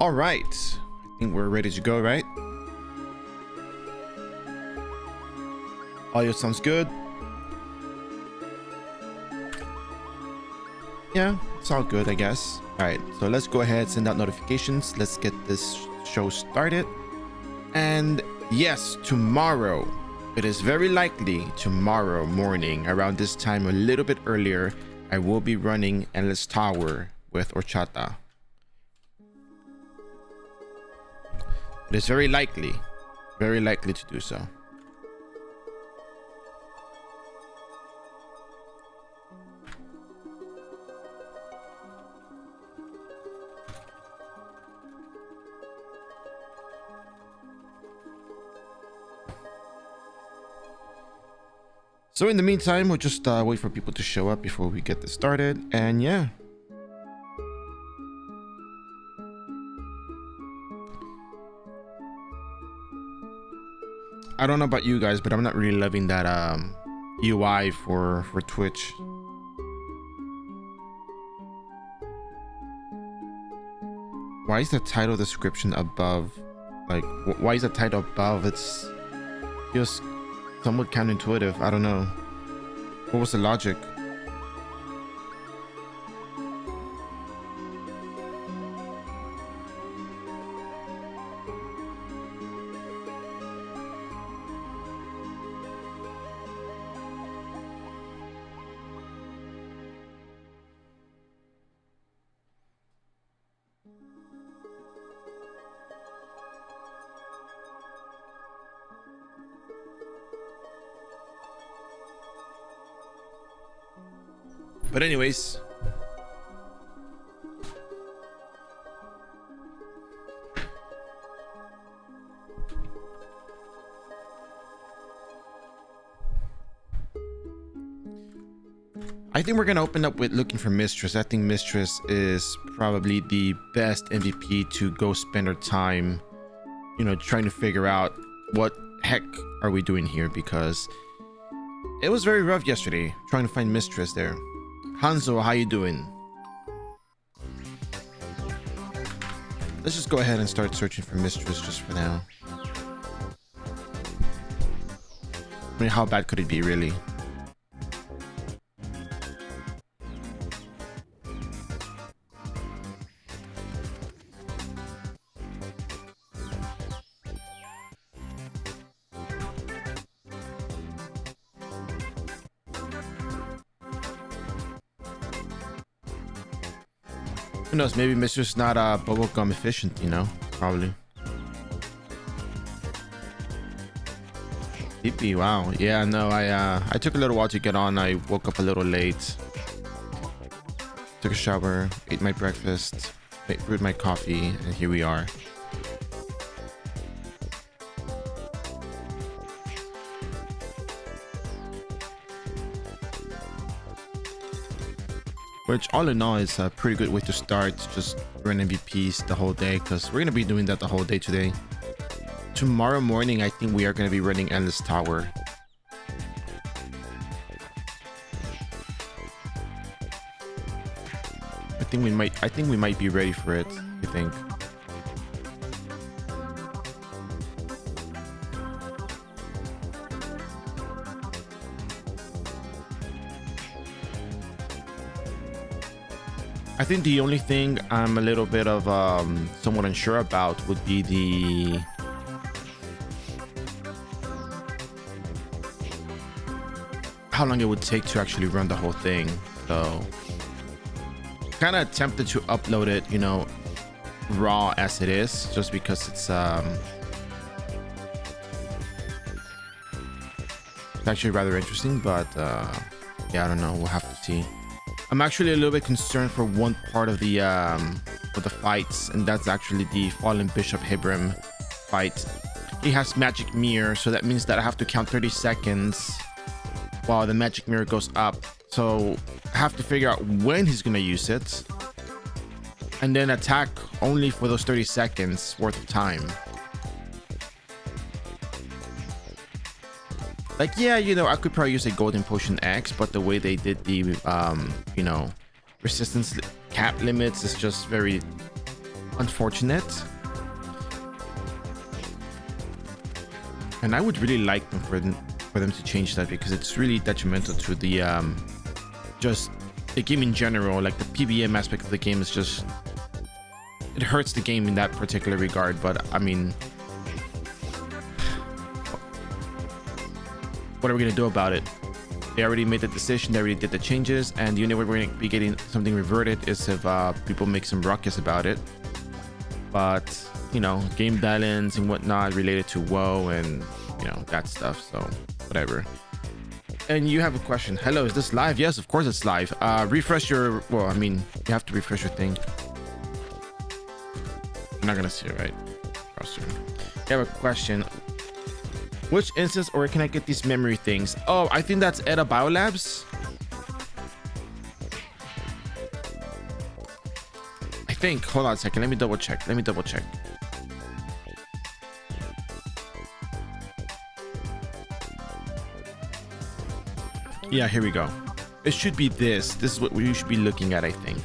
All right, I think we're ready to go, right? Audio sounds good. Yeah, it's all good, I guess. All right, so let's go ahead, send out notifications. Let's get this show started. And yes, tomorrow, it is very likely tomorrow morning around this time, a little bit earlier, I will be running Endless Tower with Horchata. It is very likely to do so. So in the meantime, we'll just wait for people to show up before we get this started. And yeah. I don't know about you guys, but I'm not really loving that UI for Twitch. Why is the title description above? Like, why is the title above? It's just somewhat counterintuitive. I don't know. What was the logic? But anyways, I think we're gonna open up with looking for Mistress. I think Mistress is probably the best MVP to go spend our time, you know, trying to figure out what heck are we doing here, because it was very rough yesterday trying to find Mistress there. Hanzo, how you doing? Let's just go ahead and start searching for Mistress just for now. I mean, how bad could it be, really? Who knows, maybe Mistress not bubblegum efficient, you know? Probably. DP, wow. Yeah, no, I took a little while to get on. I woke up a little late. Took a shower, ate my breakfast, brewed my coffee, and here we are. Which all in all is a pretty good way to start, just run MVPs the whole day, because we're going to be doing that the whole day today. Tomorrow morning, I think we are going to be running Endless Tower. I think we might be ready for it, I think. I think the only thing I'm a little bit of somewhat unsure about would be the how long it would take to actually run the whole thing. So kind of tempted to upload it, you know, raw as it is, just because it's actually rather interesting. But yeah, I don't know, we'll have to see. I'm actually a little bit concerned for one part of the fights, and that's actually the Fallen Bishop Hibrim fight. He has Magic Mirror, so that means that I have to count 30 seconds while the Magic Mirror goes up. So I have to figure out when he's gonna use it, and then attack only for those 30 seconds worth of time. Like, yeah, you know, I could probably use a Golden Potion X, but the way they did the, you know, resistance cap limits is just very unfortunate. And I would really like them for them to change that, because it's really detrimental to the just the game in general. Like the PBM aspect of the game is just, it hurts the game in that particular regard. But I mean, what are we gonna do about it? They already made the decision, they already did the changes, and the only way we're gonna be getting something reverted is if people make some ruckus about it. But you know, game balance and whatnot related to WoW and you know that stuff, so whatever. And you have a question. Hello, is this live? Yes, of course it's live. Refresh your, well, I mean, you have to refresh your thing. I'm not gonna see it, right? Browser. You have a question. Which instance, or can I get these memory things? Oh, I think that's Edda Biolabs. I think. Hold on a second. Let me double check. Yeah, here we go. It should be this. This is what we should be looking at, I think.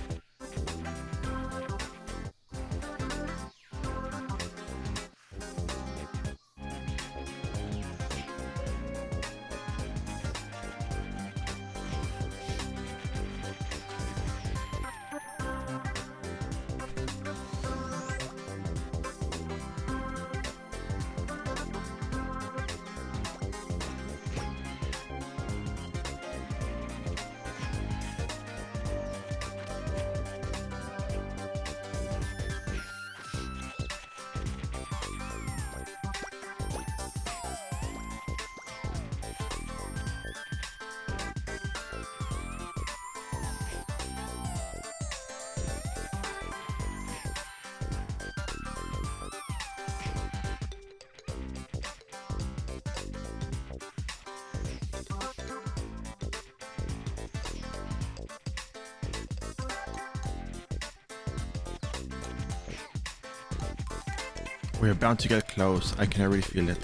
We're bound to get close. I can already feel it.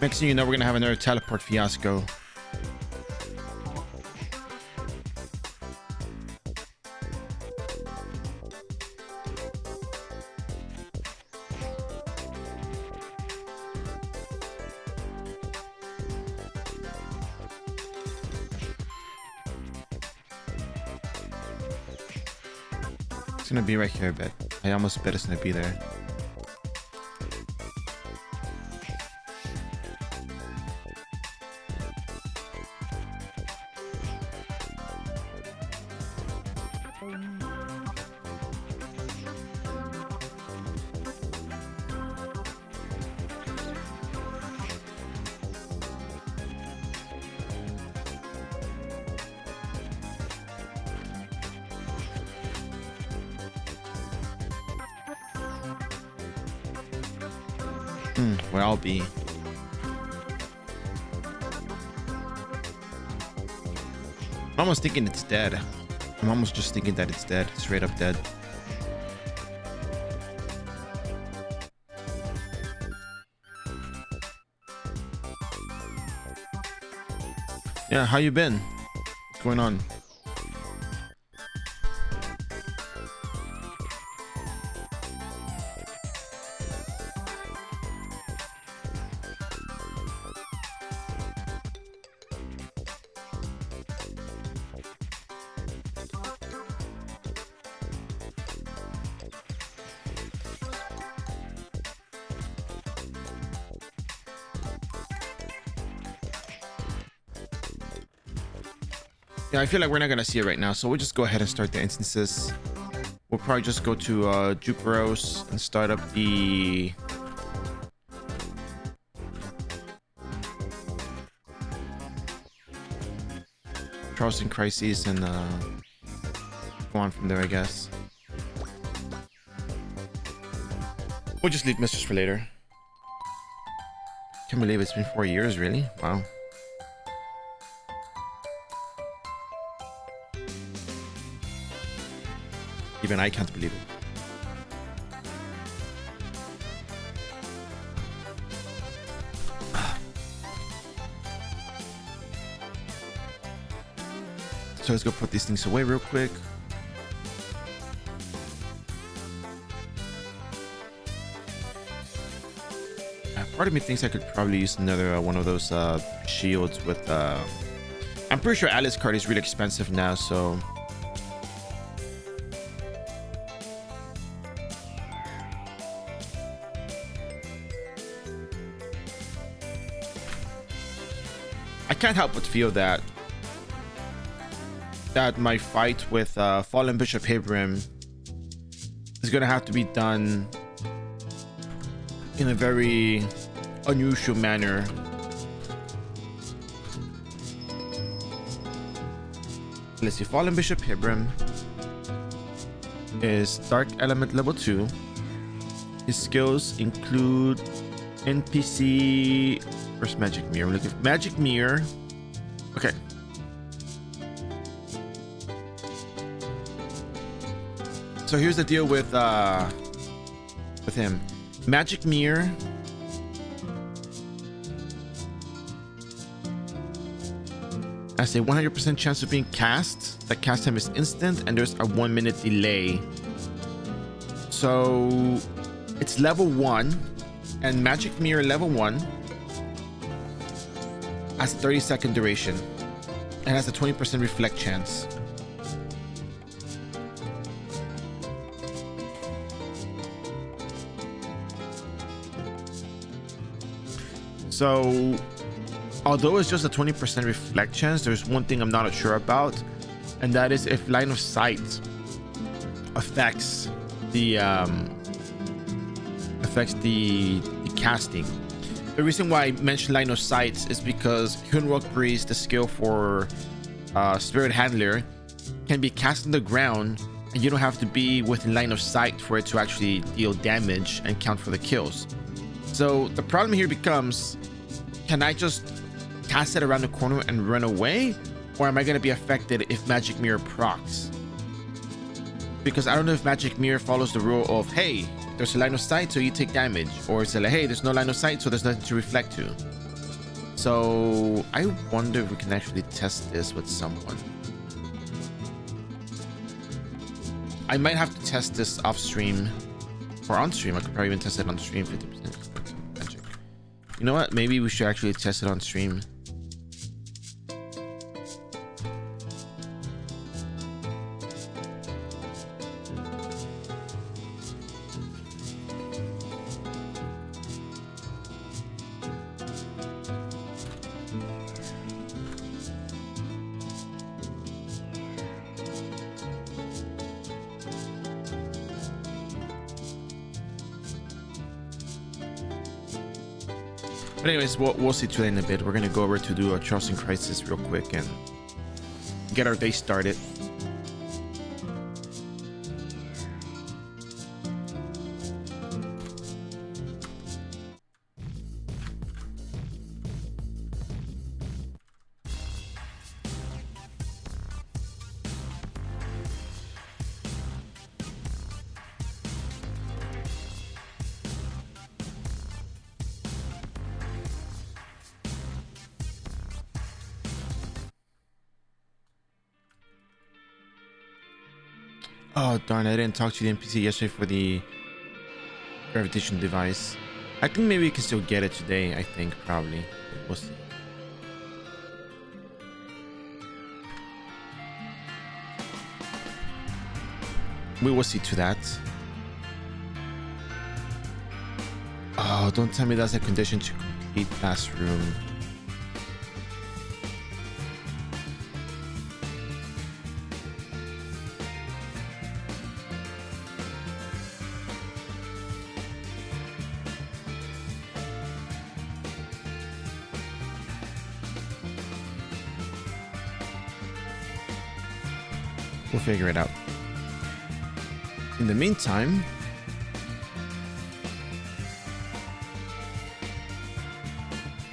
Next thing you know, we're gonna have another teleport fiasco. It's gonna be right here, I bet. I almost bet it's gonna be there. Where I'll be. I'm almost thinking it's dead. I'm almost just thinking that it's dead. Straight up dead. Yeah, how you been? What's going on? Yeah, I feel like we're not gonna see it right now, so we'll just go ahead and start the instances. We'll probably just go to Juperos and start up the Charleston Crises and go on from there, I guess. We'll just leave Mistress for later. Can't believe it's been 4 years, really? Wow. Even I can't believe it. So let's go put these things away real quick. Part of me thinks I could probably use another one of those shields with I'm pretty sure Alice card is really expensive now, so I can't help but feel that my fight with Fallen Bishop Hibrim is gonna have to be done in a very unusual manner. Let's see. Fallen Bishop Hibrim is Dark Element level 2. His skills include NPC. Where's Magic Mirror? Look at Magic Mirror. Okay. So here's the deal with him. Magic Mirror has a 100% chance of being cast. The cast time is instant and there's a 1 minute delay. So it's level 1 and Magic Mirror level 1 has a 30-second duration and has a 20% reflect chance. So although it's just a 20% reflect chance, there's one thing I'm not sure about, and that is if line of sight affects the casting. The reason why I mentioned line of sight is because Hyunwook Breeze, the skill for Spirit Handler, can be cast on the ground and you don't have to be within line of sight for it to actually deal damage and count for the kills. So the problem here becomes, can I just cast it around the corner and run away, or am I going to be affected if Magic Mirror procs? Because I don't know if Magic Mirror follows the rule of, hey, there's a line of sight so you take damage, or it's like, hey, there's no line of sight so there's nothing to reflect to. So I wonder if we can actually test this with someone. I might have to test this off stream or on stream. I could probably even test it on stream. 50% magic. You know what, maybe we should actually test it on stream. But anyways, we'll see today in a bit. We're gonna go over to do a Charleston Crisis real quick and get our day started. Oh darn, I didn't talk to the NPC yesterday for the gravitation device. I think maybe we can still get it today. I think probably. We'll see. We will see to that. Oh, don't tell me that's a condition to complete last room. We'll figure it out. In the meantime,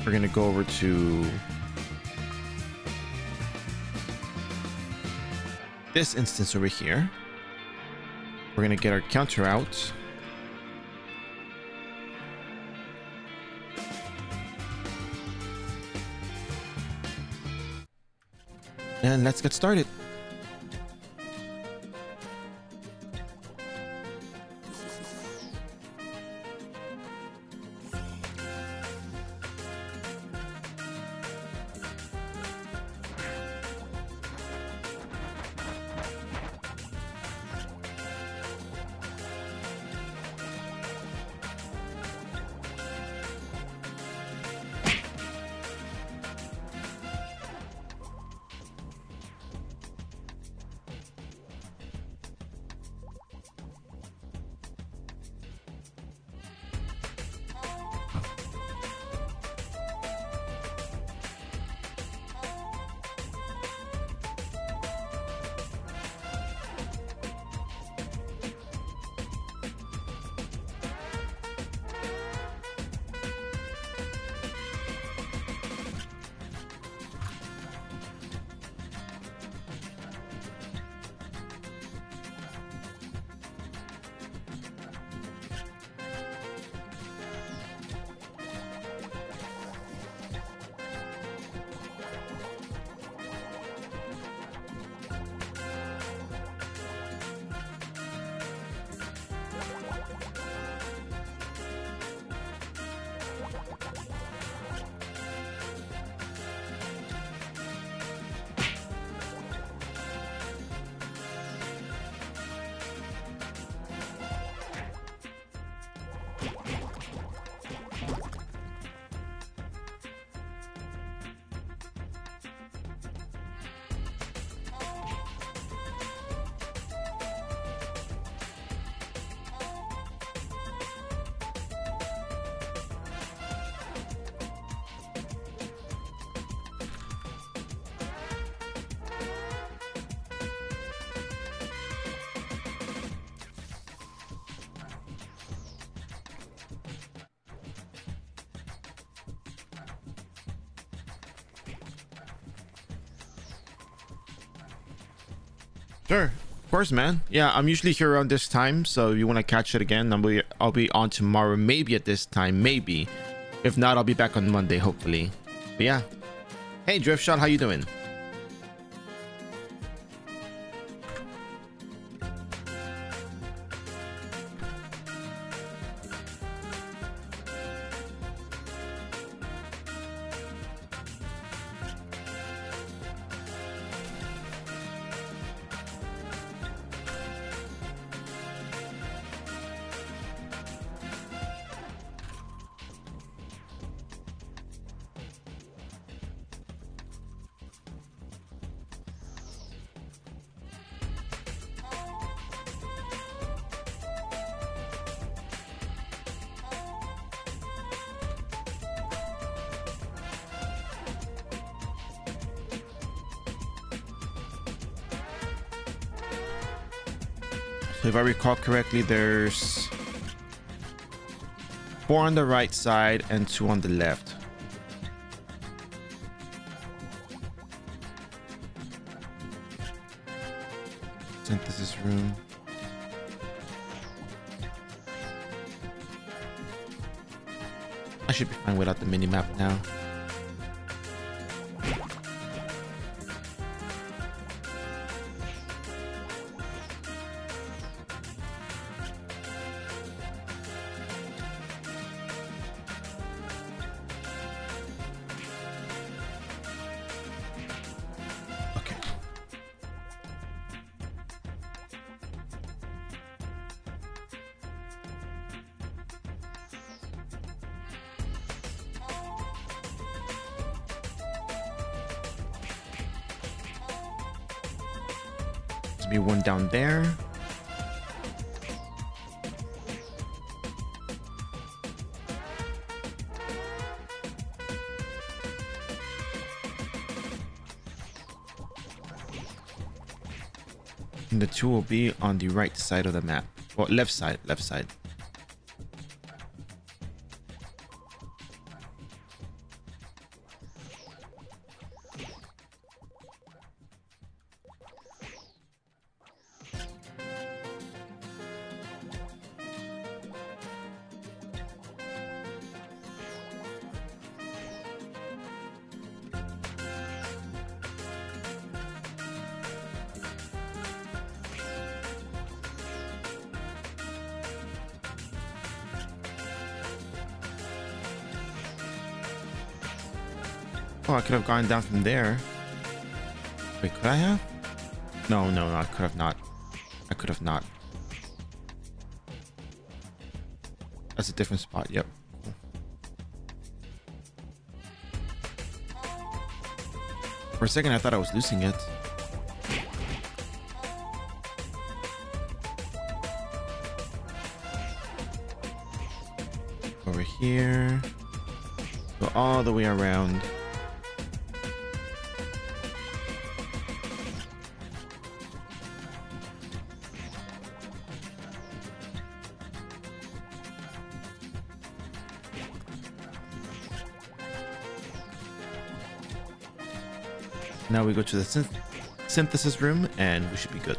we're gonna go over to this instance over here. We're gonna get our counter out. And let's get started. Sure, of course, man. Yeah, I'm usually here around this time, so if you want to catch it again, I'll be on tomorrow, maybe at this time, maybe. If not, I'll be back on Monday, hopefully. But yeah. Hey, Drift Shot, how you doing? So if I recall correctly, there's 4 on the right side and 2 on the left. Synthesis room. I should be fine without the mini map now. Be one down there. And the 2 will be on the right side of the map. Well, left side, left side. Oh, I could have gone down from there. Wait, could I have? No, I could have not. I could have not. That's a different spot. Yep. Cool. For a second, I thought I was losing it. Over here. Go all the way around. Now we go to the synthesis room and we should be good.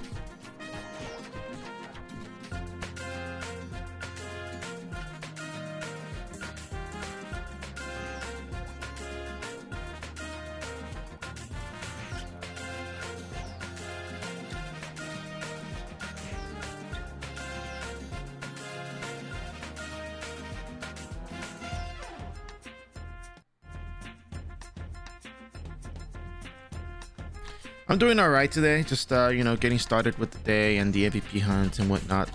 I'm doing all right today. Just, you know, getting started with the day and the MVP hunt and whatnot.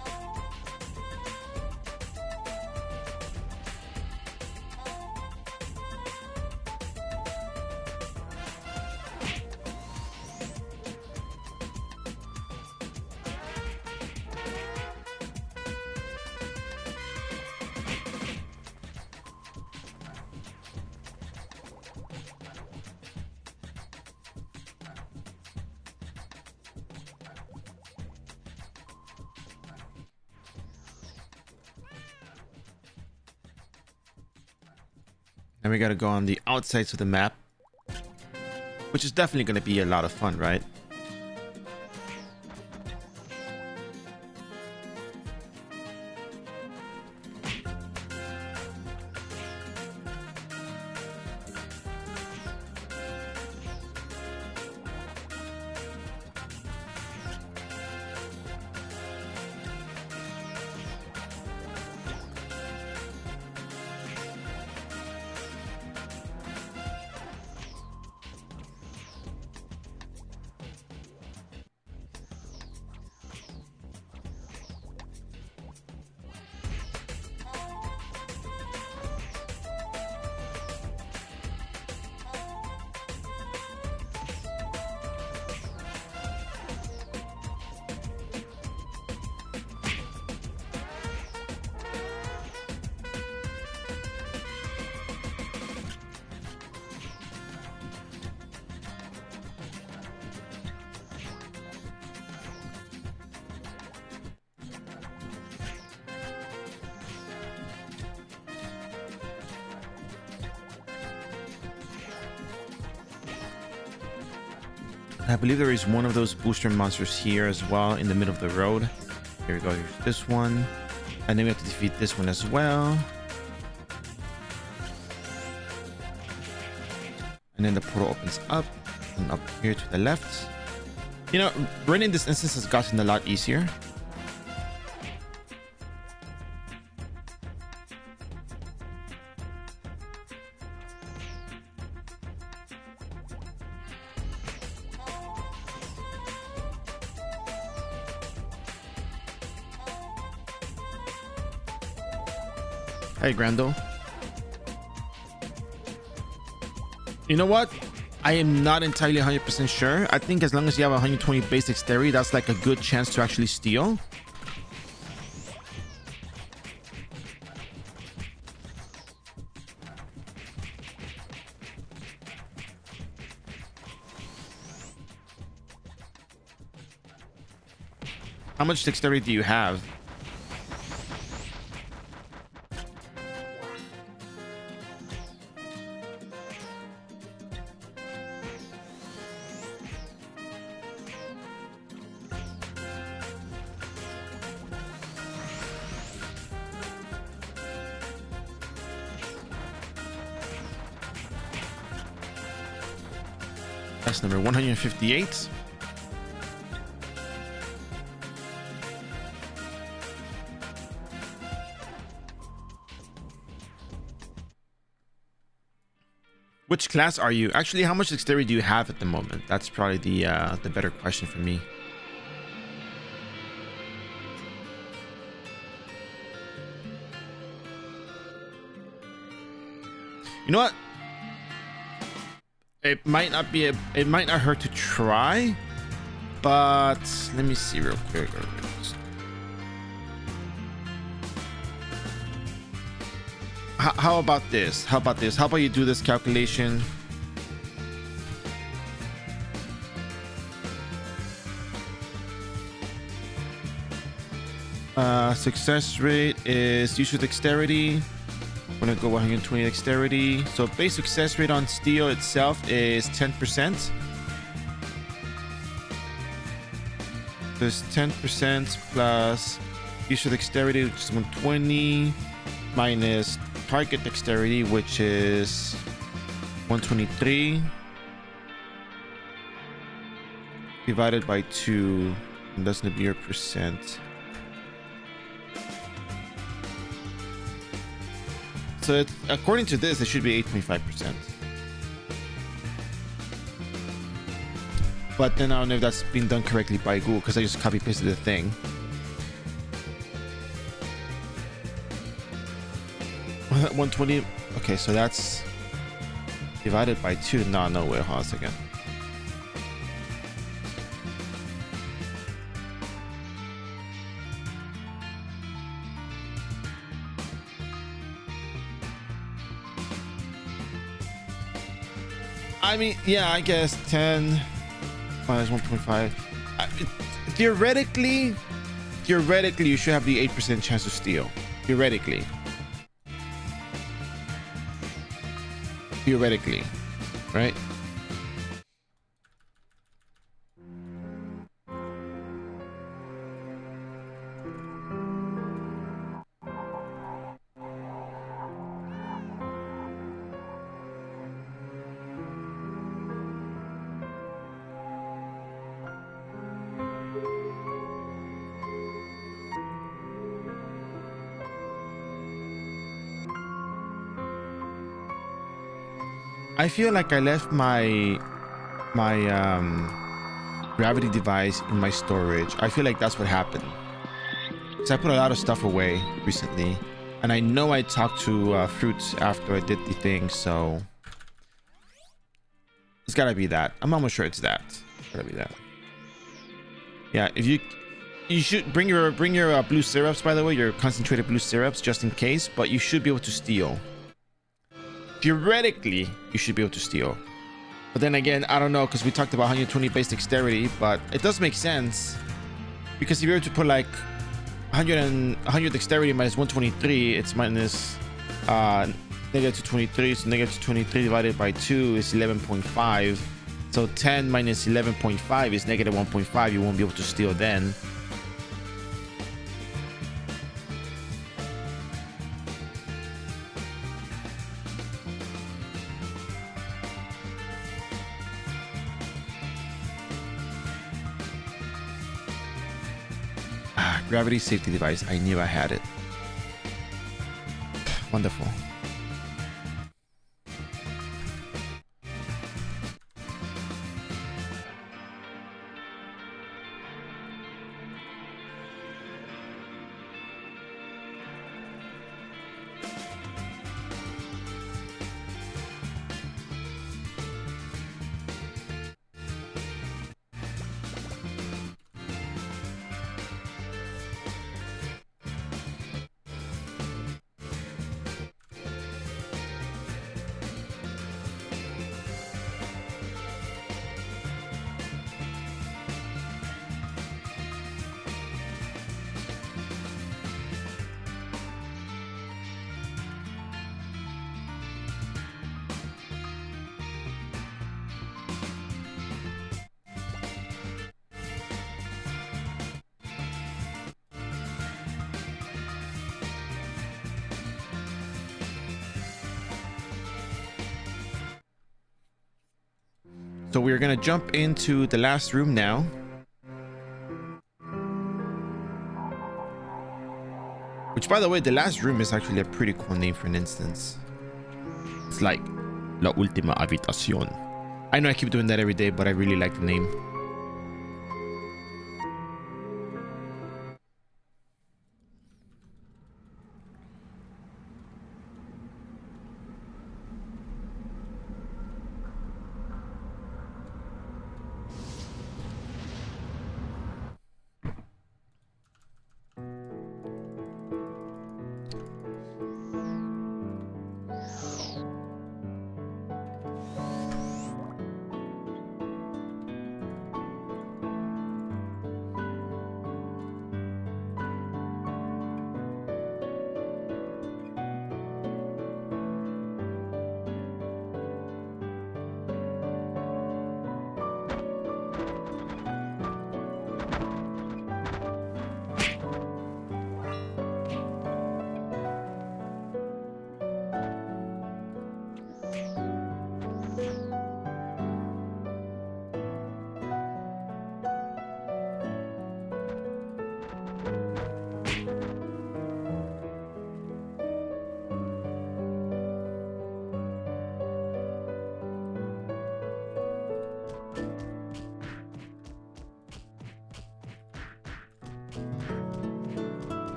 And we gotta go on the outsides of the map, which is definitely gonna be a lot of fun, right? I believe there is one of those booster monsters here as well in the middle of the road. Here we go. Here's this one. And then we have to defeat this one as well. And then the portal opens up. And up here to the left. You know, running this instance has gotten a lot easier. Hey, Grando. You know what? I am not entirely 100% sure. I think as long as you have 120 base dexterity, that's like a good chance to actually steal. How much dexterity do you have? That's number 158. Which class are you? Actually, how much dexterity do you have at the moment? That's probably the better question for me. You know what? It might not hurt to try, but let me see real quick. How about this? How about you do this calculation? Success rate is use with dexterity. I'm gonna go 120 dexterity. So base success rate on steel itself is 10%. There's 10% plus use with dexterity, which is 120, minus target dexterity, which is 123, divided by 2, and that's gonna be your percent. So according to this, it should be 8.5%. But then I don't know if that's been done correctly by Google, because I just copy pasted the thing. That 120. Okay, so that's divided by 2. No, wait, hold on a second. I mean, yeah, I guess 10 minus 1.5. Theoretically, you should have the 8% chance to steal. Theoretically, right? I feel like I left my gravity device in my storage. I feel like that's what happened. Because I put a lot of stuff away recently, and I know I talked to Fruits after I did the thing, so it's gotta be that. I'm almost sure it's that. It's gotta be that. Yeah, if you should bring your blue syrups, by the way, your concentrated blue syrups, just in case. But you should be able to steal. Theoretically, you should be able to steal. But then again, I don't know, because we talked about 120 base dexterity, but it does make sense. Because if you were to put like 100 dexterity minus 123, it's minus negative 223. So negative 223 divided by 2 is 11.5. So 10 minus 11.5 is negative 1.5. You won't be able to steal then. Gravity safety device. I knew I had it. Wonderful. So we're gonna jump into the last room now. Which, by the way, the last room is actually a pretty cool name for an instance. It's like La Última Habitación. I know I keep doing that every day, but I really like the name.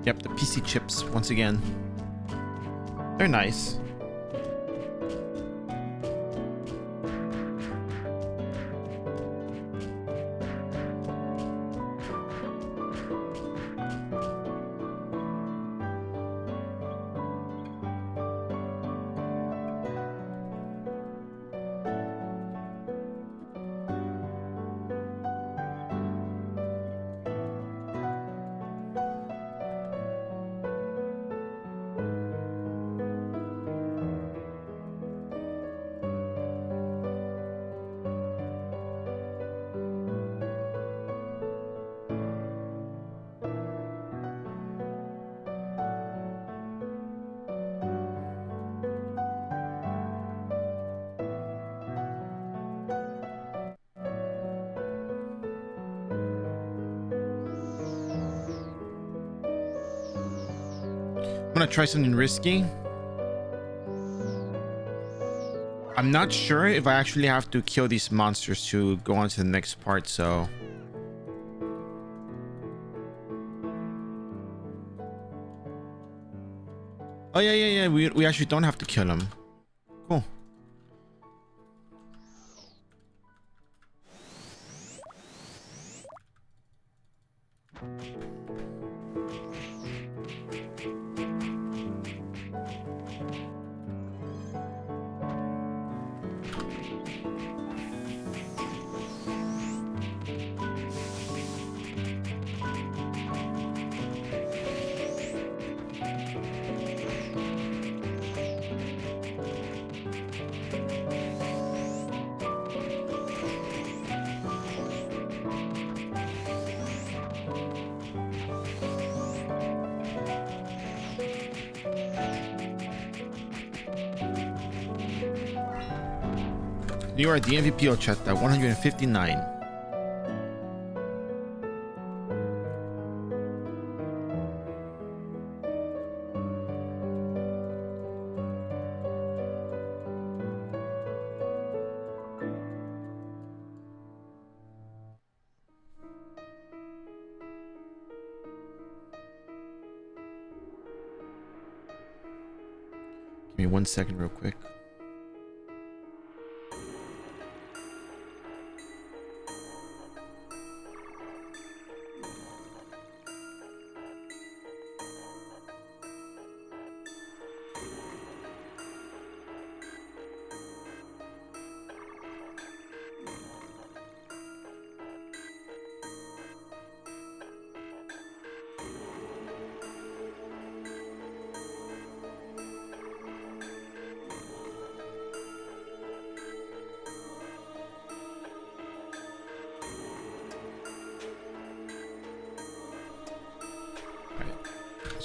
Yep, the PC chips, once again. They're nice. I'm gonna try something risky. I'm not sure if I actually have to kill these monsters to go on to the next part, so... Oh, yeah. We actually don't have to kill them. Cool. You are the MVP of chat at 159. Give me 1 second real quick.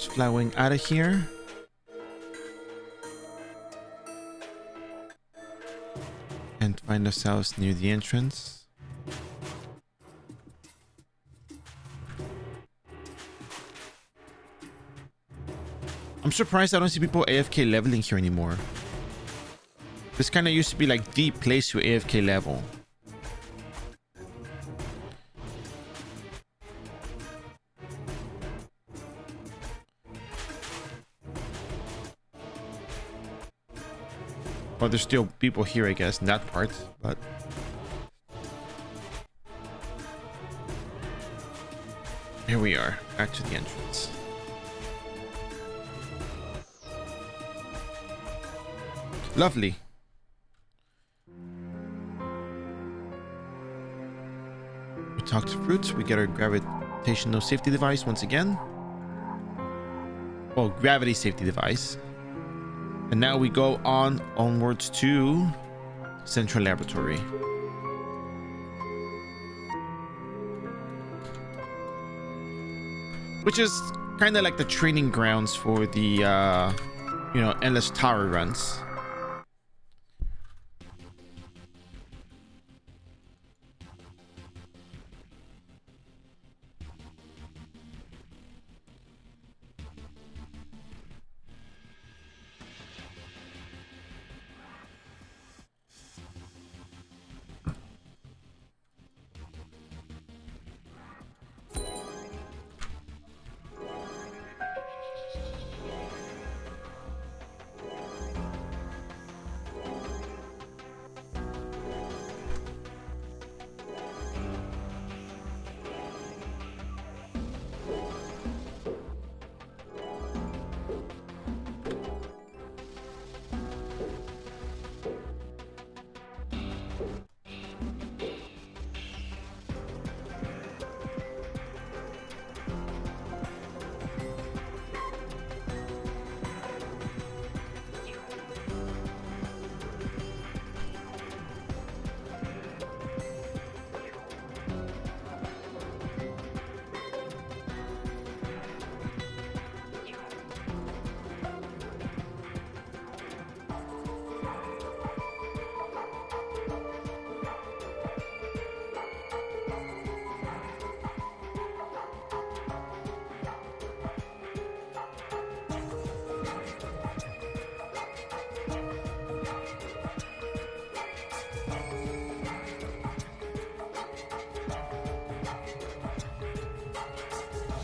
flowing out of here. And find ourselves near the entrance. I'm surprised I don't see people AFK leveling here anymore. This kind of used to be like the place to AFK level. Well, there's still people here, I guess, in that part, but... Here we are, back to the entrance. Lovely. We talk to Fruit, we get our gravitational safety device once again. Well, gravity safety device. And now we go onwards to Central Laboratory. Which is kind of like the training grounds for the, endless tower runs.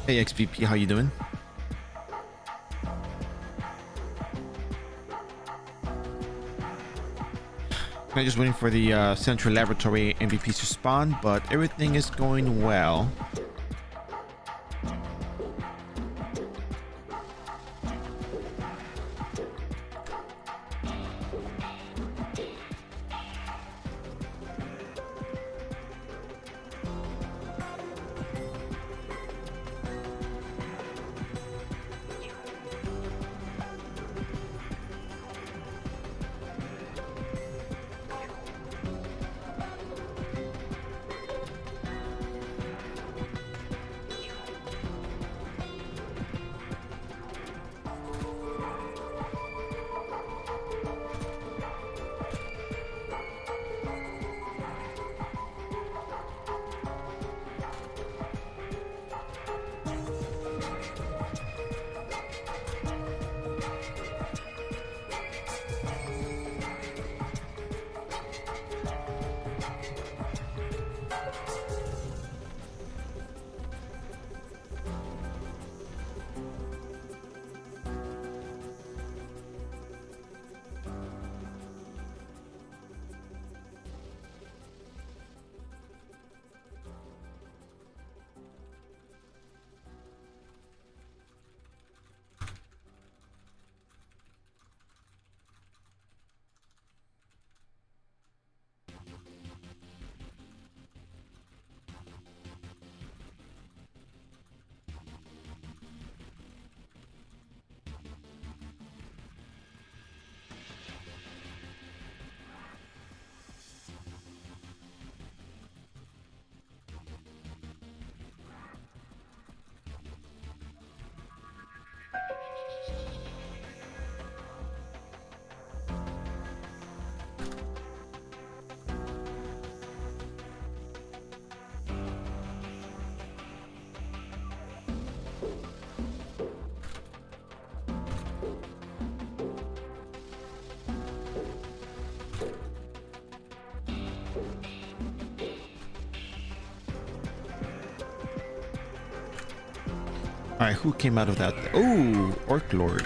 Hey XVP, how you doing? I'm just waiting for the Central Laboratory MVPs to spawn, but everything is going well. All right, who came out of that? Oh, Orc Lord.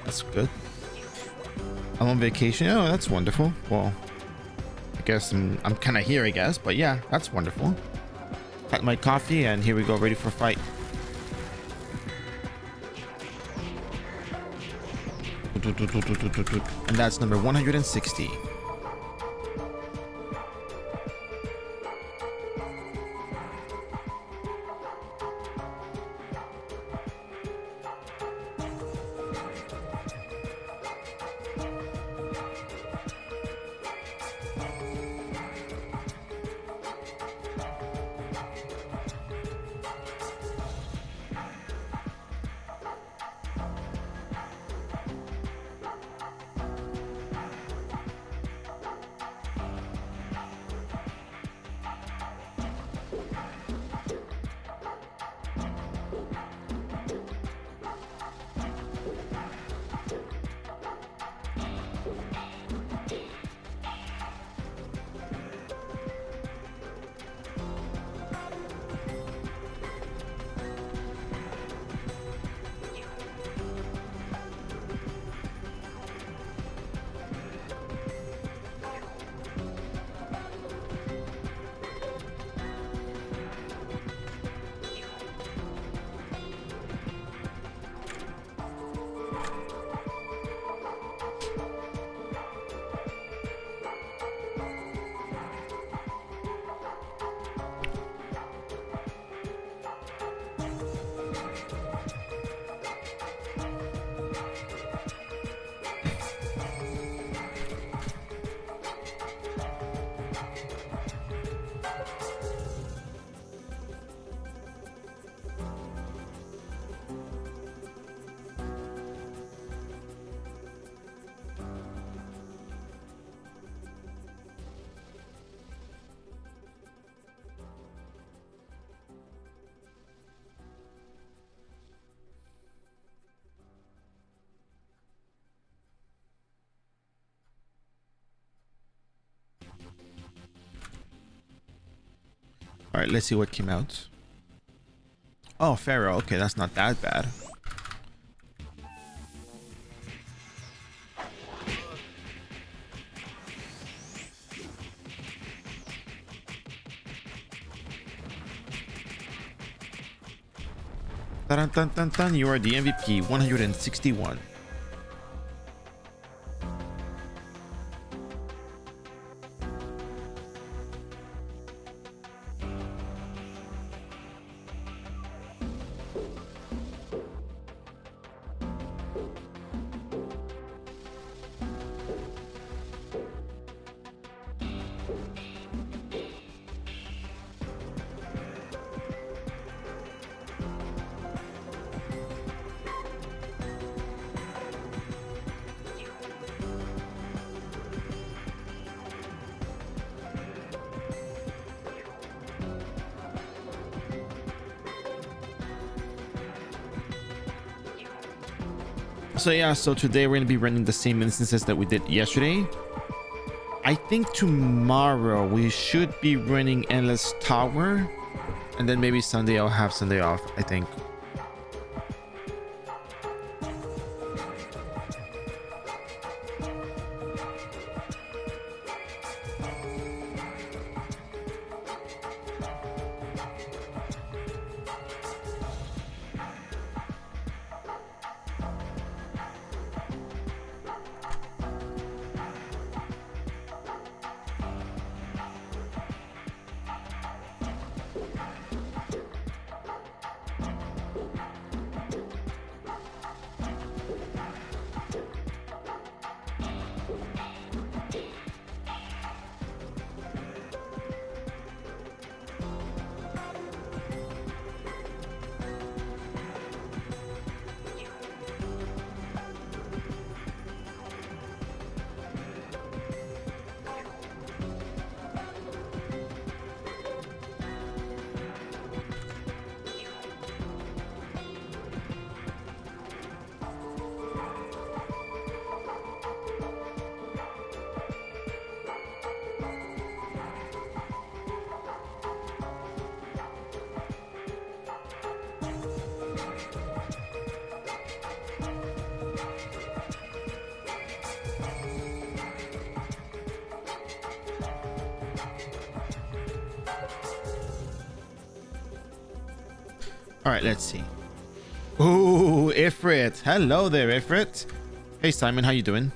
That's good. I'm on vacation. Oh, that's wonderful. Well, I guess I'm kind of here, I guess. But yeah, that's wonderful. Had my coffee, and here we go, ready for a fight. And that's number 160. All right, let's see what came out. Oh, Pharaoh. Okay, that's not that bad. Dun, dun, dun, dun. You are the MVP, 161. So yeah, so today we're gonna be running the same instances that we did yesterday. I think tomorrow we should be running Endless Tower, and then maybe Sunday I'll have Sunday off, I think. All right, let's see. Oh, Ifrit. Hello there, Ifrit. Hey, Simon, how you doing?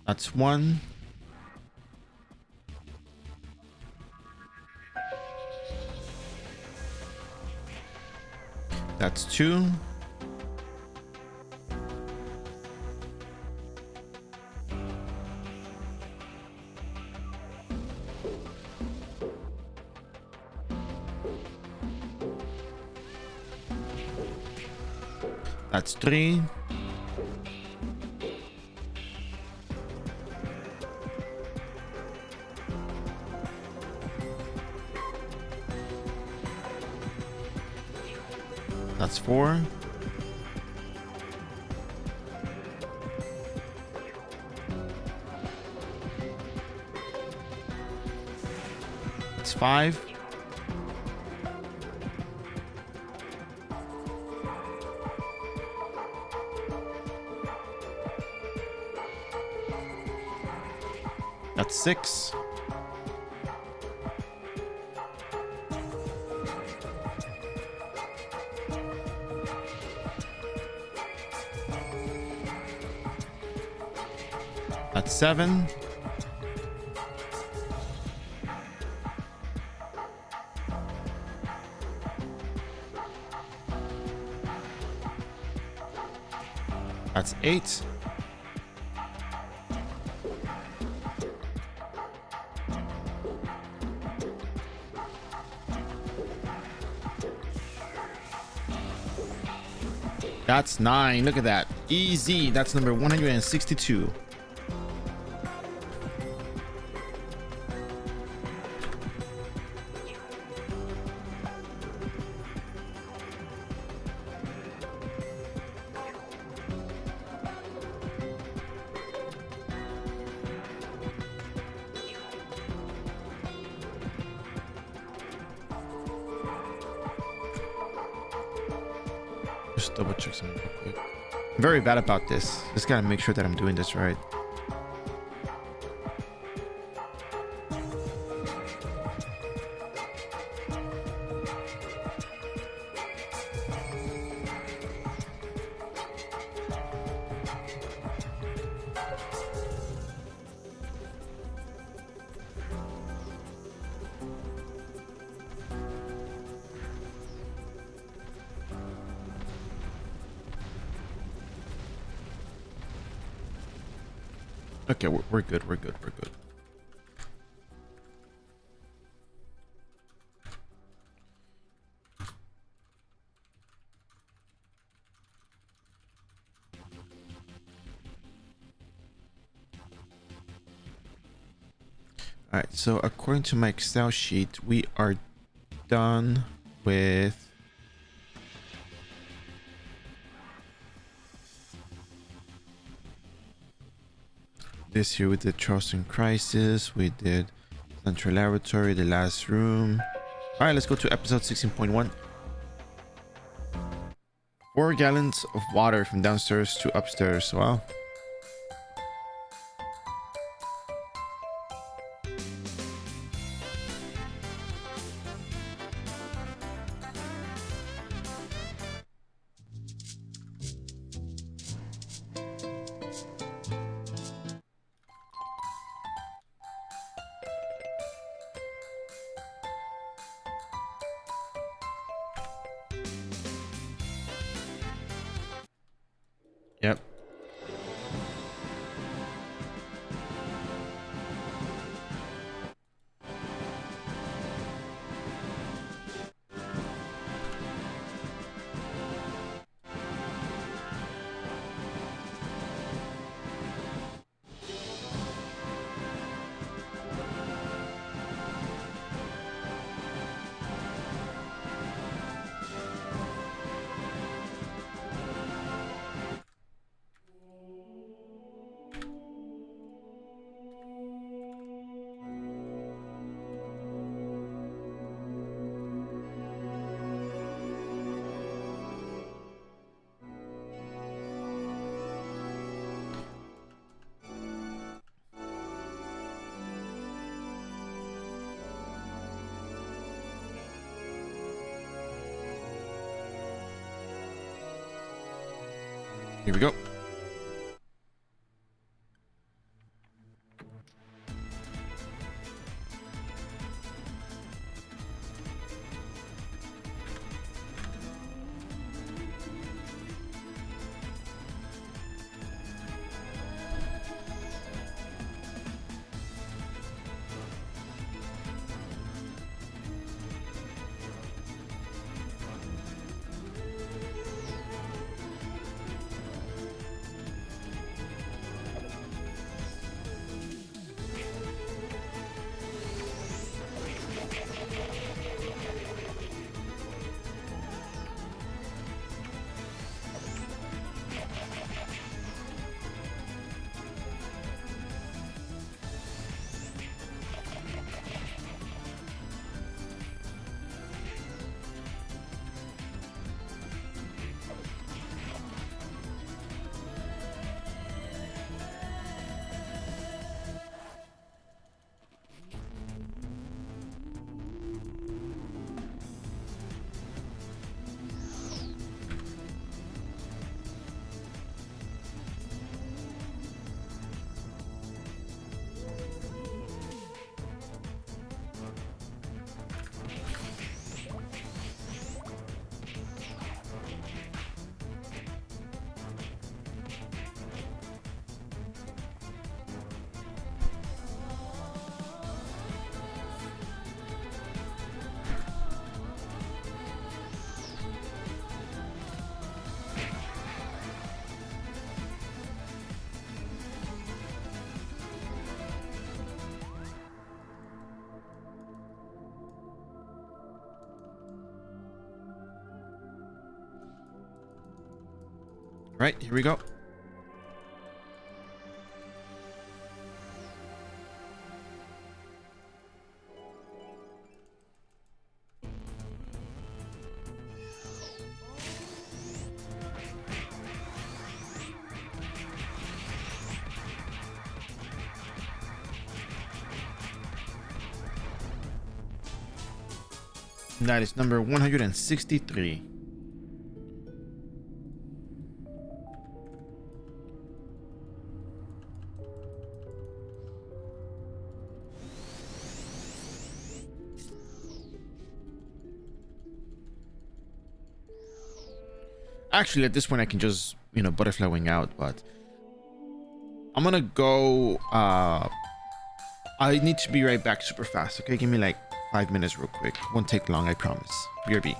That's one. That's two. That's three. That's four. That's five. That's six. That's seven. That's eight. That's nine. Look at that. Easy. That's number 162. Just double check something real quick. I'm very bad about this. Just gotta make sure that I'm doing this right. Okay, we're good. We're good. We're good. All right. So according to my Excel sheet, we are done with this year. We did Charleston Crisis. We did Central Laboratory, the last room. All right, let's go to episode 16.1. 4 gallons of water from downstairs to upstairs. Wow. Yep. Here we go. Right, here we go. That is number 163. Actually, at this point, I can just, butterfly wing out, but I'm gonna go. I need to be right back super fast. Okay, give me like 5 minutes real quick. Won't take long, I promise. BRB.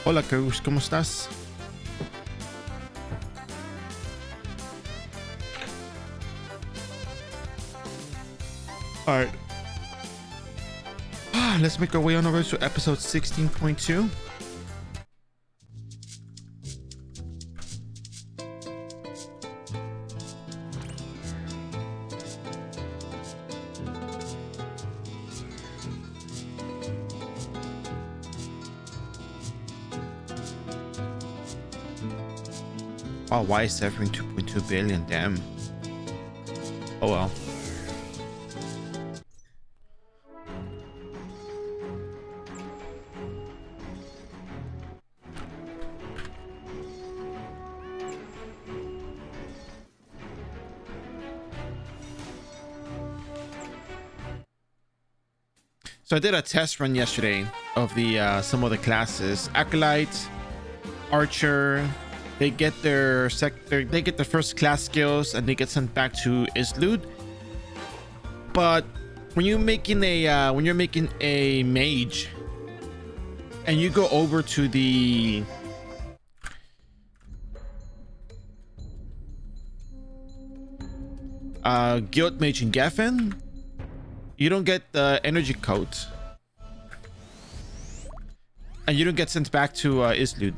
Hola, Cruz, ¿cómo estás? All right. Let's make our way on over to episode 16.2. Oh, why is suffering 2.2 billion? Damn. Oh well. So I did a test run yesterday of the some of the classes. Acolyte, Archer, they get their first class skills and they get sent back to Islud. But when you're making a mage and you go over to the guild mage in Geffen, you don't get the energy coat and you don't get sent back to Islud.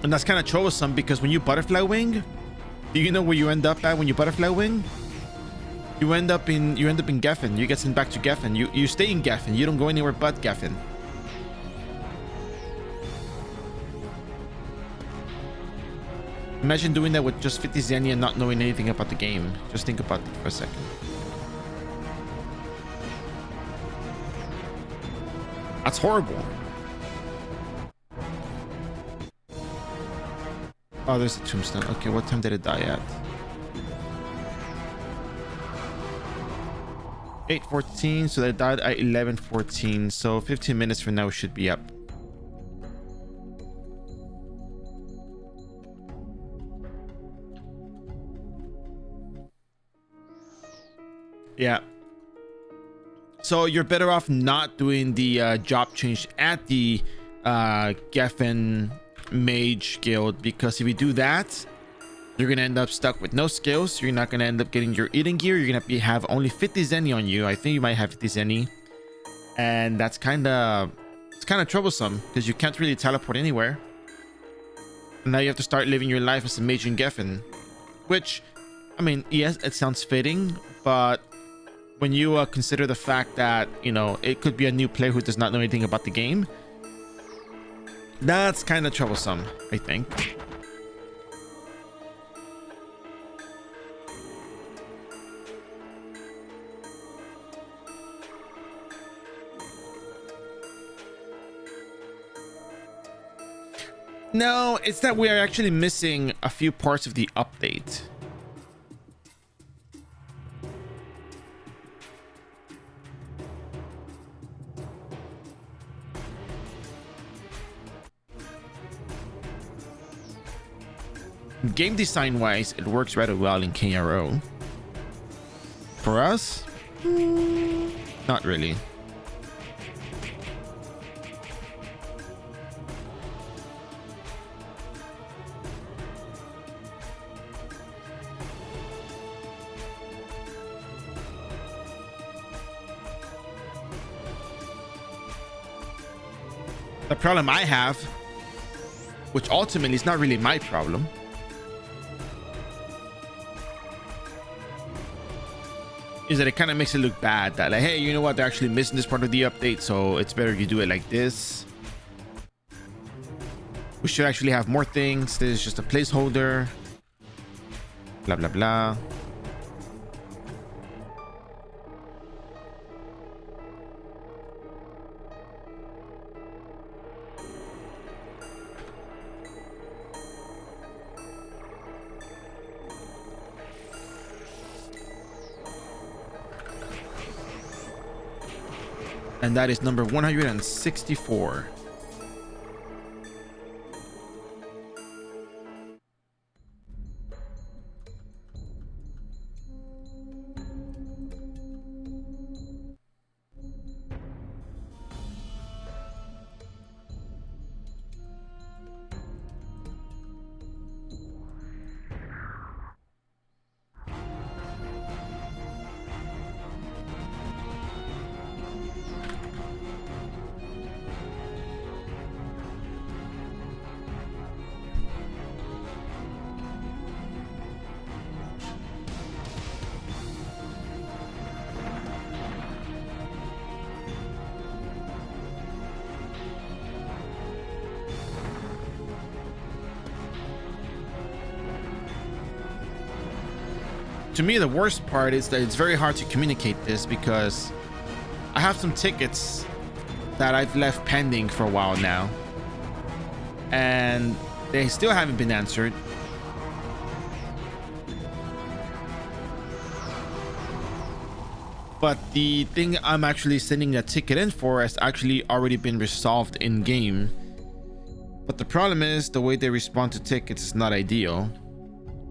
And that's kind of troublesome because when you butterfly wing, do you know where you end up at when you butterfly wing? You end up in Geffen. You get sent back to Geffen. You stay in Geffen. You don't go anywhere but Geffen. Imagine doing that with just 50 Zenny and not knowing anything about the game. Just think about it for a second. That's horrible. Oh, there's a tombstone. Okay, what time did it die at? 8:14, so they died at 11:14. So 15 minutes from now we should be up. Yeah. So you're better off not doing the job change at the Geffen Mage Guild, because if you do that, you're gonna end up stuck with no skills. You're not gonna end up getting your eating gear. You're gonna have only 50 Zenny on you. I think you might have 50 Zenny, and that's kind of troublesome because you can't really teleport anywhere. And now you have to start living your life as a mage in Geffen, which, I mean, yes, it sounds fitting, but when you consider the fact that, you know, it could be a new player who does not know anything about the game, that's kind of troublesome, I think. No, it's that we are actually missing a few parts of the update. Game design wise, it works rather well in iRO. For us, not really. The problem I have, which ultimately is not really my problem, is that it kind of makes it look bad that, like, hey, you know what, they're actually missing this part of the update, so it's better you do it like this. We should actually have more things. This is just a placeholder, blah blah blah. And that is number 164. to me, the worst part is that it's very hard to communicate this because I have some tickets that I've left pending for a while now, and they still haven't been answered. But the thing I'm actually sending a ticket in for has actually already been resolved in game. But the problem is the way they respond to tickets is not ideal.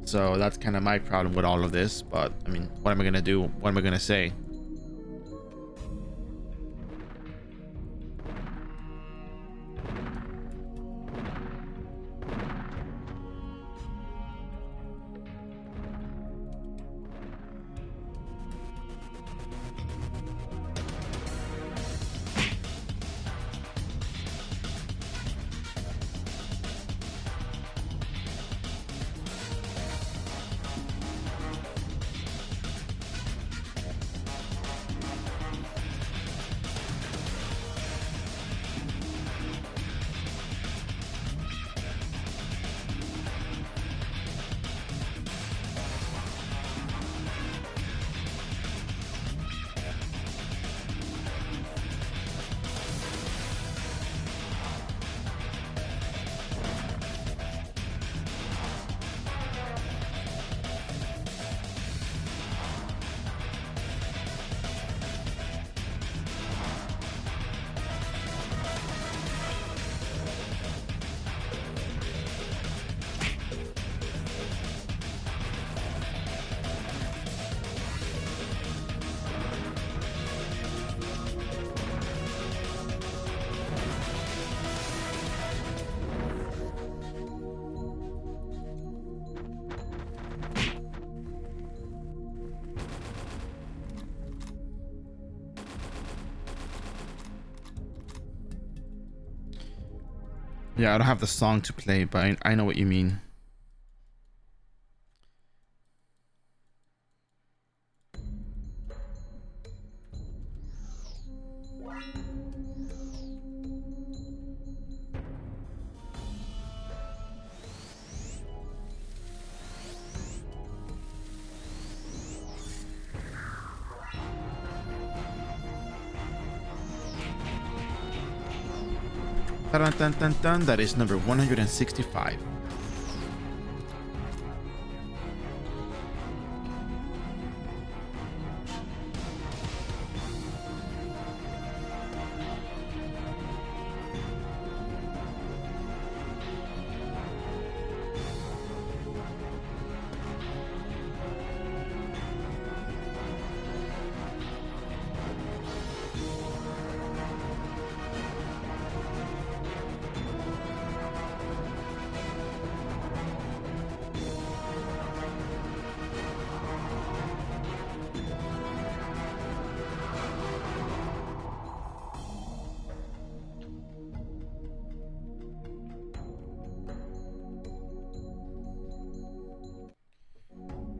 So that's kind of my problem with all of this. But I mean, what am I gonna do? What am I gonna say? Yeah, I don't have the song to play, but I know what you mean. Dun, dun, dun, dun. That is number 165.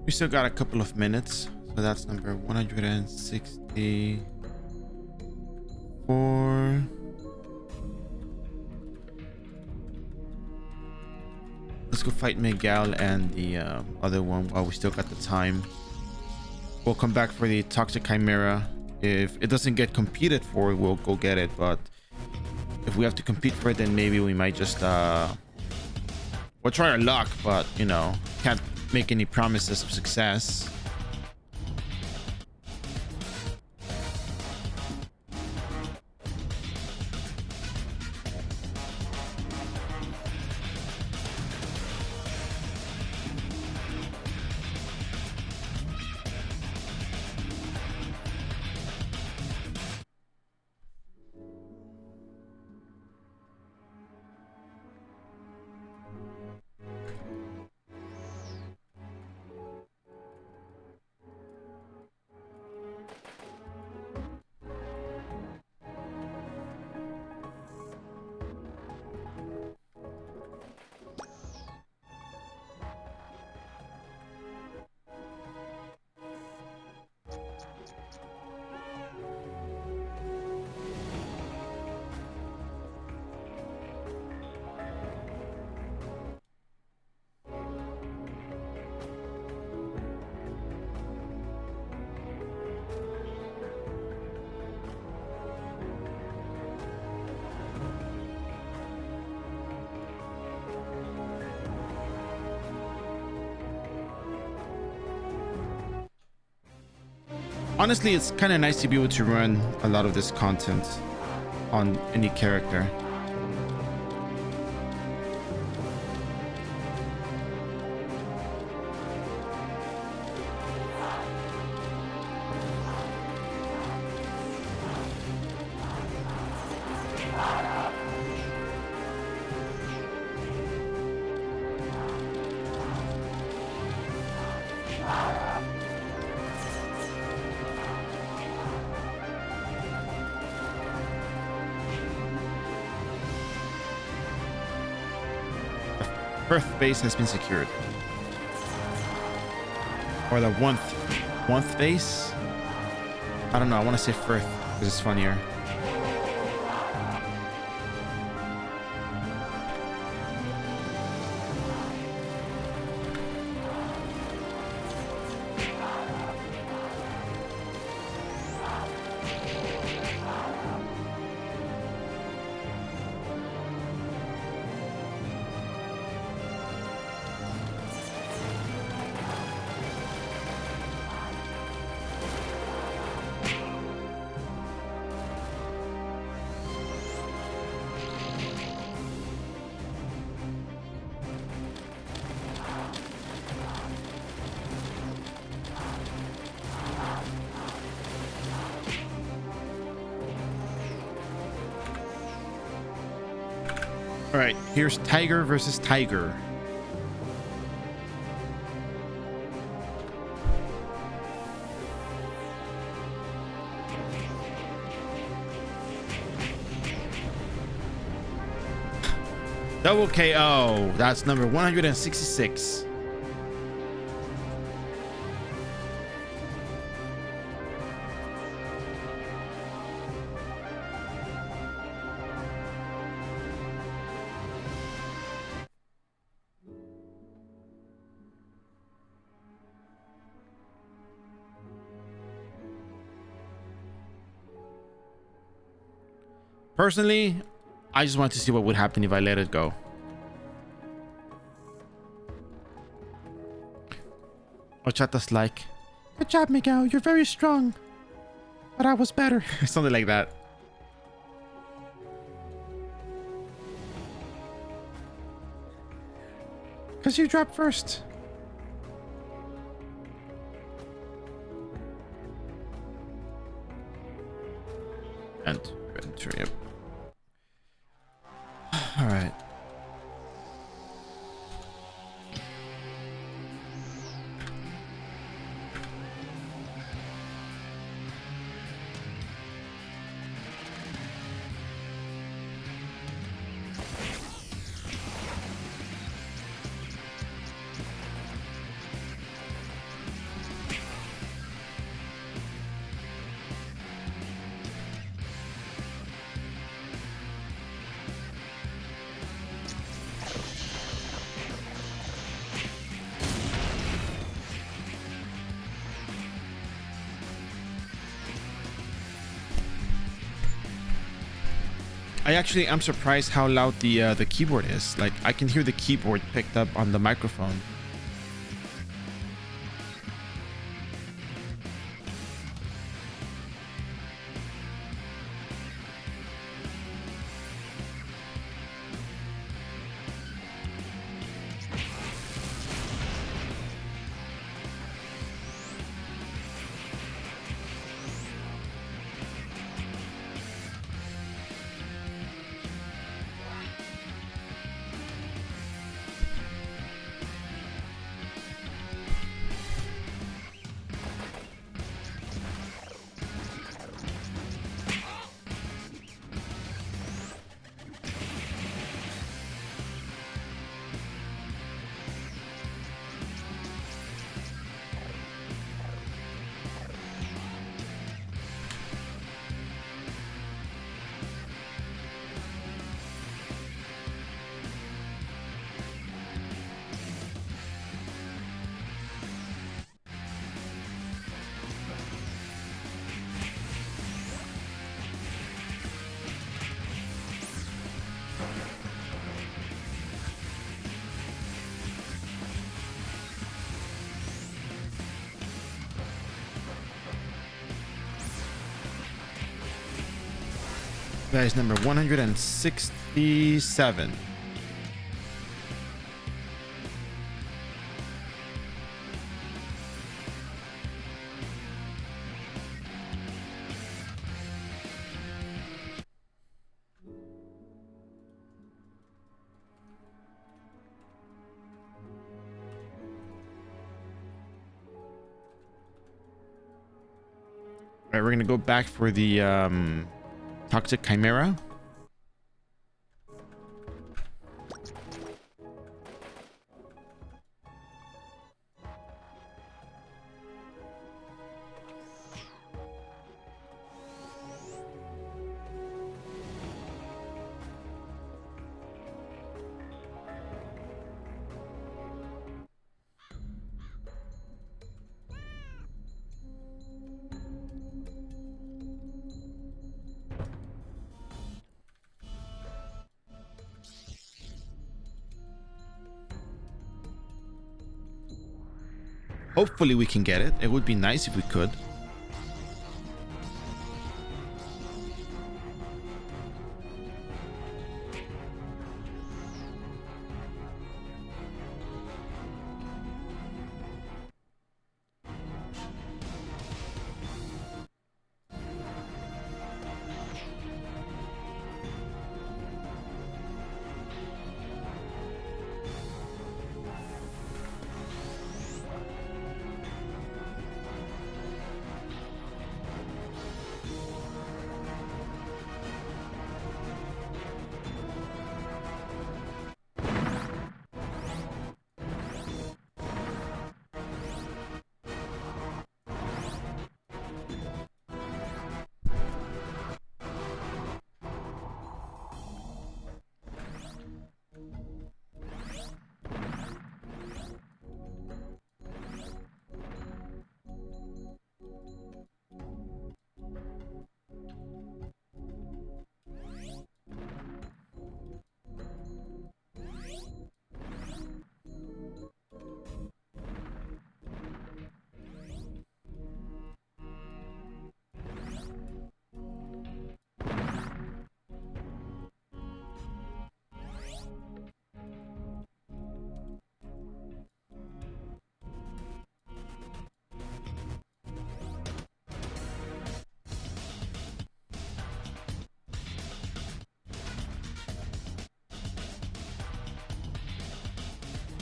We still got a couple of minutes, so that's number 164. Let's go fight Miguel and the other one while we still got the time. We'll come back for the Toxic Chimera. If it doesn't get competed for, we'll go get it, but if we have to compete for it, then maybe we might just we'll try our luck, but you know, can't make any promises of success. Honestly, it's kind of nice to be able to run a lot of this content on any character. First base has been secured. Or the one base? I don't know. I want to say Firth because it's funnier. All right, here's Tiger versus Tiger. Double KO. That's number 166. Personally, I just want to see what would happen if I let it go. Ochata's like, good job, Miguel. You're very strong. But I was better. Something like that. Because you dropped first. Enter, yep. All right. I'm surprised how loud the keyboard is. Like, I can hear the keyboard picked up on the microphone. That is number 167. All right, we're gonna go back for the toxic chimera. Hopefully we can get it. It would be nice if we could.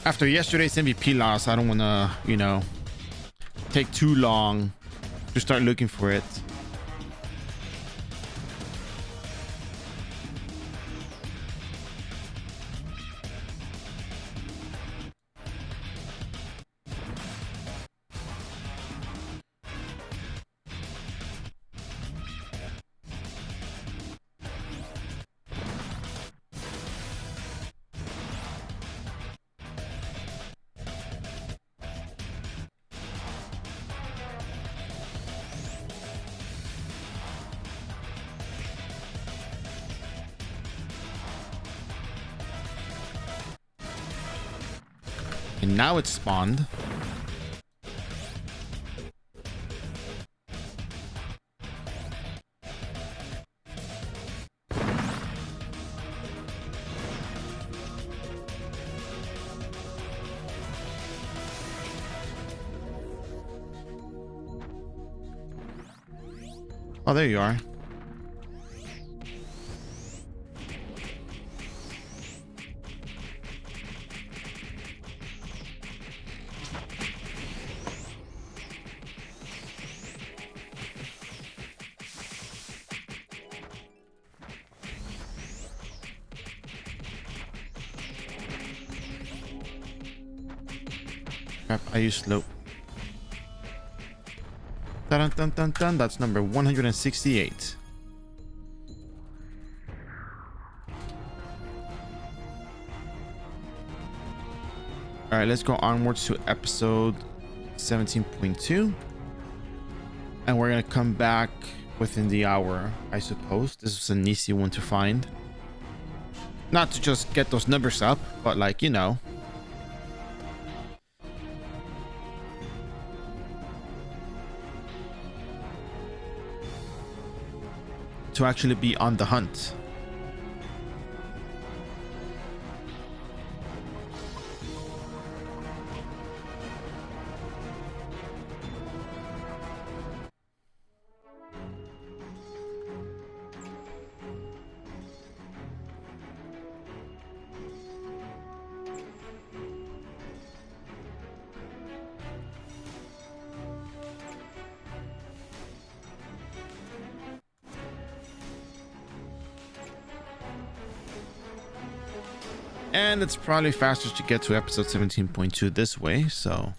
After yesterday's MVP loss, I don't want to, take too long to start looking for it. And now it's spawned. Oh, there you are. Crap, I used slope. Dun, dun, dun, dun. That's number 168. All right, let's go onwards to episode 17.2. And we're going to come back within the hour, I suppose. This is an easy one to find. Not to just get those numbers up, but like, to actually be on the hunt. And it's probably faster to get to episode 17.2 this way, so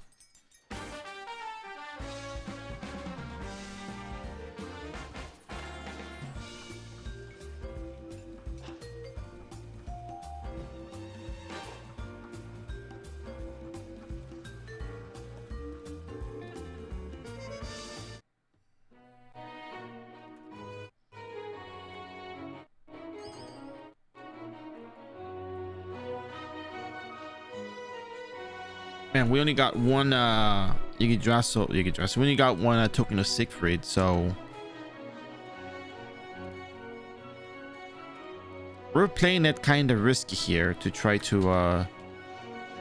man, we only got one Yggdrasil. We only got one token of Siegfried, so we're playing it kind of risky here to try to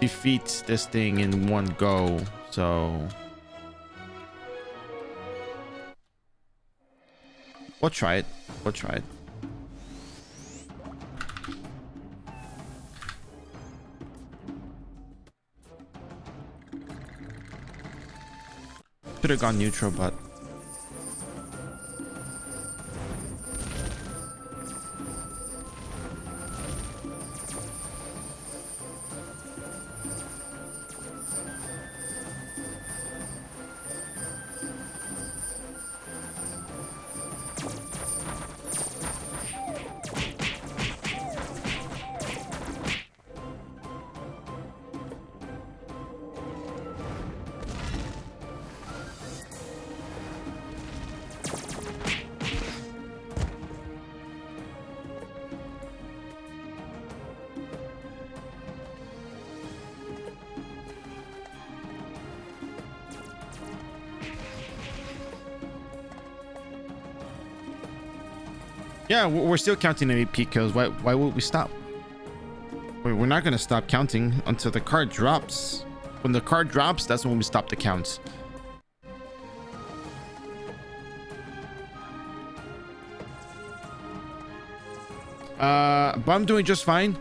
defeat this thing in one go. So we'll try it. We'll try it. Should have gone neutral, but yeah, we're still counting MVP kills. Why would we stop? We're not gonna stop counting until the card drops. When the card drops, that's when we stop the counts. But I'm doing just fine.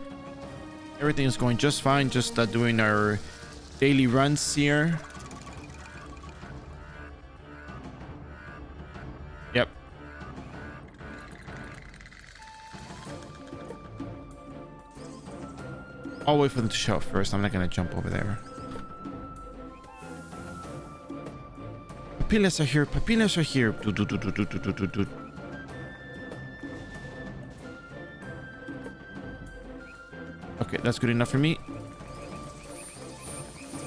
Everything is going just fine. Just doing our daily runs here. Yep. I'll wait for them to show up first. I'm not gonna jump over there. Papillas are here. Papillas are here. Okay, that's good enough for me.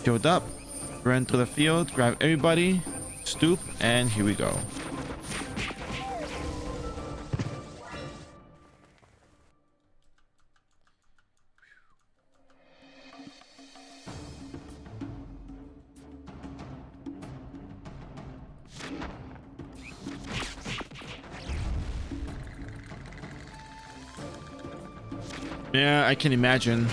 Showed up. Ran through the field. Grab everybody. Stoop. And here we go. Yeah, I can imagine.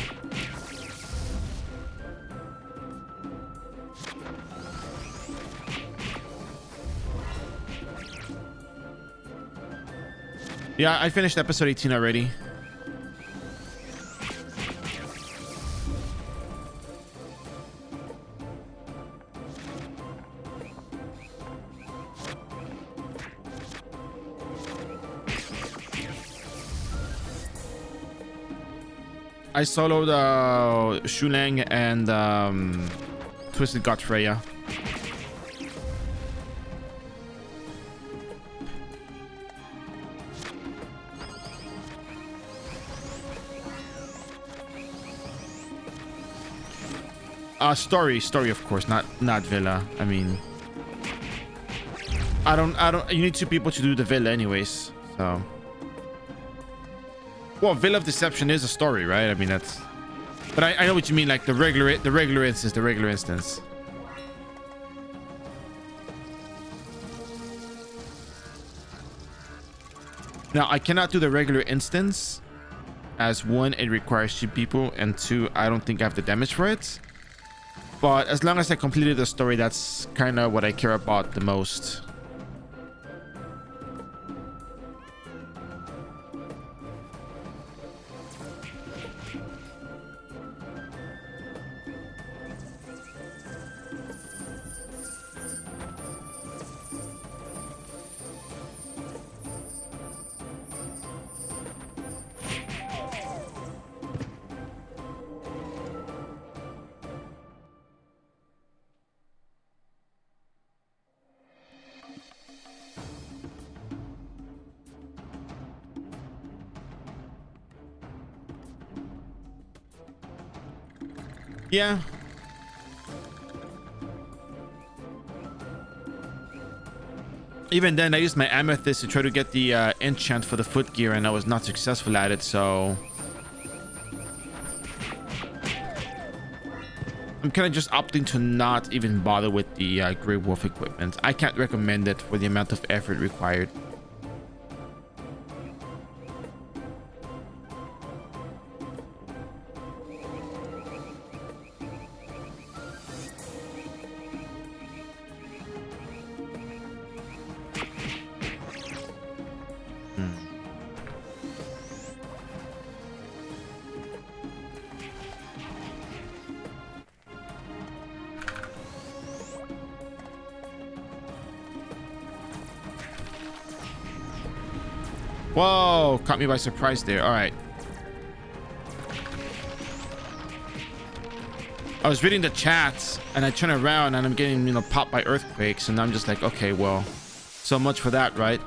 Yeah, I finished episode 18 already. I soloed Shulang and Twisted God Freya. Story of course, not Villa. I mean, I don't you need two people to do the Villa anyways, so. Well, Veil of Deception is a story, right? I mean, that's... But I know what you mean, like the regular instance. Now, I cannot do the regular instance, as one, it requires 2 people, and 2, I don't think I have the damage for it. But as long as I completed the story, that's kind of what I care about the most. Yeah. Even then, I used my amethyst to try to get the enchant for the footgear, and I was not successful at it, so... I'm kind of just opting to not even bother with the Grey Wolf equipment. I can't recommend it for the amount of effort required. Whoa, caught me by surprise there. All right. I was reading the chats and I turn around and I'm getting, popped by earthquakes, and I'm just like, okay, well, so much for that, right?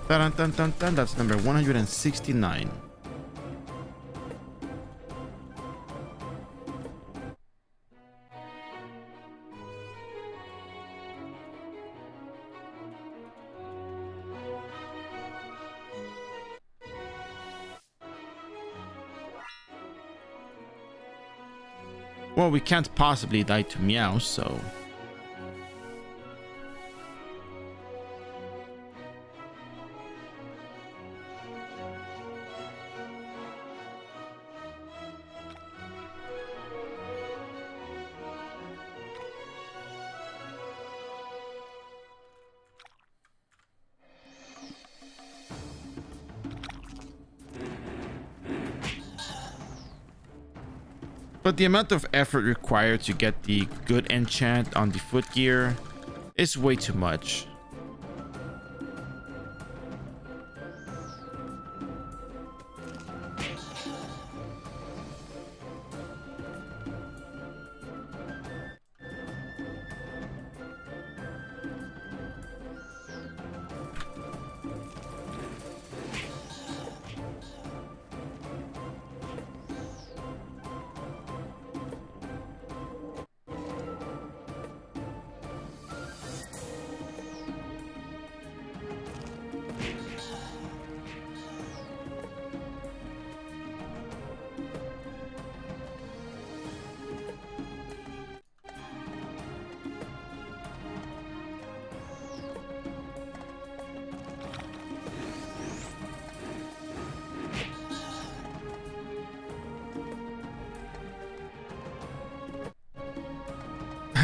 Dun, dun, dun, dun. That's number 169. Well, we can't possibly die to Meow, so... But the amount of effort required to get the good enchant on the footgear is way too much.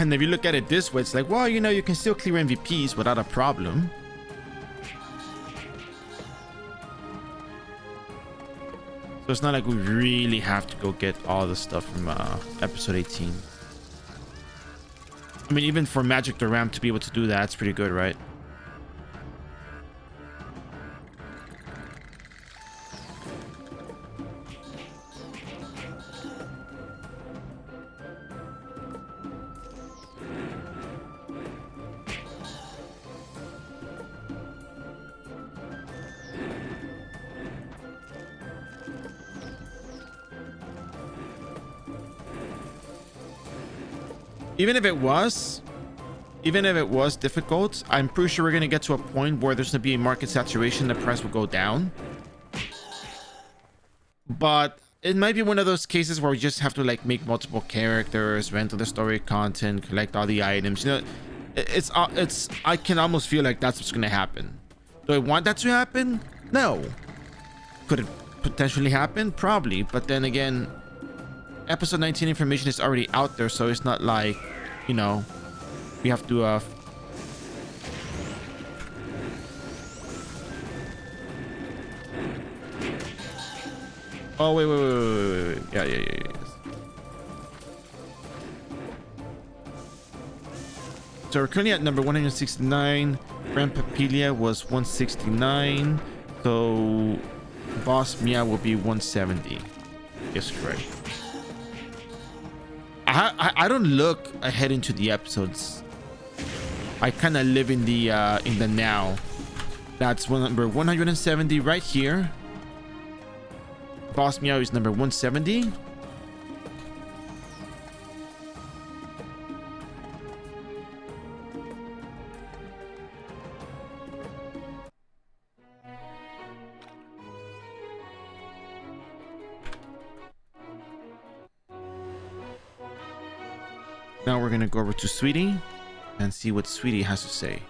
And if you look at it this way, it's like, well, you know, you can still clear MVPs without a problem. So it's not like we really have to go get all the stuff from episode 18. I mean, even for Magic Doram to be able to do that, it's pretty good, right? Even if it was difficult, I'm pretty sure we're going to get to a point where there's going to be a market saturation. The price will go down. But it might be one of those cases where we just have to like make multiple characters, rent all the story content, collect all the items. You know, I can almost feel like that's what's going to happen. Do I want that to happen? No. Could it potentially happen? Probably. But then again, episode 19 information is already out there, so it's not like, you know, we have to oh wait. Yeah. So we're currently at number 169. Grand Papilia was 169. So Boss Mia will be 170. Yes, correct. I don't look ahead into the episodes. I kind of live in the now. That's number 170 right here. Boss Meow is number 170. Now we're gonna go over to Sweetie and see what Sweetie has to say.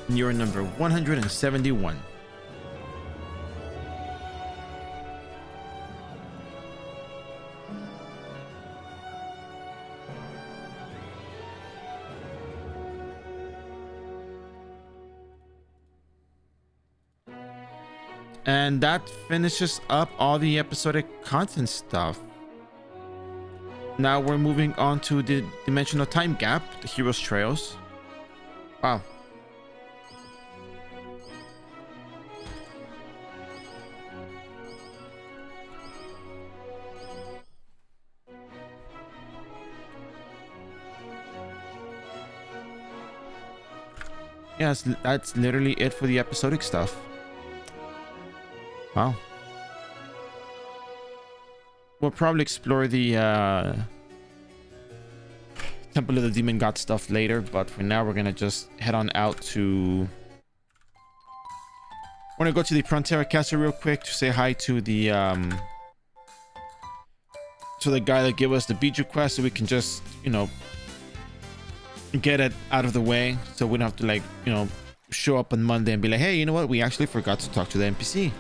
You're number 171. And that finishes up all the episodic content stuff. Now we're moving on to the Dimensional Time Gap, the Heroes Trails. Wow. Yes, that's literally it for the episodic stuff. Wow. We'll probably explore the Temple of the Demon God stuff later, but for now we're gonna just head on out to... I want to go to the Frontera Castle real quick to say hi to the guy that gave us the Bijou quest, so we can just, you know, get it out of the way, so we don't have to, like, you know, show up on Monday and be like, hey, you know what, we actually forgot to talk to the NPC.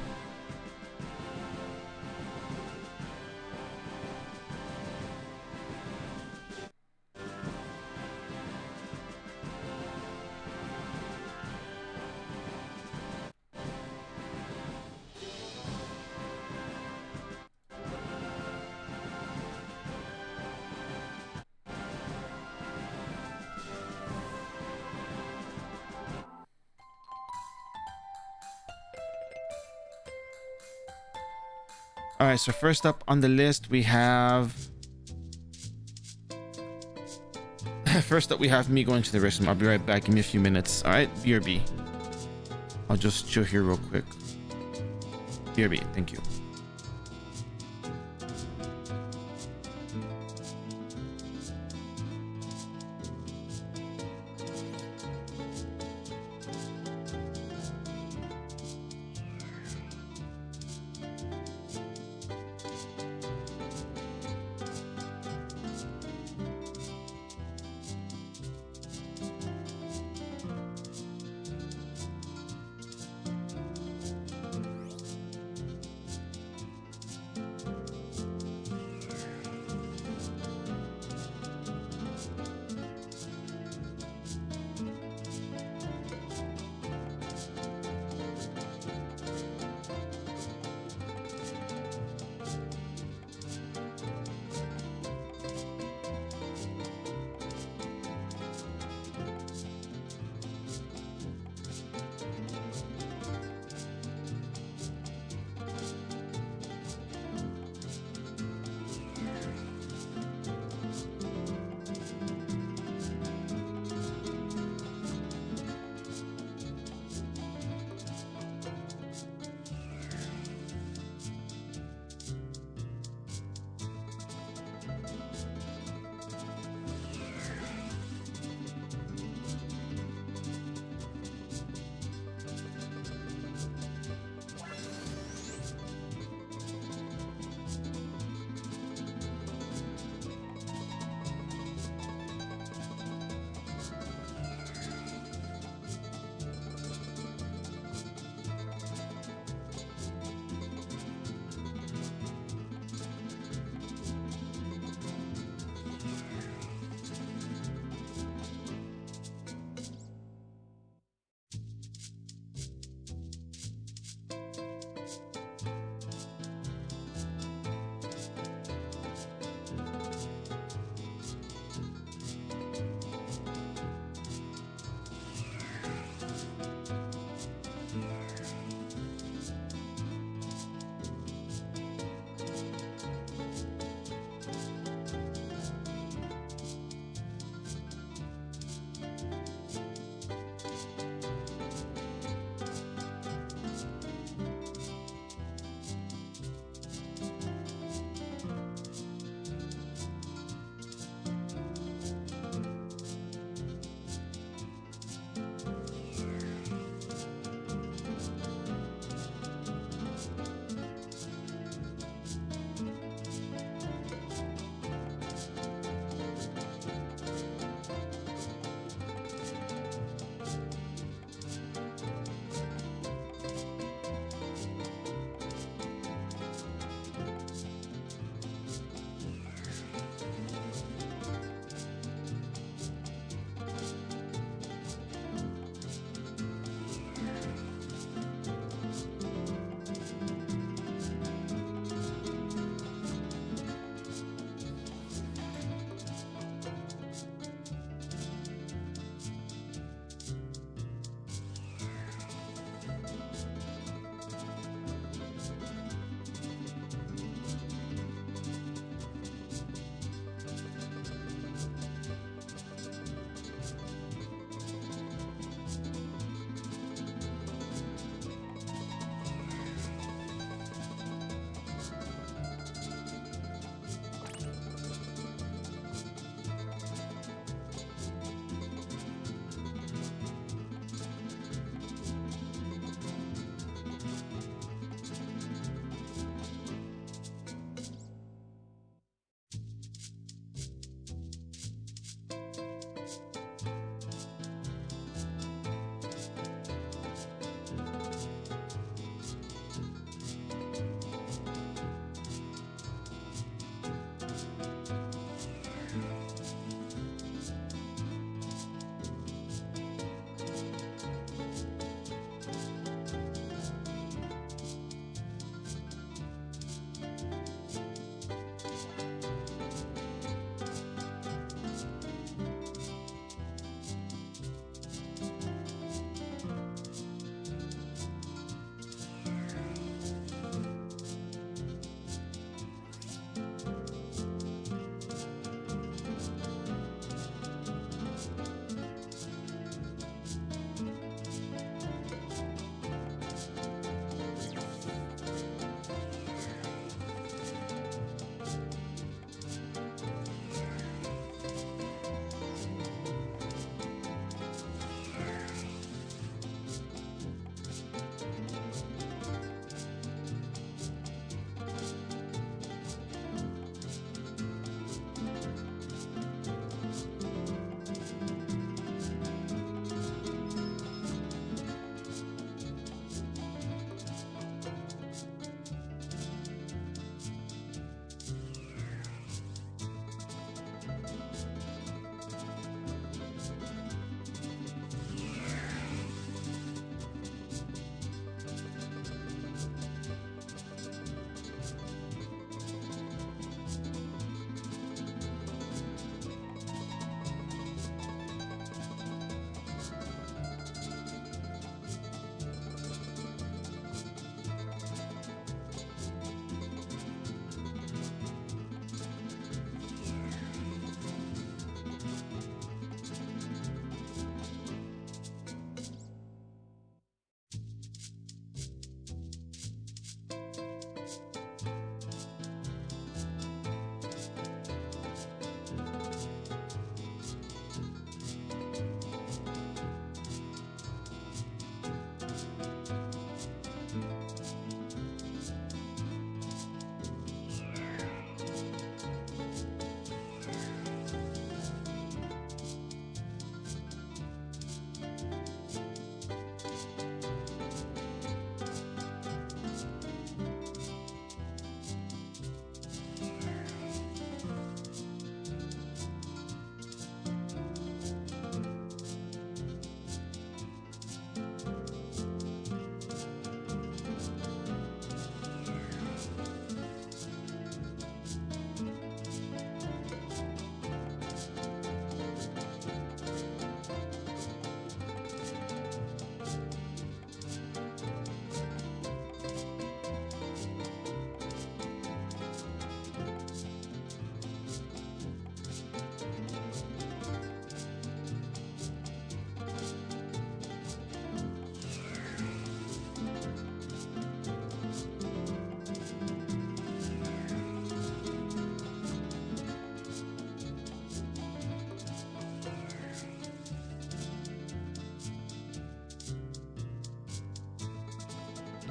All right, so first up on the list we have first up we have me going to the restroom. I'll be right back. Give me a few minutes. All right, BRB. I'll just chill here real quick. BRB, thank you.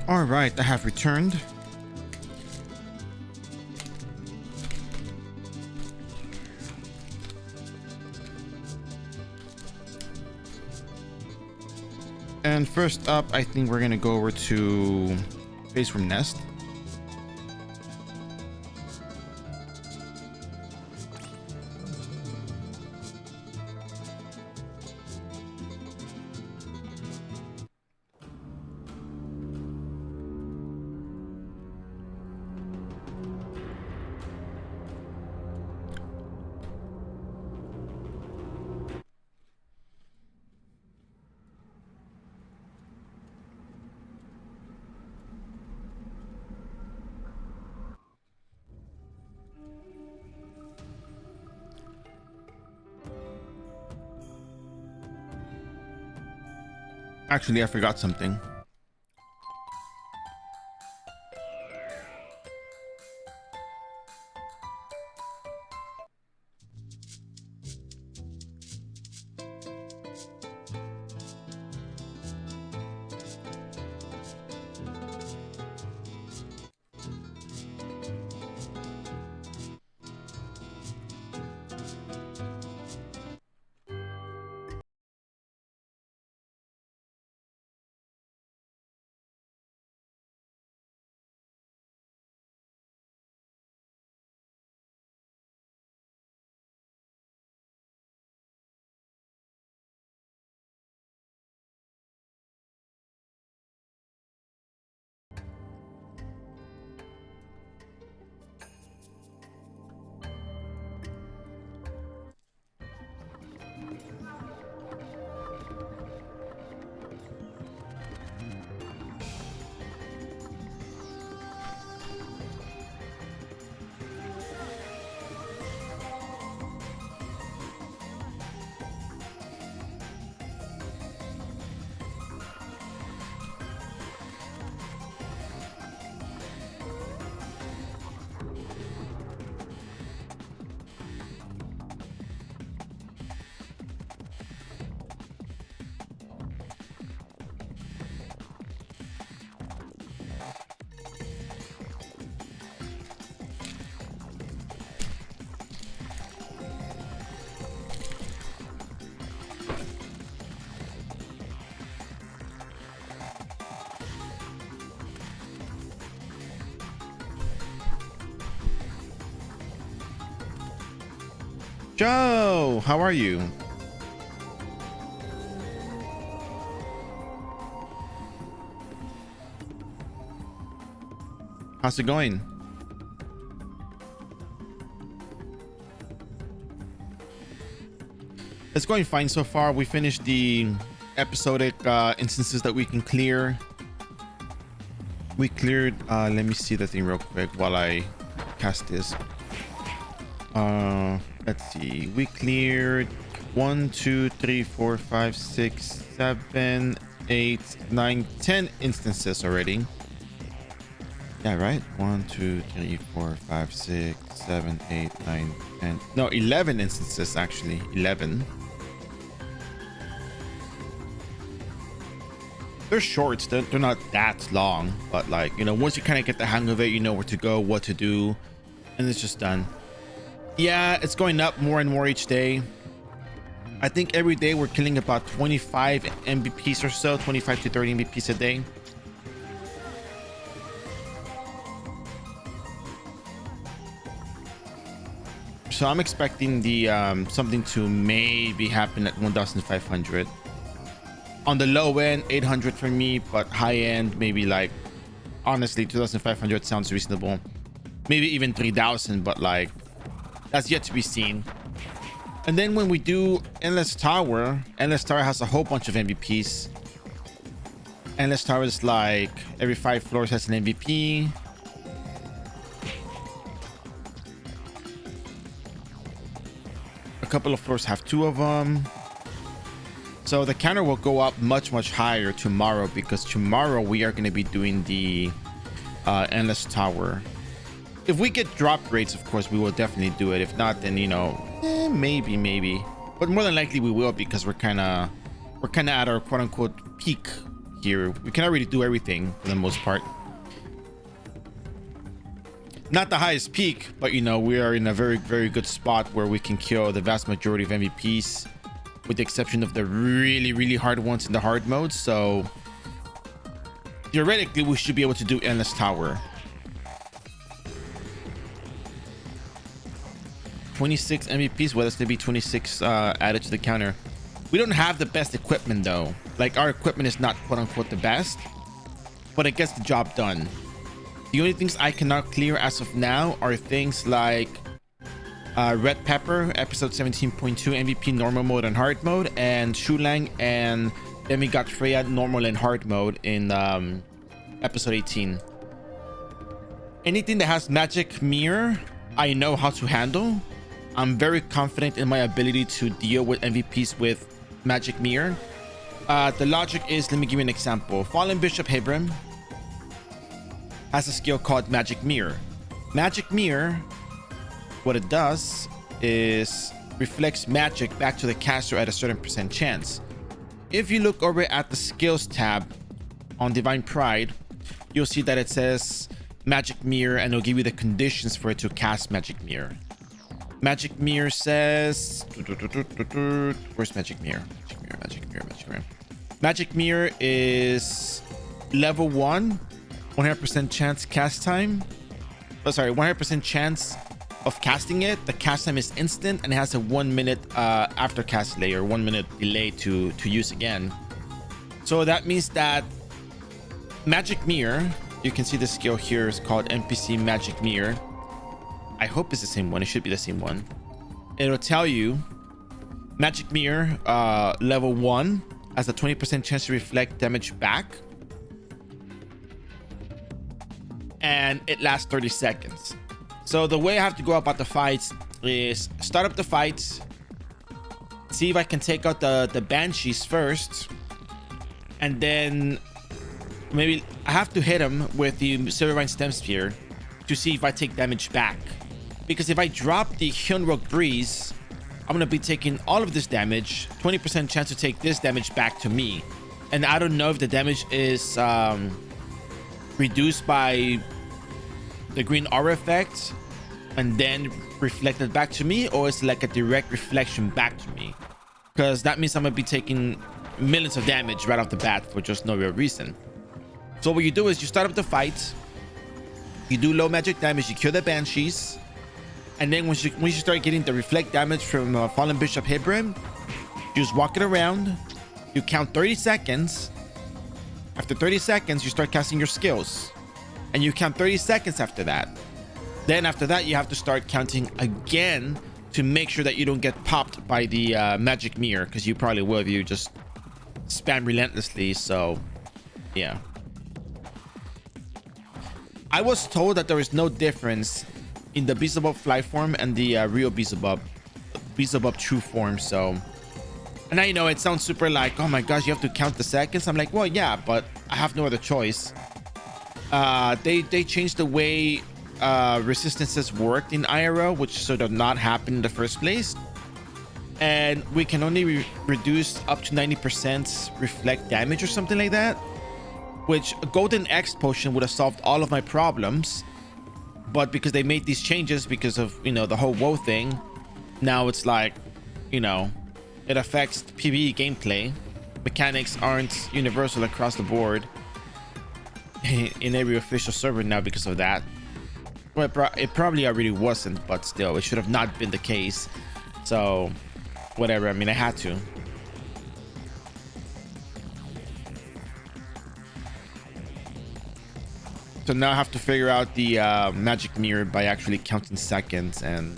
All right, I have returned. And first up, I think we're gonna go over to Base Room Nest. Actually, I forgot something. Joe, how are you? How's it going? It's going fine so far. We finished the episodic instances that we can clear. We cleared, let me see the thing real quick while I cast this. Let's see, we cleared 1 2 3 4 5 6 7 8 9 10 instances already. Yeah, right. 1 2 3 4 5 6 7 8 9 10, no, 11 instances, actually 11. They're shorts, they're not that long, but like, you know, once you kind of get the hang of it, you know where to go, what to do, and it's just done. Yeah, it's going up more and more each day. I think every day we're killing about 25 MVPs or so, 25 to 30 MVPs a day. So I'm expecting the something to maybe happen at 1,500. On the low end, 800 for me, but high end, maybe like, honestly, 2,500 sounds reasonable. Maybe even 3,000, but like, that's yet to be seen. And then when we do Endless Tower has a whole bunch of MVPs. Endless Tower is like every 5 floors has an MVP. A couple of floors have 2 of them. So the counter will go up much higher tomorrow, because tomorrow we are going to be doing the Endless Tower. If we get drop rates, of course, we will definitely do it. If not, then, you know, maybe. But more than likely we will, because we're kind of at our quote-unquote peak here. We cannot really do everything for the most part. Not the highest peak, but you know, we are in a very, very good spot where we can kill the vast majority of MVPs, with the exception of the really, really hard ones in the hard mode. So theoretically, we should be able to do Endless Tower. 26 MVPs. Well, that's gonna be 26 added to the counter. We don't have the best equipment though. Like, our equipment is not quote unquote the best, but it gets the job done. The only things I cannot clear as of now are things like Red Pepper, episode 17.2 MVP normal mode and hard mode, and Shulang and Demigod Freya normal and hard mode in episode 18. Anything that has magic mirror, I know how to handle. I'm very confident in my ability to deal with MVPs with magic mirror. The logic is, let me give you an example. Fallen Bishop Hebron has a skill called Magic Mirror. Magic Mirror, what it does is reflects magic back to the caster at a certain % chance. If you look over at the skills tab on Divine Pride, you'll see that it says Magic Mirror, and it'll give you the conditions for it to cast Magic Mirror. Magic Mirror says, where's Magic Mirror? Magic Mirror is level 1, 100% chance cast time. Oh, sorry, 100% chance of casting it. The cast time is instant, and it has a 1 minute after cast delay, or 1 minute delay to use again. So that means that Magic Mirror, you can see the skill here is called NPC Magic Mirror. I hope it's the same one. It should be the same one. It'll tell you Magic Mirror level 1 has a 20% chance to reflect damage back, and it lasts 30 seconds. So the way I have to go about the fights is start up the fights, see if I can take out the banshees first, and then maybe I have to hit him with the Silvervine Stem Spear to see if I take damage back. Because if I drop the Hyunrook Breeze, I'm gonna be taking all of this damage, 20% chance to take this damage back to me. And I don't know if the damage is reduced by the green aura effect and then reflected back to me, or it's like a direct reflection back to me, because that means I'm gonna be taking millions of damage right off the bat for just no real reason. So what you do is you start up the fight, you do low magic damage, you kill the banshees, and then when you start getting the reflect damage from Fallen Bishop Hebron, you just walk it around, you count 30 seconds. After 30 seconds, you start casting your skills, and you count 30 seconds after that. Then after that, you have to start counting again to make sure that you don't get popped by the Magic Mirror, because you probably will if you just spam relentlessly. So yeah, I was told that there is no difference in the Beelzebub fly form and the real Beelzebub true form. So, and I know it sounds super like, oh my gosh, you have to count the seconds. I'm like, well, yeah, but I have no other choice. They changed the way resistances worked in iRO, which should have not happened in the first place, and we can only reduce up to 90% reflect damage or something like that, which a golden X potion would have solved all of my problems. But because they made these changes because of, you know, the whole WoW thing, now it's like, you know, it affects PvE gameplay. Mechanics aren't universal across the board in every official server now because of that. Well, it probably already wasn't, but still, it should have not been the case. So whatever, I mean, I had to. So now I have to figure out the Magic Mirror by actually counting seconds and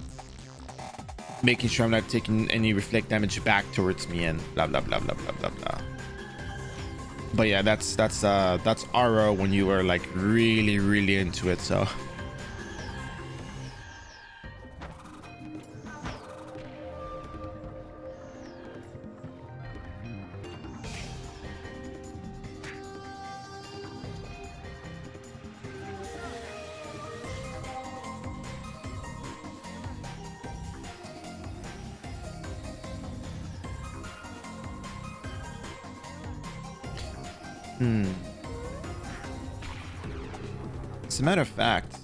making sure I'm not taking any reflect damage back towards me and blah blah blah blah blah blah blah. But yeah, that's iRO when you were like really into it. So Hmm. As a matter of fact,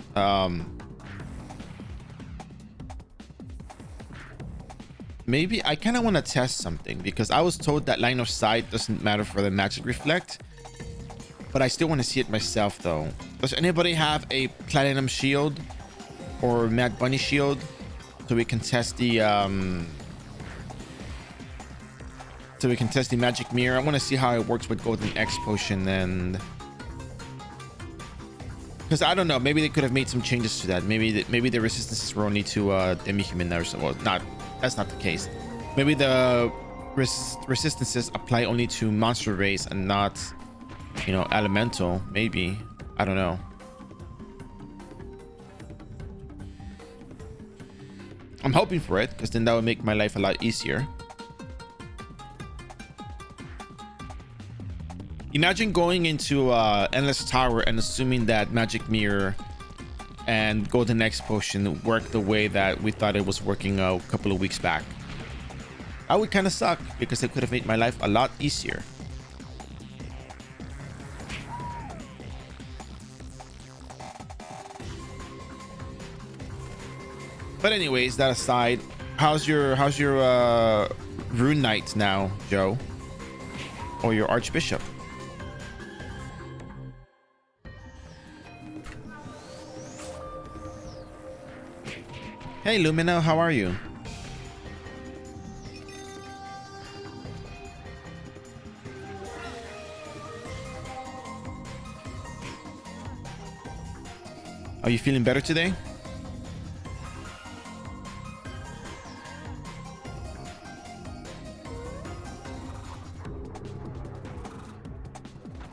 maybe I kind of want to test something because I was told that line of sight doesn't matter for the magic reflect, but I still want to see it myself though. Does anybody have a platinum shield or mad bunny shield so we can test the magic mirror? I want to see how it works with golden X potion, and because I don't know, maybe they could have made some changes to that. Maybe the resistances were only to demi-human or so. Well, not, that's not the case. Maybe the resistances apply only to monster race and not, you know, elemental. Maybe, I don't know. I'm hoping for it because then that would make my life a lot easier. Imagine going into Endless Tower and assuming that Magic Mirror and Golden X Potion work the way that we thought it was working a couple of weeks back. That would kind of suck because it could have made my life a lot easier. But anyways, that aside, how's your Rune Knight now, Joe? Or your Archbishop? Hey Lumina, how are you? Are you feeling better today?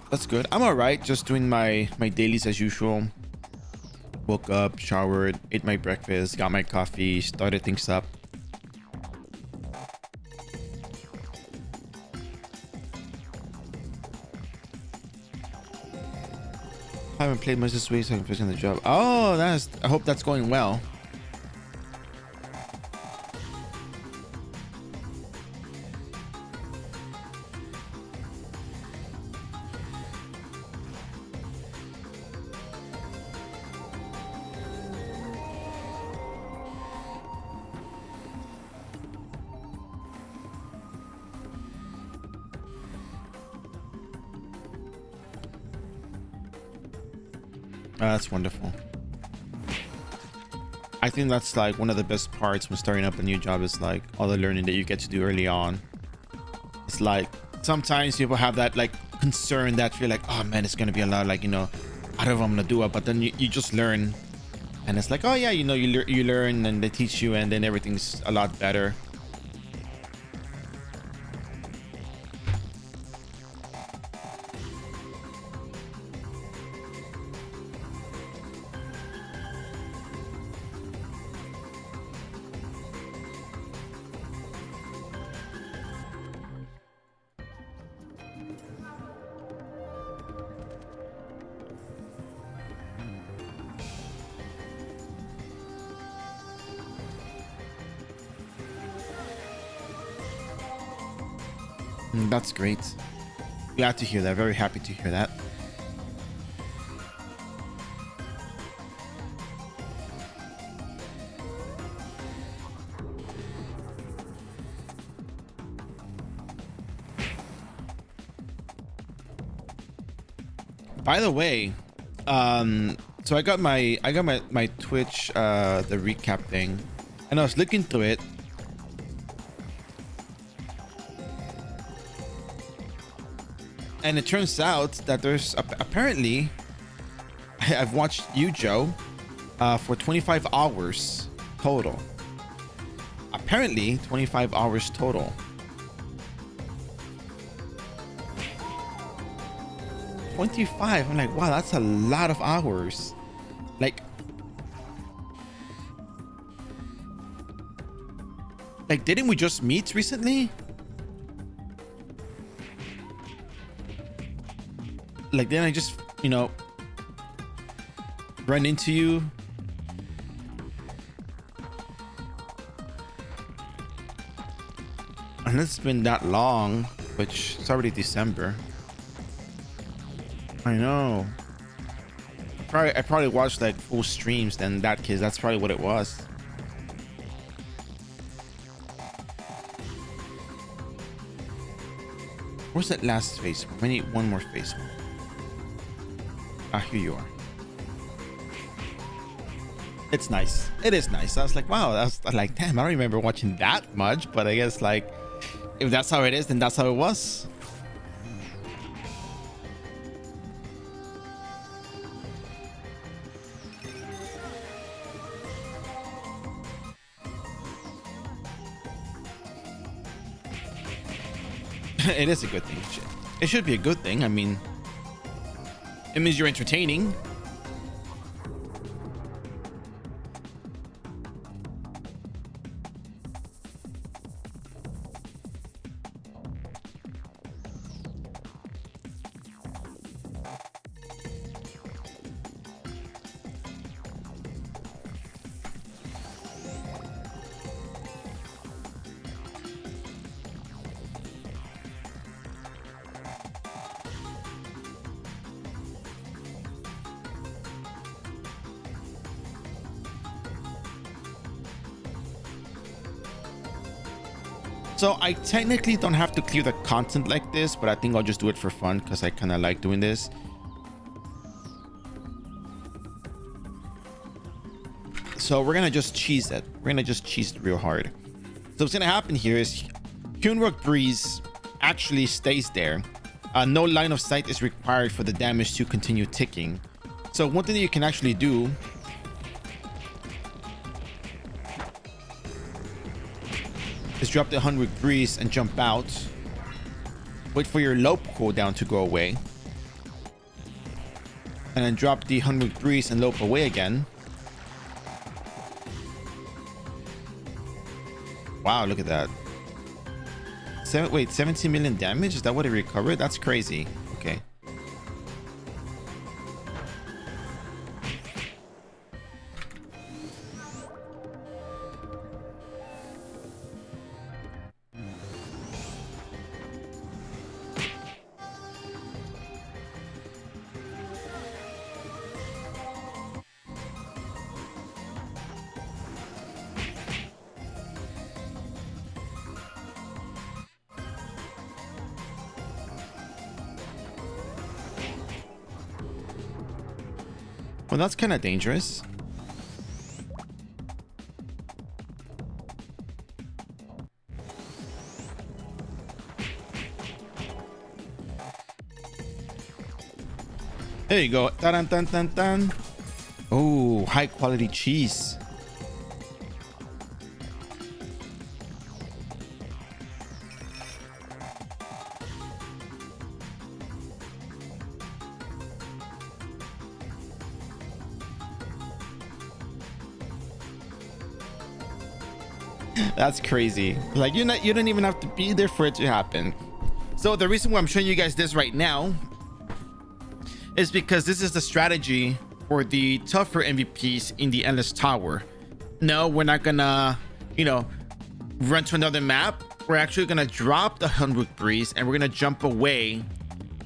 That's good. I'm all right. Just doing my dailies as usual. Woke up, showered, ate my breakfast, got my coffee, started things up. I haven't played much this week, so I can focus on the job. Oh, I hope that's going well. That's wonderful. I think that's like one of the best parts when starting up a new job is like all the learning that you get to do early on. It's like sometimes people have that like concern that you're like, oh man, it's gonna be a lot, like, you know, I don't know if I'm gonna do it, but then you just learn and it's like, oh yeah, you know, you learn and they teach you and then everything's a lot better. That's great. Glad to hear that. Very happy to hear that. By the way, so I got my Twitch the recap thing, and I was looking through it. And it turns out that there's apparently I've watched you, Joe, for 25 hours total. Apparently 25 hours total. 25. I'm like, wow, that's a lot of hours. Like didn't we just meet recently? Like, then I just, you know, run into you. And it's been that long, which it's already December. I know. I probably watched like full streams. Then in that case, that's probably what it was. Where's that last face? We need one more face. Ah, here you are. It's nice. It is nice. I was like, wow, that's like, damn, I don't remember watching that much, but I guess like if that's how it is, then that's how it was. It is a good thing. It should be a good thing. I mean, it means you're entertaining. So I technically don't have to clear the content like this, but I think I'll just do it for fun because I kind of like doing this. So we're gonna just cheese it. We're gonna just cheese it real hard. So what's gonna happen here is Hyunwook Breeze actually stays there. No line of sight is required for the damage to continue ticking. So one thing that you can actually do is drop the Hyunwook Breeze and jump out. Wait for your Lope cooldown to go away. And then drop the Hyunwook Breeze and Lope away again. Wow, look at that. 17 million damage? Is that what it recovered? That's crazy. Okay. Well, that's kind of dangerous. There you go. Dun, dun, dun, dun. Oh, high quality cheese. That's crazy. Like you don't even have to be there for it to happen. So the reason why I'm showing you guys this right now is because this is the strategy for the tougher MVPs in the Endless Tower. No, we're not gonna, run to another map. We're actually gonna drop the Hyunwook Breeze and we're gonna jump away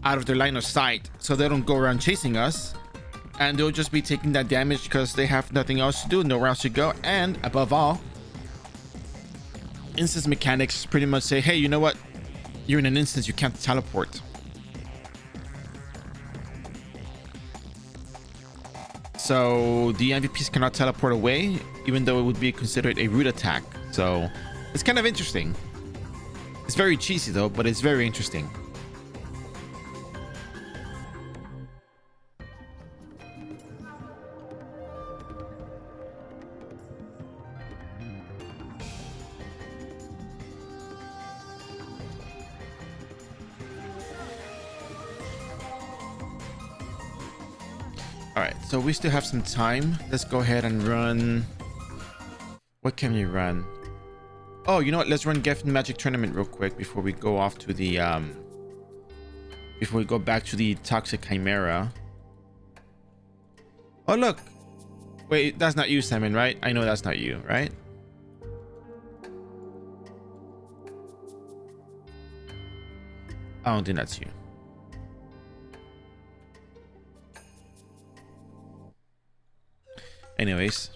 out of their line of sight so they don't go around chasing us. And they'll just be taking that damage because they have nothing else to do, nowhere else to go. And above all, instance mechanics pretty much say, hey, you know what? You're in an instance, you can't teleport. So the MVPs cannot teleport away, even though it would be considered a root attack. So it's kind of interesting. It's very cheesy though, but it's very interesting. All right, so we still have some time. Let's go ahead and run. What can we run? Oh, you know what? Let's run Geffen Magic Tournament real quick before we go off to the before we go back to the Toxic Chimera. Oh, look. Wait, that's not you, Simon, right? I know that's not you, right? I don't think that's you. Anyways.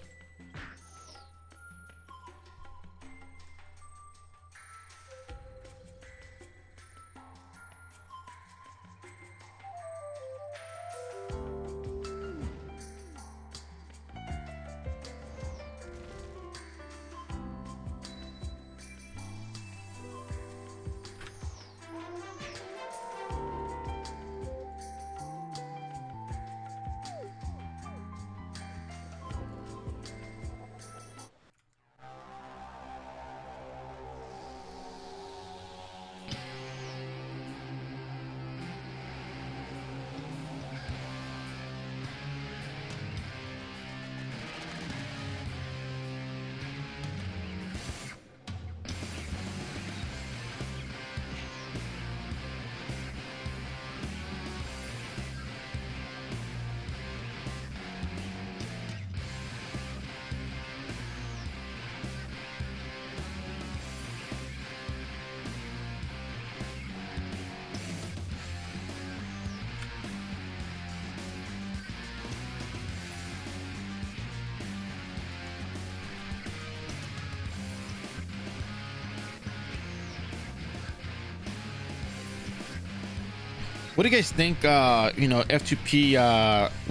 What do you guys think, F2P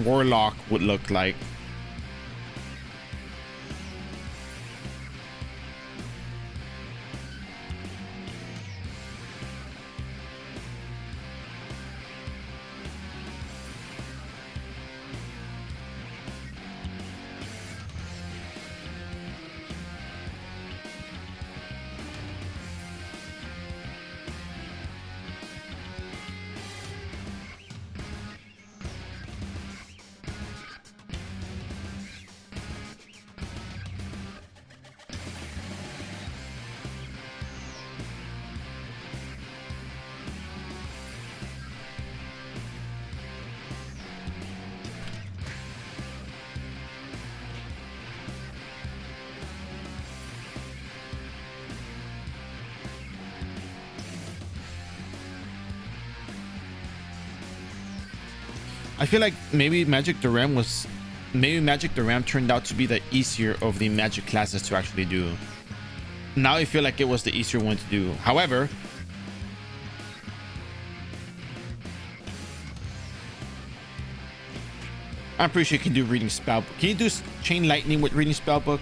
Warlock would look like? I feel like maybe Magic Doram turned out to be the easier of the magic classes to actually do. Now I feel like it was the easier one to do. However, I'm pretty sure you can do reading spell. Can you do chain lightning with reading spellbook?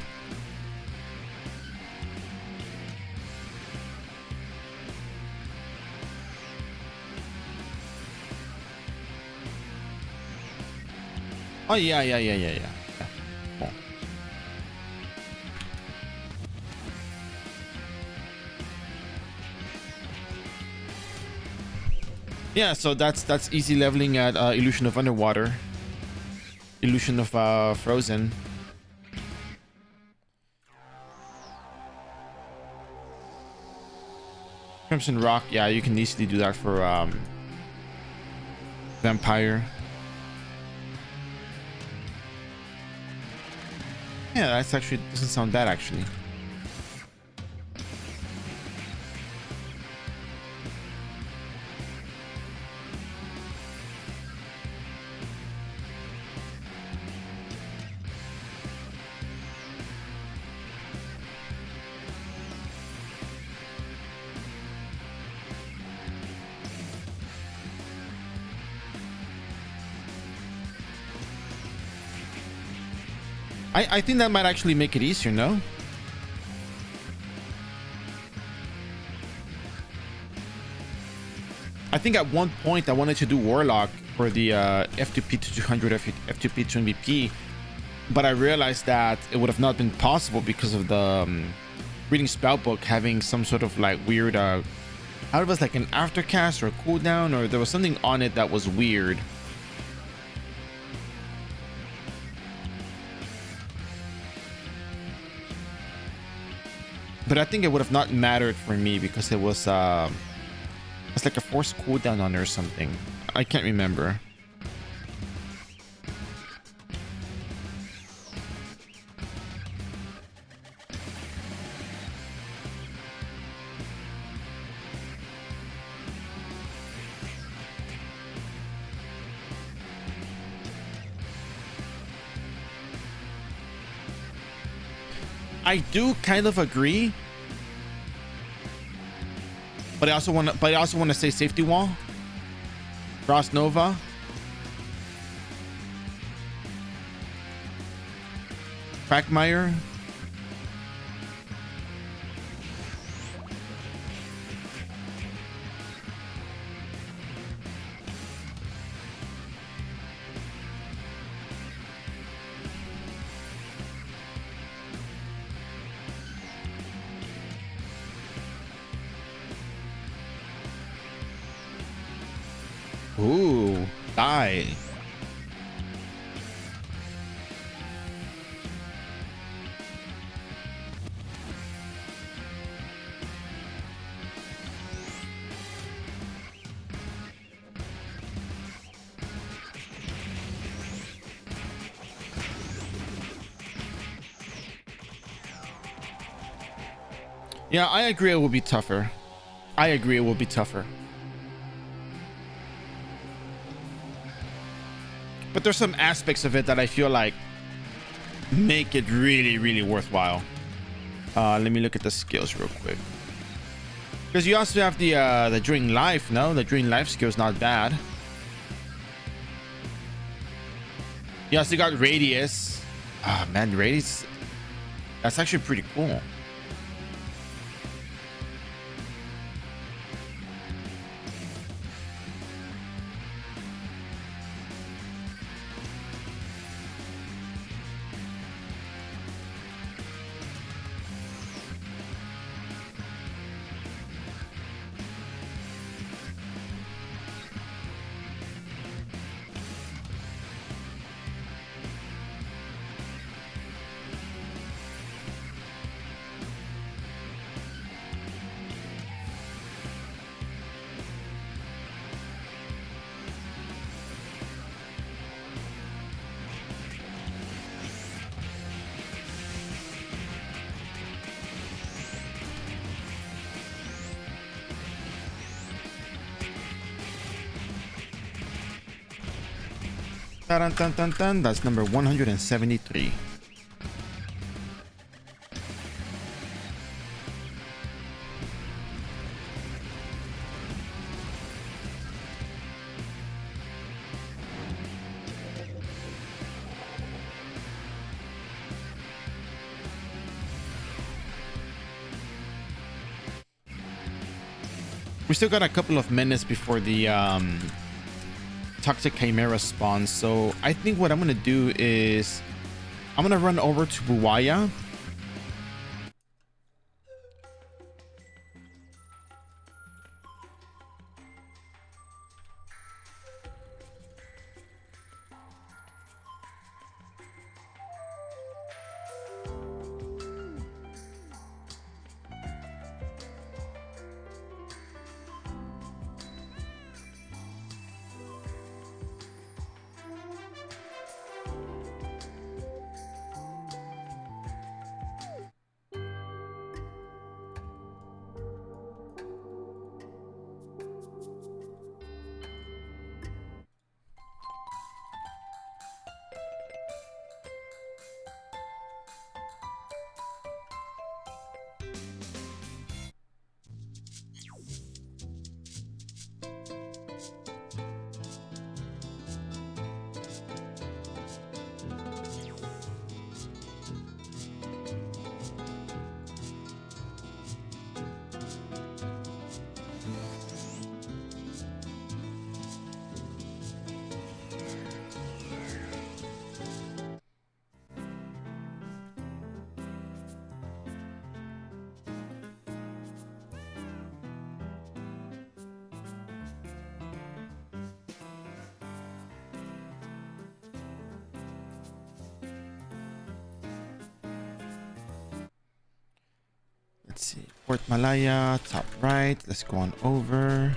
Oh yeah. Cool. Yeah, so that's easy leveling at Illusion of Underwater, Illusion of Frozen. Crimson Rock, yeah, you can easily do that for Vampire. Yeah, that's actually doesn't sound bad actually. I think that might actually make it easier, no? I think at one point I wanted to do Warlock for the F2P to 200 F2P to MVP, but I realized that it would have not been possible because of the reading spellbook having some sort of like weird how it was like an aftercast or a cooldown, or there was something on it that was weird. But I think it would have not mattered for me because it was it's like a forced cooldown on it or something. I can't remember. I do kind of agree, but I also want to say safety wall, Frost Nova. Quackmire. Ooh, die. Yeah, I agree it will be tougher. I agree it will be tougher. But there's some aspects of it that I feel like make it really, really worthwhile. Let me look at the skills real quick. Because you also have the During Life, no? The During Life skill is not bad. You also got Radius. Ah, man, Radius. That's actually pretty cool. Dun, dun, dun, dun. That's number 173. We still got a couple of minutes before the Toxic Chimera spawns, so I think what I'm gonna do is I'm gonna run over to Buwaya. Let's see, Port Malaya, top right. Let's go on over.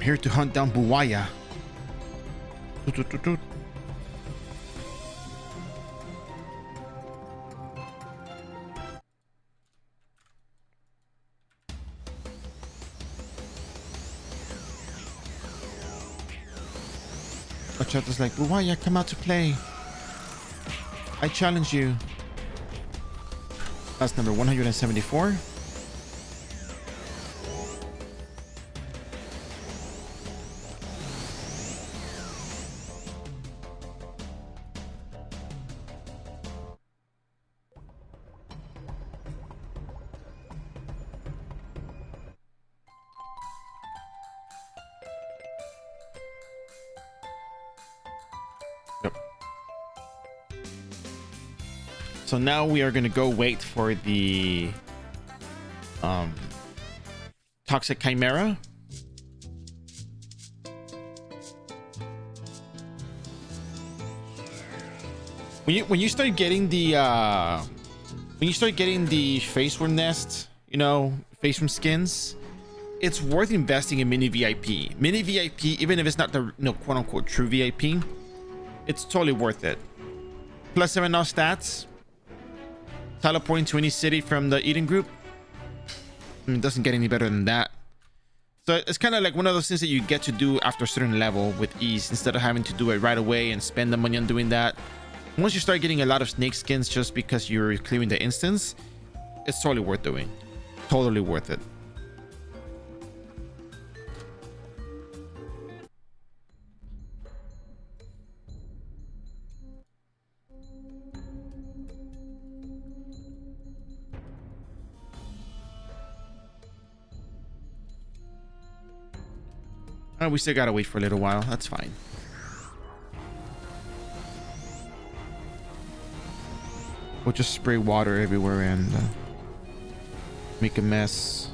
here to hunt down Buwaya. Toot, toot, toot, toot. Bachatta's like, Buwaya, come out to play. I challenge you. That's number 174. Yep. So now we are going to go wait for the Toxic Chimera. When you start getting the face worm nest, you know, face worm skins, it's worth investing in mini VIP. Mini VIP, even if it's not the quote unquote true VIP, it's totally worth it. Plus 7 off stats. Teleporting to any city from the Eden group. I mean, it doesn't get any better than that. So it's kind of like one of those things that you get to do after a certain level with ease, instead of having to do it right away and spend the money on doing that. Once you start getting a lot of snake skins just because you're clearing the instance, it's totally worth doing. Totally worth it. We still gotta wait for a little while. That's fine. We'll just spray water everywhere and make a mess.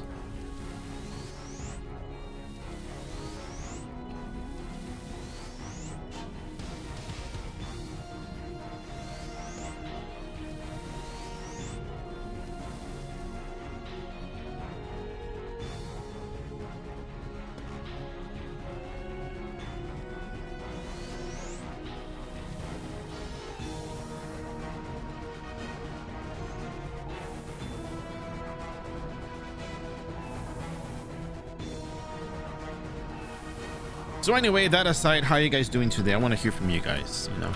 So anyway, that aside, how are you guys doing today? I want to hear from you guys. You know,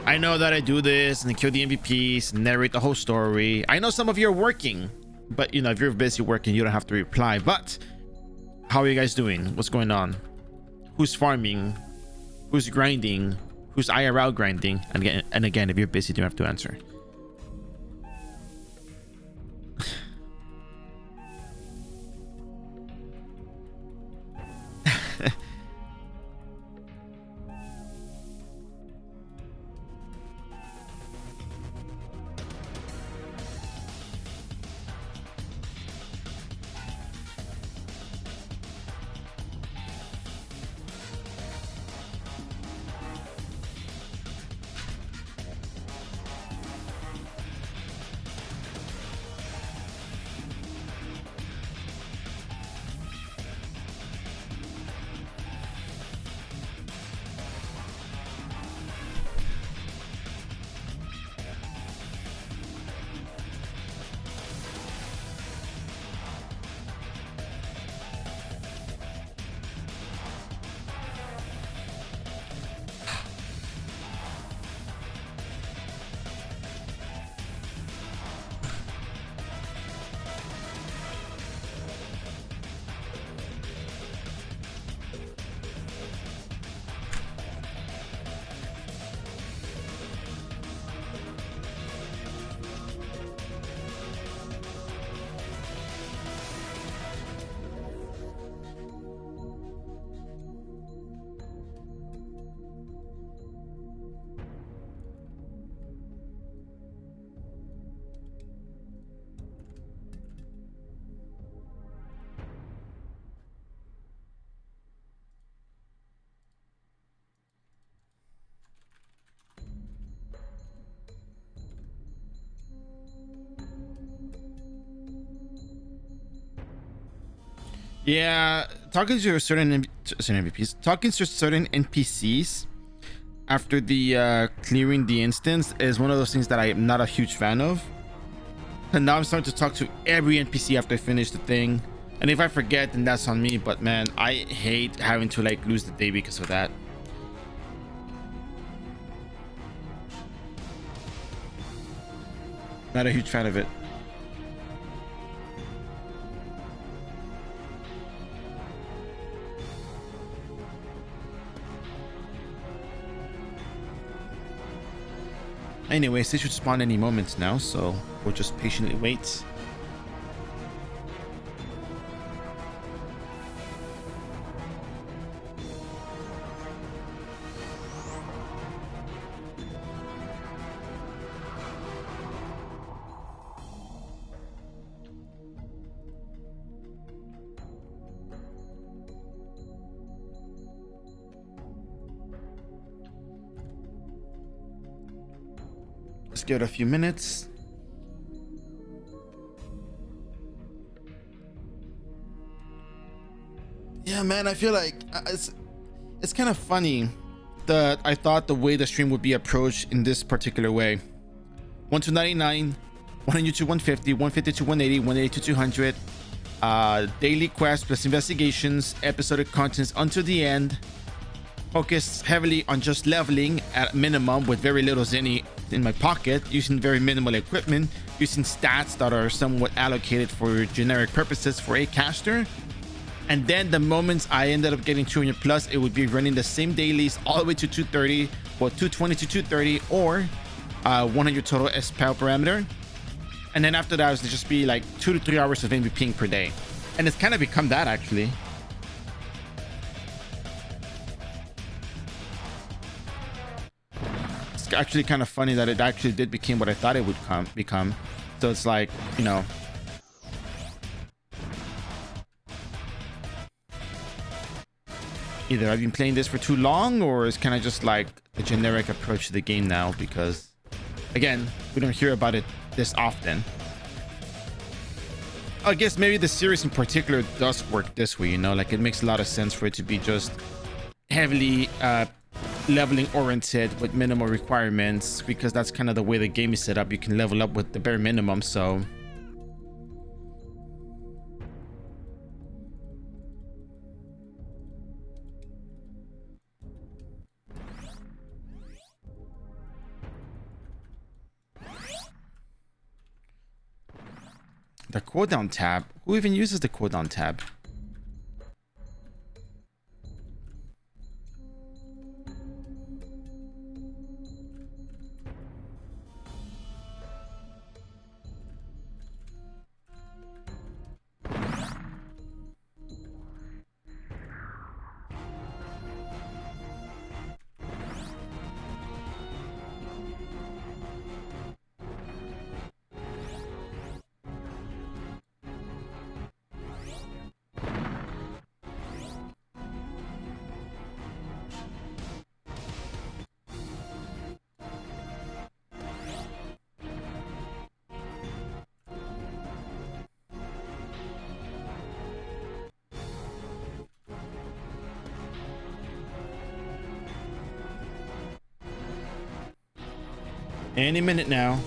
I know that I do this and kill the MVPs and narrate the whole story. I know some of you are working, but you know, if you're busy working, you don't have to reply. But how are you guys doing? What's going on? Who's farming? Who's grinding? Who's IRL grinding? And again, if you're busy, you don't have to answer. Yeah, talking to certain MVPs, talking to certain NPCs after the clearing the instance is one of those things that I am not a huge fan of. And now I'm starting to talk to every NPC after I finish the thing. And if I forget, then that's on me. But man, I hate having to like lose the day because of that. Not a huge fan of it. Anyways, they should spawn any moment now, so we'll just patiently wait. Let's give it a few minutes. Yeah, man, I feel like it's kind of funny that I thought the way the stream would be approached in this particular way. 1 to 99, 100 to 150, 150 to 180, 180 to 200. Daily quests plus investigations, episodic contents until the end. Focus heavily on just leveling at minimum with very little zenny in my pocket, using very minimal equipment, using stats that are somewhat allocated for generic purposes for a caster. And then the moments I ended up getting 200 plus, it would be running the same dailies all the way to 230, well 220 to 230, or 100 total SPL parameter. And then after that, it would just be like 2 to 3 hours of MVPing per day. And it's kind of become that actually. It's actually kind of funny that it actually did become what I thought it would become. So it's like, you know, either I've been playing this for too long, or it's kind of just like a generic approach to the game now, because again, we don't hear about it this often. I guess maybe the series in particular does work this way, you know, like it makes a lot of sense for it to be just heavily leveling oriented with minimal requirements, because that's kind of the way the game is set up. You can level up with the bare minimum. So the cooldown tab, who even uses the cooldown tab? Any minute now.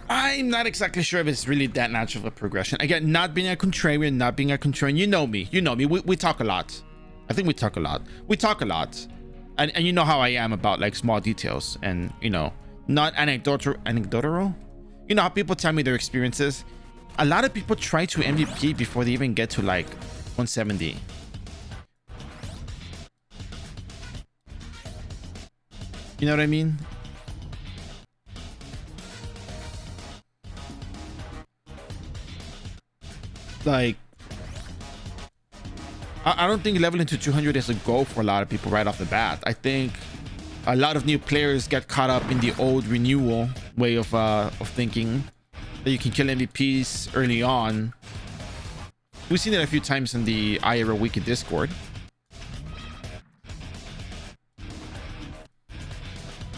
I'm not exactly sure if it's really that natural of a progression. Again, not being a contrarian, you know me, we talk a lot. I think we talk a lot. And you know how I am about like small details and, you know, not anecdotal. You know how people tell me their experiences. A lot of people try to MVP before they even get to like 170. You know what I mean? Like, I don't think leveling to 200 is a goal for a lot of people right off the bat. I think a lot of new players get caught up in the old renewal way of thinking that you can kill MVPs early on. We've seen it a few times in the iRO Wiki Discord.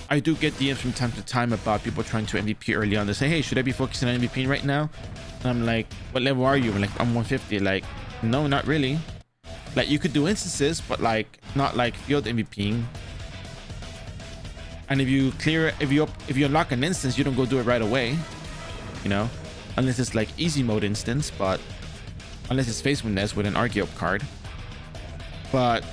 I do get DMs from time to time about people trying to MVP early on. They say, hey, should I be focusing on MVP right now? And I'm like, what level are you? I'm like, I'm 150. Like, no, not really. Like, you could do instances, but like not like field MVPing. And if you unlock an instance, you don't go do it right away, you know, unless it's like easy mode instance, but unless it's face witness with an Archeop card. But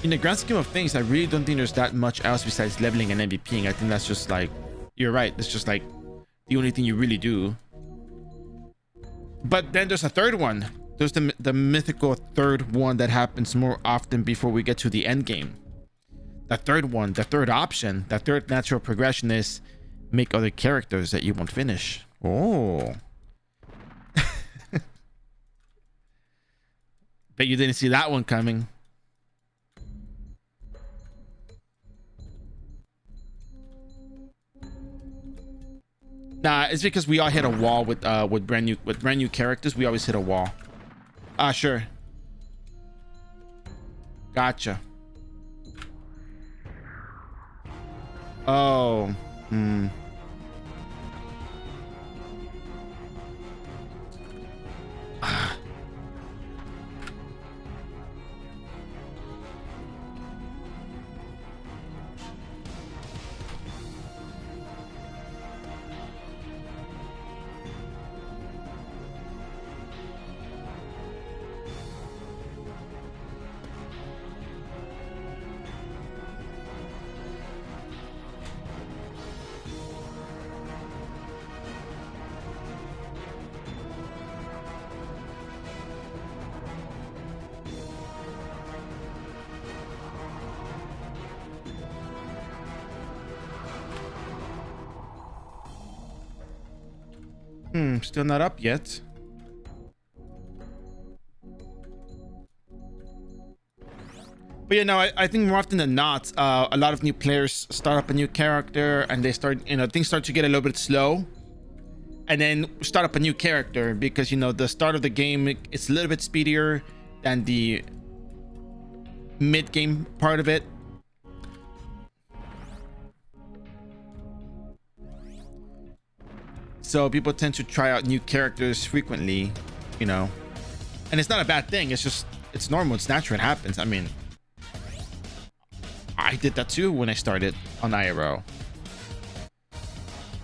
in the grand scheme of things, I really don't think there's that much else besides leveling and MVPing. I think that's just like, you're right, it's just like the only thing you really do. But then there's a third one. There's the mythical third one that happens more often before we get to the end game. The third one, the third option, the third natural progression is make other characters that you won't finish. Oh. Bet you didn't see that one coming. Nah, it's because we all hit a wall with brand new characters. We always hit a wall. Ah, sure. Gotcha. Oh. Hmm. Ah. Still not up yet. But yeah, no, I think more often than not, a lot of new players start up a new character and they start, you know, things start to get a little bit slow. And then start up a new character because, you know, the start of the game, it's a little bit speedier than the mid-game part of it. So people tend to try out new characters frequently, you know, and it's not a bad thing. It's just, it's normal. It's natural. It happens. I mean, I did that too when I started on iRO.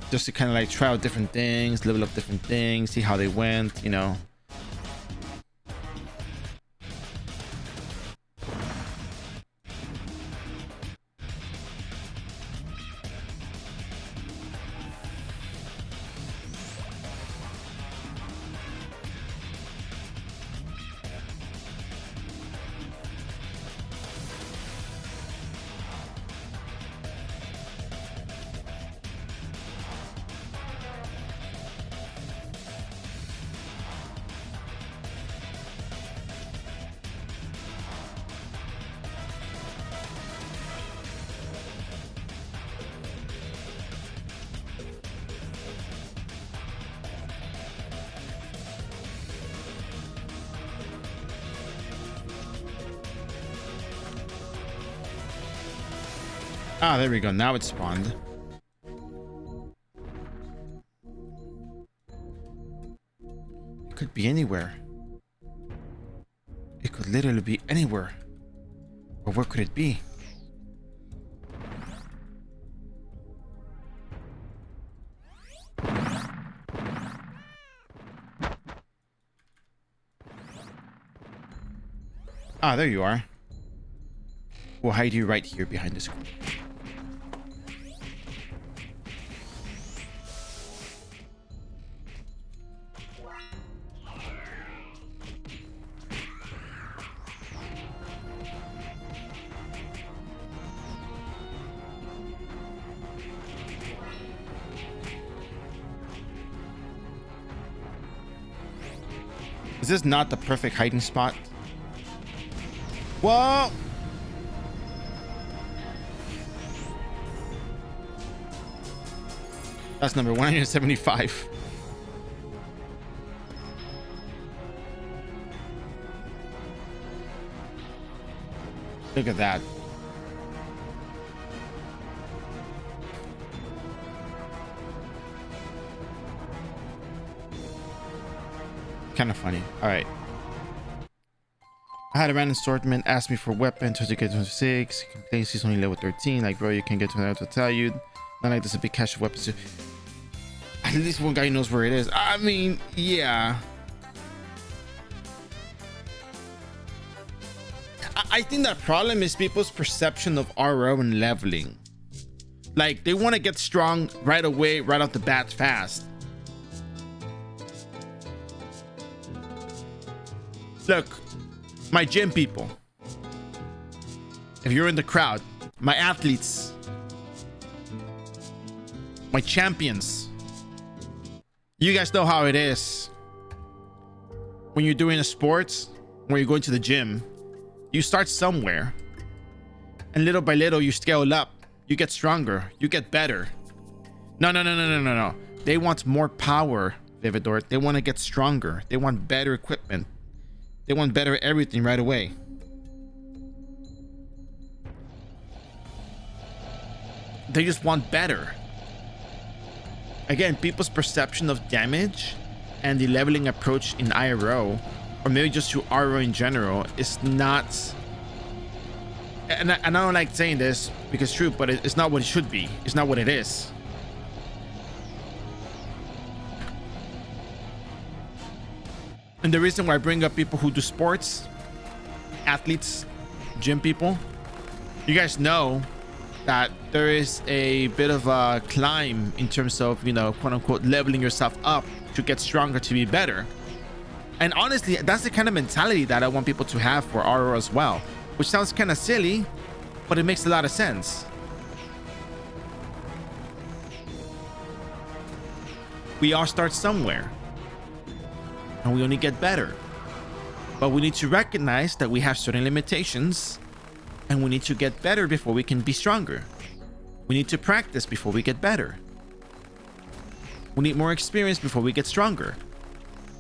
Just to kind of like try out different things, level up different things, see how they went, you know. Ah, there we go. Now it's spawned. It could be anywhere. It could literally be anywhere. But where could it be? Ah, there you are. We'll hide you right here behind the screen. this not the perfect hiding spot? Whoa! That's number 175. Look at that. Kind of funny. All right. I had a random assortment, asked me for weapon to get 26. Complaints he's only level 13. Like, bro, you can get to that to tell you. Not like there's a big cache of weapons. At least one guy knows where it is. I mean, yeah. I think that problem is people's perception of iRO and leveling. Like, they want to get strong right away, right off the bat, fast. Look, my gym people, if you're in the crowd, my athletes, my champions, you guys know how it is when you're doing a sport, when you're going to the gym. You start somewhere, and little by little you scale up, you get stronger, you get better. No. They want more power, Vividor. They want to get stronger. They want better equipment. They want better everything right away. They just want better. Again, people's perception of damage and the leveling approach in iRO, or maybe just to iRO in general, is not, and I don't like saying this because it's true, but it's not what it should be. It's not what it is. And the reason why I bring up people who do sports, athletes, gym people, you guys know that there is a bit of a climb in terms of, you know, quote unquote, leveling yourself up to get stronger, to be better. And honestly, that's the kind of mentality that I want people to have for iRO as well, which sounds kind of silly, but it makes a lot of sense. We all start somewhere, and we only get better. But we need to recognize that we have certain limitations, and we need to get better before we can be stronger. We need to practice before we get better. We need more experience before we get stronger.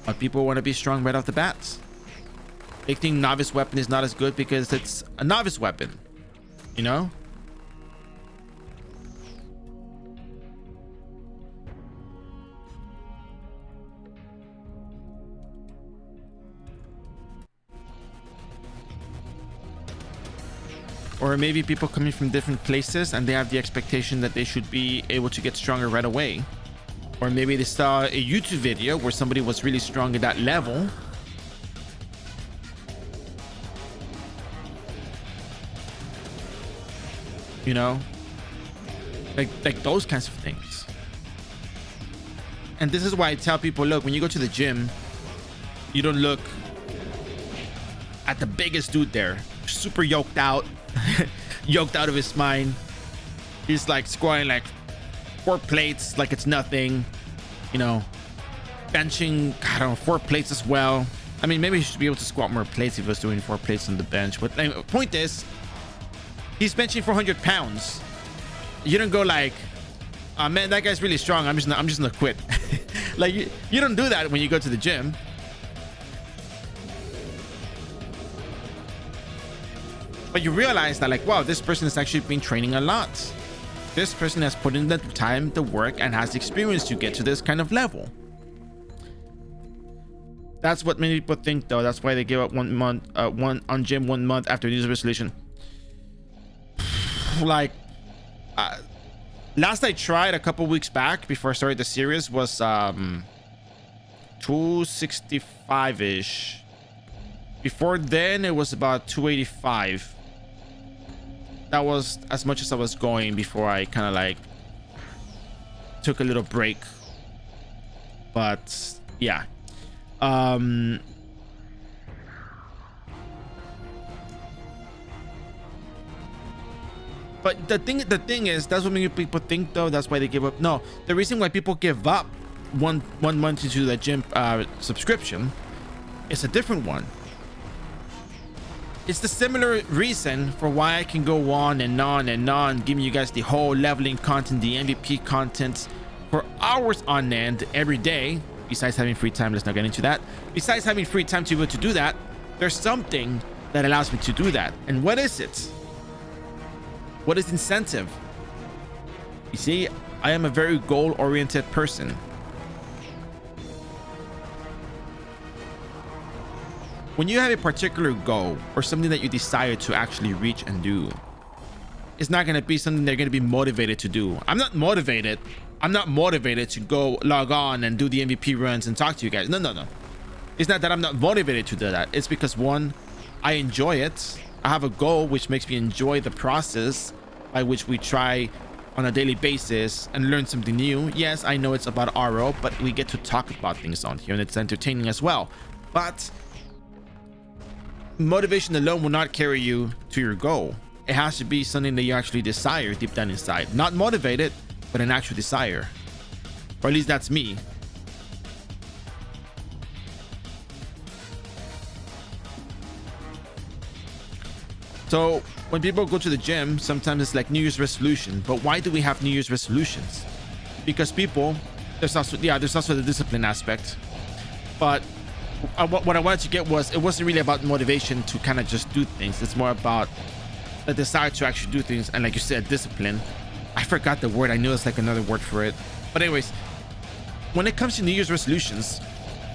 But people want to be strong right off the bat. They think novice weapon is not as good because it's a novice weapon, you know? Or maybe people coming from different places and they have the expectation that they should be able to get stronger right away. Or maybe they saw a YouTube video where somebody was really strong at that level. You know, like those kinds of things. And this is why I tell people, look, when you go to the gym, you don't look at the biggest dude there, super yoked out, yoked out of his mind. He's like squatting like 4 plates like it's nothing, you know, benching, I don't know, 4 plates as well. I mean, maybe he should be able to squat more plates if he was doing 4 plates on the bench. But anyway, point is, he's benching 400 pounds. You don't go like, oh man, that guy's really strong, I'm just gonna quit. Like you don't do that when you go to the gym. But you realize that, like, wow, this person has actually been training a lot. This person has put in the time, the work, and has the experience to get to this kind of level. That's what many people think, though. That's why they give up 1 month, on gym 1 month after New Year's resolution. Like, last I tried a couple weeks back before I started the series was 265-ish. Before then, it was about 285. That was as much as I was going before I kind of like took a little break. But yeah. But the thing is, that's what many people think, though. That's why they give up. No, the reason why people give up one month into the gym subscription It's a different one. It's the similar reason for why I can go on and on and on, giving you guys the whole leveling content, the MVP content for hours on end every day. Besides having free time, let's not get into that. Besides having free time to be able to do that, there's something that allows me to do that. And what is it? What is incentive? You see, I am a very goal-oriented person. When you have a particular goal or something that you desire to actually reach and do, it's not going to be something they're going to be motivated to do. I'm not motivated to go log on and do the MVP runs and talk to you guys. No. It's not that I'm not motivated to do that. It's because, one, I enjoy it. I have a goal which makes me enjoy the process by which we try on a daily basis and learn something new. Yes, I know it's about iRO, but we get to talk about things on here and it's entertaining as well. But motivation alone will not carry you to your goal. It has to be something that you actually desire deep down inside. Not motivated, but an actual desire. Or at least that's me. So when people go to the gym, sometimes it's like New Year's resolution. But why do we have New Year's resolutions? Because people, there's also the discipline aspect. But what I wanted to get was, it wasn't really about motivation to kind of just do things. It's more about the desire to actually do things. And like you said, discipline. I forgot the word. I knew it's like another word for it. But anyways, when it comes to New Year's resolutions,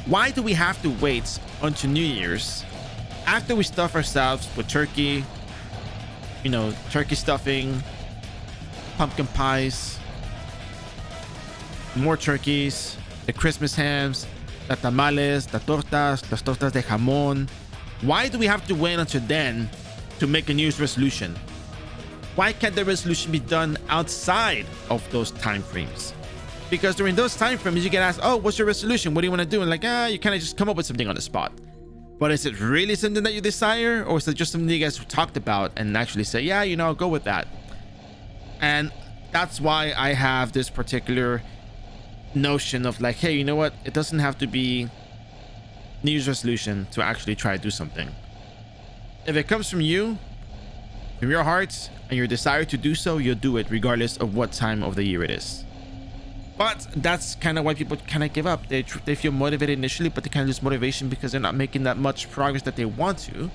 why do we have to wait until New Year's after we stuff ourselves with turkey, you know, turkey stuffing, pumpkin pies, more turkeys, the Christmas hams, the tamales, the tortas, las tortas de jamón? Why do we have to wait until then to make a New Year's resolution? Why can't the resolution be done outside of those time frames? Because during those time frames, you get asked, oh, what's your resolution? What do you want to do? And like, you kind of just come up with something on the spot. But is it really something that you desire? Or is it just something you guys talked about and actually say, yeah, you know, I'll go with that? And that's why I have this particular notion of like, hey, you know what? It doesn't have to be New Year's resolution to actually try to do something. If it comes from you, from your heart, and your desire to do so, you'll do it regardless of what time of the year it is. But that's kind of why people kind of give up. They feel motivated initially, but they kind of lose motivation because they're not making that much progress that they want to.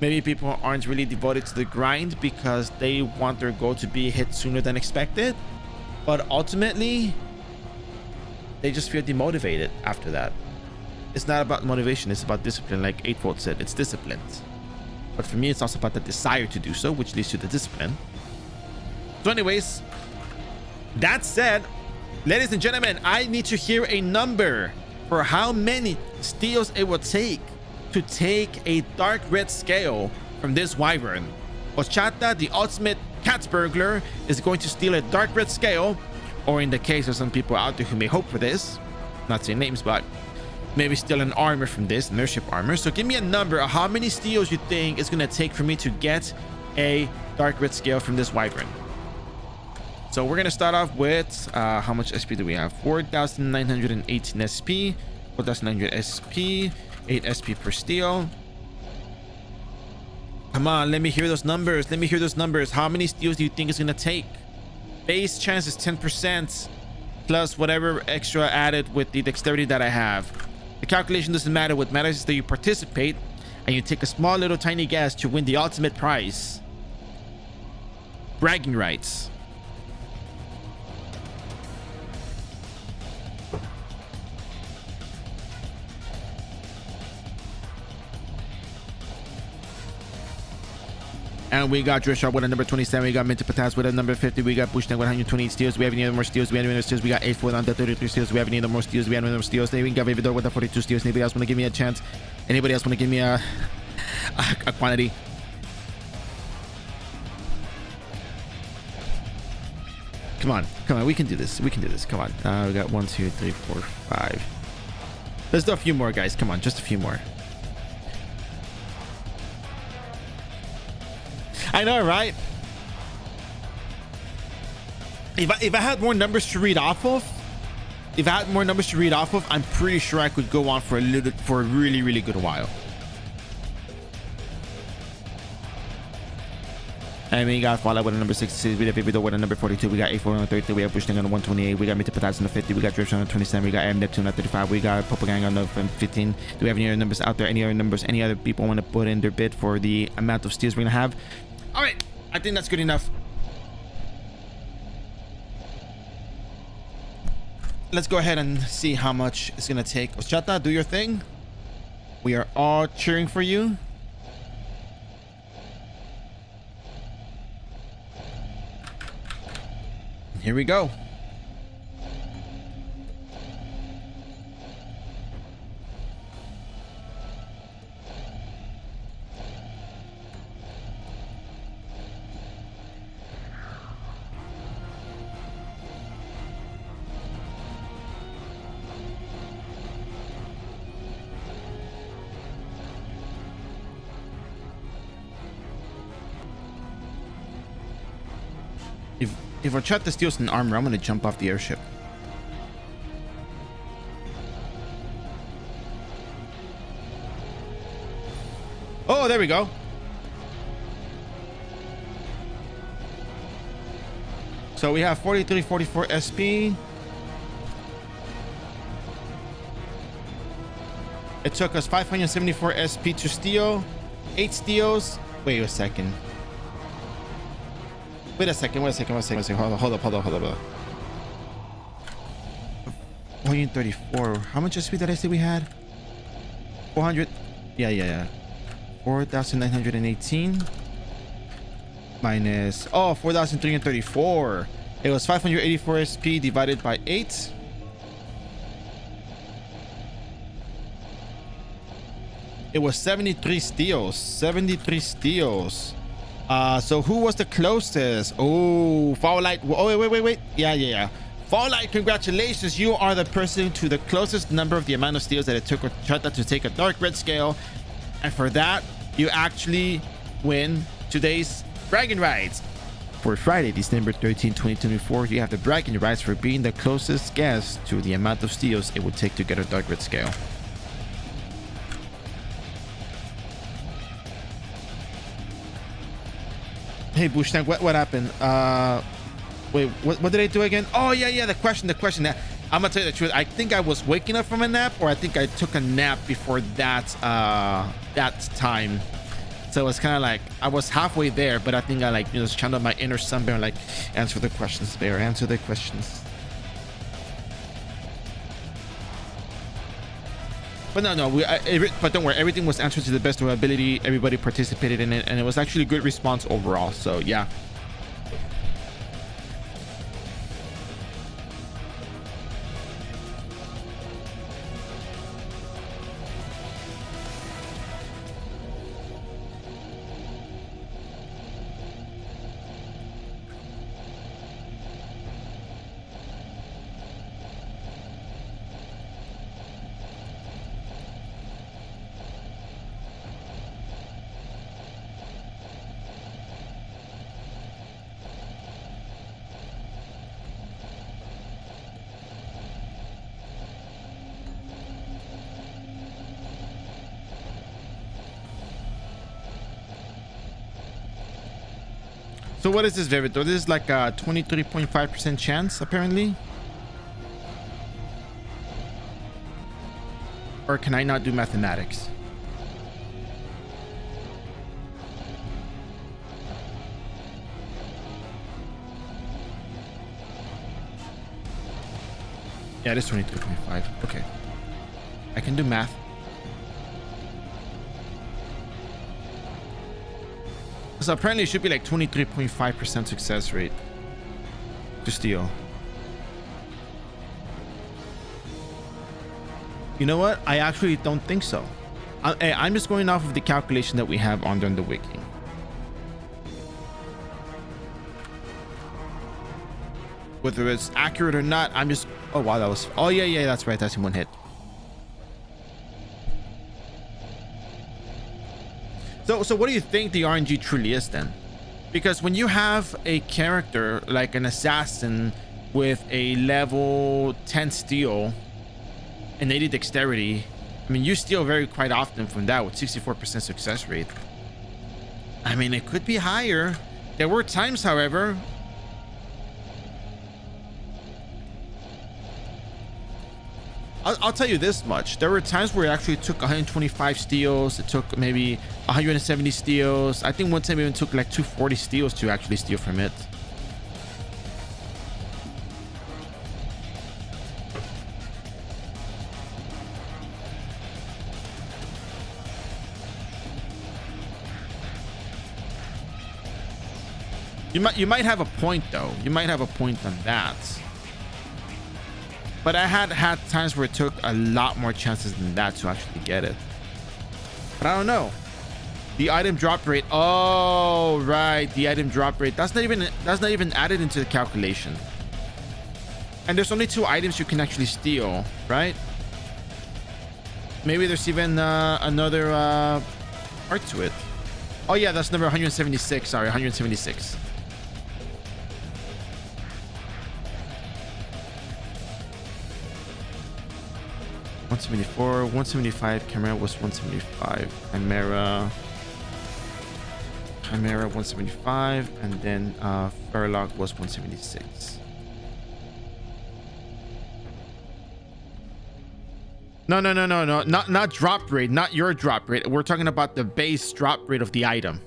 Maybe people aren't really devoted to the grind because they want their goal to be hit sooner than expected. But ultimately, they just feel demotivated after that. It's not about motivation, it's about discipline. Like 8-Volt said, it's discipline. But for me, it's also about the desire to do so, which leads to the discipline. So anyways, that said, ladies and gentlemen, I need to hear a number for how many steals it will take to take a dark red scale from this wyvern. Ochata, the ultimate cat burglar, is going to steal a dark red scale, or in the case of some people out there who may hope for this, not saying names, but maybe steal an armor from this, an airship armor. So give me a number of how many steals you think it's going to take for me to get a dark red scale from this wyvern. So we're going to start off with how much SP do we have? 4,918 SP, 4,900 SP, 8 SP per steal. Come on, let me hear those numbers. Let me hear those numbers. How many steals do you think it's going to take? Base chance is 10% plus whatever extra added with the dexterity that I have. The calculation doesn't matter. What matters is that you participate and you take a small little tiny guess to win the ultimate prize. Bragging rights. And we got Drishar with a number 27. We got Minty Patas with a number 50. We got Bushneck with 128 steals. We have any other more steals? We have any other steals? We got 8 for under 33 steals. We have any other more steals? We have any other steals? We got Baby Door with a 42 steals. Anybody else want to give me a chance? Anybody else want to give me a quantity? Come on, come on. We can do this. We can do this. Come on. We got 1, 2, 3, 4, 5. Let's do a few more, guys. Come on, just a few more. I know, right? If I had more numbers to read off of, if I had more numbers to read off of, I'm pretty sure I could go on for a really, really good while. And we got Fallout with a number 66, we got Vivido with a number 42, we got A4 on 33, we got Bushting on 128, we got Mitipataz on 50, we got Drift on 27, we got Air Neptune on 35, we got Popogang on 15. Do we have any other numbers out there? Any other numbers? Any other people want to put in their bid for the amount of steals we're gonna have? All right, I think that's good enough. Let's go ahead and see how much it's gonna take. Ochata, do your thing. We are all cheering for you. Here we go. If Ochata steals an armor, I'm gonna jump off the airship. Oh, there we go. So we have 43, 44 SP. It took us 574 SP to steal. 8 steals. Wait a second. Wait a second. Hold up. 434. How much SP did I say we had? 400. Yeah. 4,918 minus 4,334. It was 584 SP divided by 8. It was 73 steals. So who was the closest? Oh, Fallout. Oh, wait. Yeah. Fallout, congratulations. You are the person to the closest number of the amount of steals that it took Ochata to take a dark red scale. And for that, you actually win today's bragging rights. For Friday, December 13, 2024, you have the bragging rights for being the closest guest to the amount of steals it would take to get a dark red scale. Hey, Bushnag, what happened? Wait, what did I do again? Oh, yeah, the question. I'm gonna tell you the truth. I think I was waking up from a nap, or I think I took a nap before that time. So it's kind of like I was halfway there, but I think I just channeled my inner sun bear, answer the questions, bear, answer the questions. But no, but don't worry, everything was answered to the best of our ability. Everybody participated in it, and it was actually a good response overall. So yeah. So what is this, Vivitor? This is like a 23.5% chance, apparently. Or can I not do mathematics? Yeah, it is 23.5. Okay. I can do math. So apparently it should be like 23.5% success rate to steal. You know what? I actually don't think so. I'm just going off of the calculation that we have on the wiki. Whether it's accurate or not, I'm just... Oh, wow, that was... Oh, yeah, that's right. That's in one hit. So what do you think the RNG truly is then? Because when you have a character like an assassin with a level 10 steel and 80 dexterity. I mean, you steal very quite often from that with 64% success rate. I mean, it could be higher. There were times, however, I'll tell you this much. There were times where it actually took 125 steals. It took maybe 170 steals. I think one time it even took like 240 steals to actually steal from it. You might have a point though. You might have a point on that. But I had times where it took a lot more chances than that to actually get it. But I don't know. The item drop rate. Oh, right. The item drop rate. That's not even added into the calculation. And there's only 2 items you can actually steal, right? Maybe there's even another part to it. Oh yeah, that's number 176. Sorry, 176. 174, 175. Chimera was 175. Chimera 175, and then Farlock was 176. No, not drop rate, not your drop rate. We're talking about the base drop rate of the item.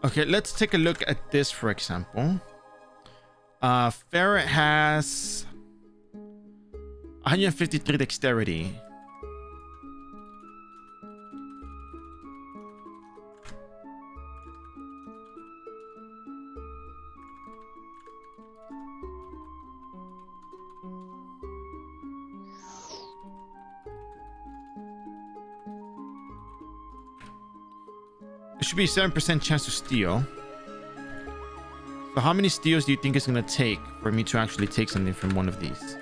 Okay, let's take a look at this, for example. Ferret has 153 dexterity. Should be 7% chance to steal. So how many steals do you think it's gonna take for me to actually take something from one of these?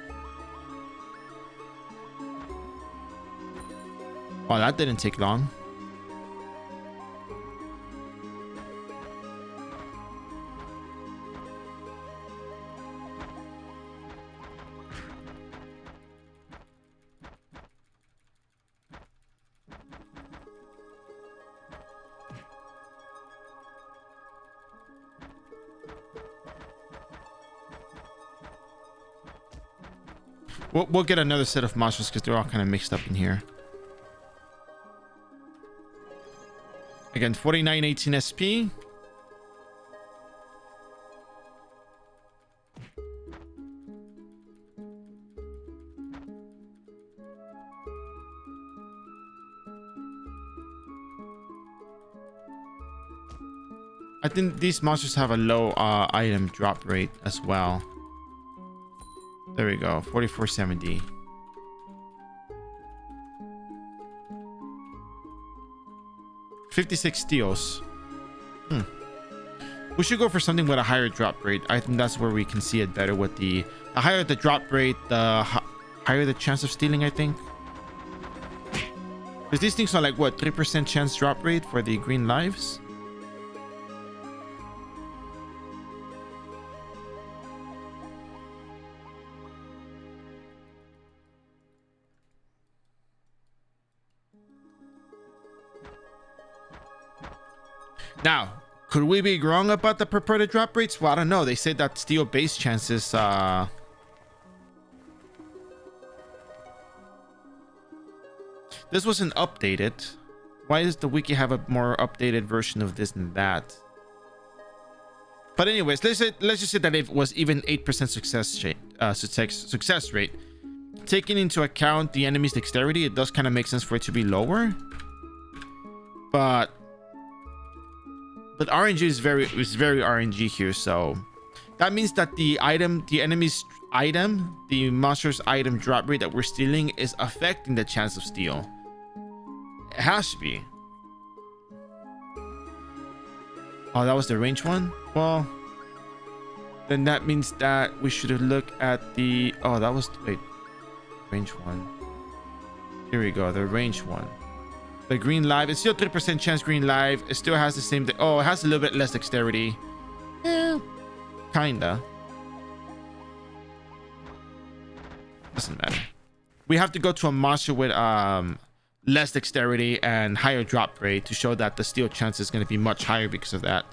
Oh, that didn't take long. We'll get another set of monsters because they're all kind of mixed up in here. Again, 4918 SP. I think these monsters have a low item drop rate as well. There we go, 4470. $56 steals. We should go for something with a higher drop rate. I think that's where we can see it better. With the higher the drop rate, the higher the chance of stealing, I think. Because these things are like, what, 3% chance drop rate for the green lives? Now, could we be wrong about the purported drop rates? Well, I don't know. They said that steel base chances this wasn't updated. Why does the wiki have a more updated version of this than that? But anyways, let's just say that it was even 8% success rate. Taking into account the enemy's dexterity, it does kind of make sense for it to be lower. But RNG is very RNG here, so that means that the enemy's item, the monster's item drop rate that we're stealing is affecting the chance of steal. It has to be. Oh, that was the range one? Well, then that means that we should look at the... Oh, that was... Wait. Range one. Here we go. The range one. The green live. It's still 3% chance green live. It still has the same... Oh, it has a little bit less dexterity. Eh, kinda. Doesn't matter. We have to go to a monster with less dexterity and higher drop rate to show that the steal chance is going to be much higher because of that.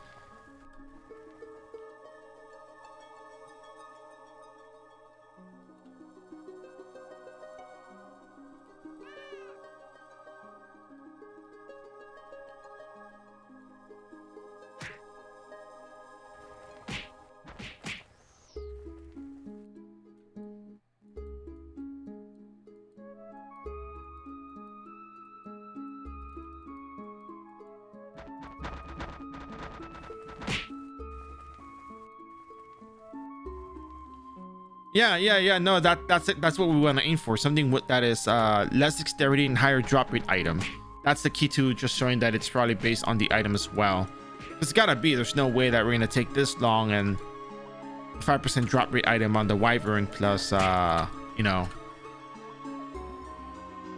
Yeah. No, that's it. That's what we want to aim for. Something that is less dexterity and higher drop rate item. That's the key to just showing that it's probably based on the item as well. It's gotta be. There's no way that we're gonna take this long and 5% drop rate item on the Wyvern plus you know,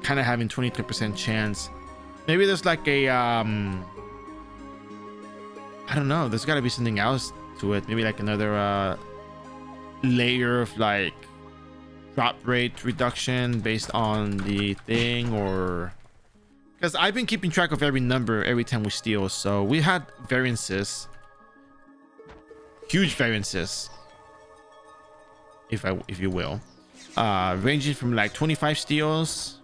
kind of having 23% chance. Maybe there's like a I don't know. There's gotta be something else to it. Maybe like another layer of like drop rate reduction based on the thing, or because I've been keeping track of every number every time we steal, so we had variances, huge variances, if you will, ranging from like 25 steals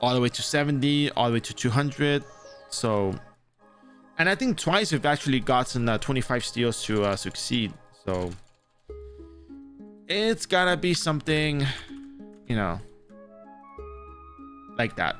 all the way to 70, all the way to 200. So, and I think twice we've actually gotten 25 steals to succeed. So it's gotta be something, you know, like that.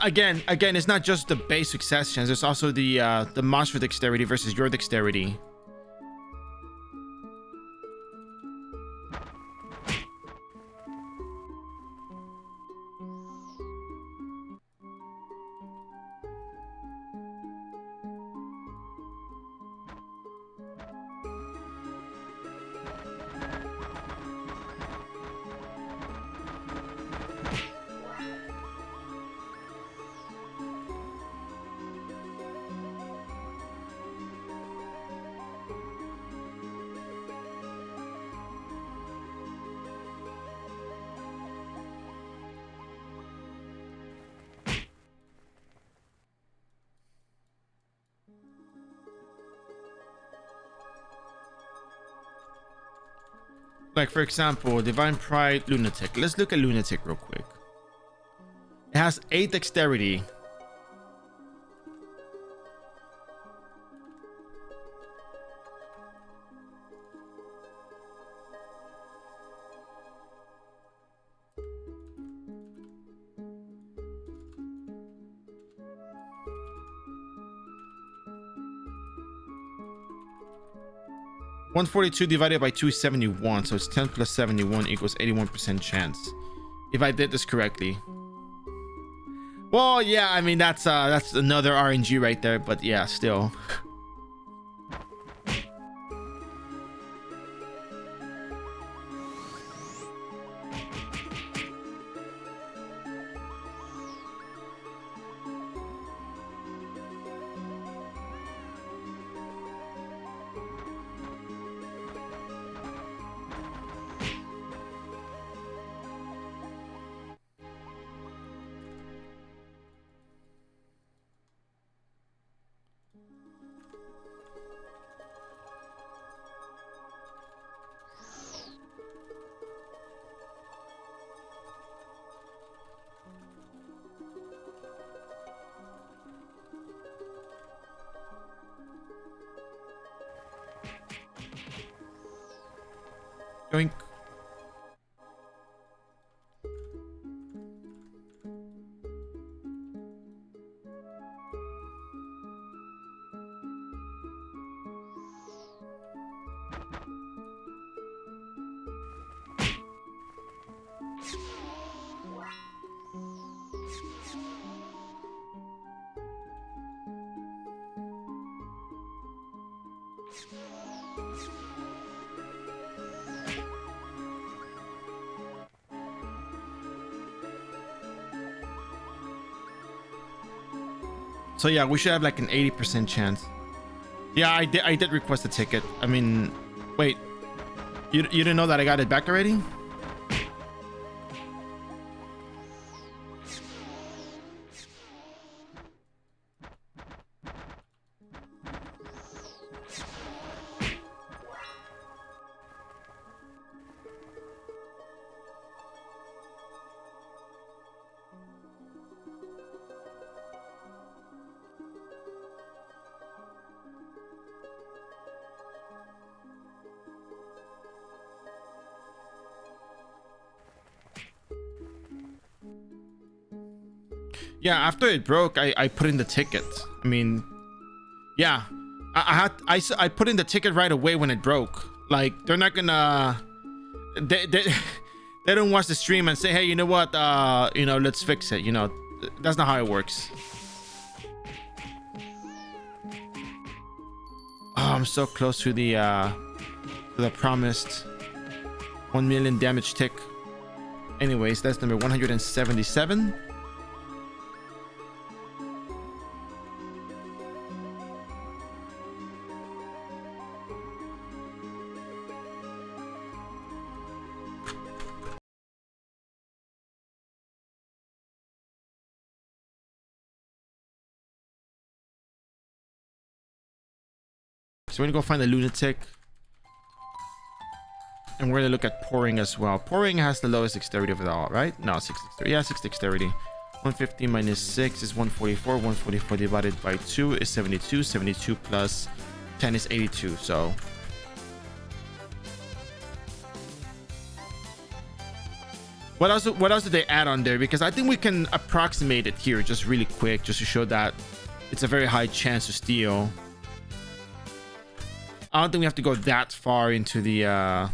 Again, it's not just the base success chance. There's also the monster dexterity versus your dexterity. Like, for example, Divine Pride, Lunatic. Let's look at Lunatic real quick. It has 8 dexterity. 142 divided by 2 is 71, so it's 10 plus 71 equals 81% chance. If I did this correctly. Well, yeah, I mean, that's another RNG right there, but yeah, still. Yoink. So yeah, we should have like an 80% chance. Yeah, I did request a ticket. I mean, wait, you didn't know that I got it back already? Yeah, after it broke, I put in the ticket. I mean, yeah, I put in the ticket right away when it broke. Like, they're not gonna they don't watch the stream and say, hey, you know what, you know, let's fix it. You know, that's not how it works. Oh, I'm so close to the promised 1 million damage tick. Anyways, that's number 177. So we're gonna go find the lunatic, and we're gonna look at pouring as well. Pouring has the lowest dexterity of it all, right? No, 6 dexterity. Yeah, 6 dexterity. 150 minus 6 is 144. 144 divided by 2 is 72. 72 plus 10 is 82. So what else did they add on there? Because I think we can approximate it here just really quick, just to show that it's a very high chance to steal. I don't think we have to go that far into the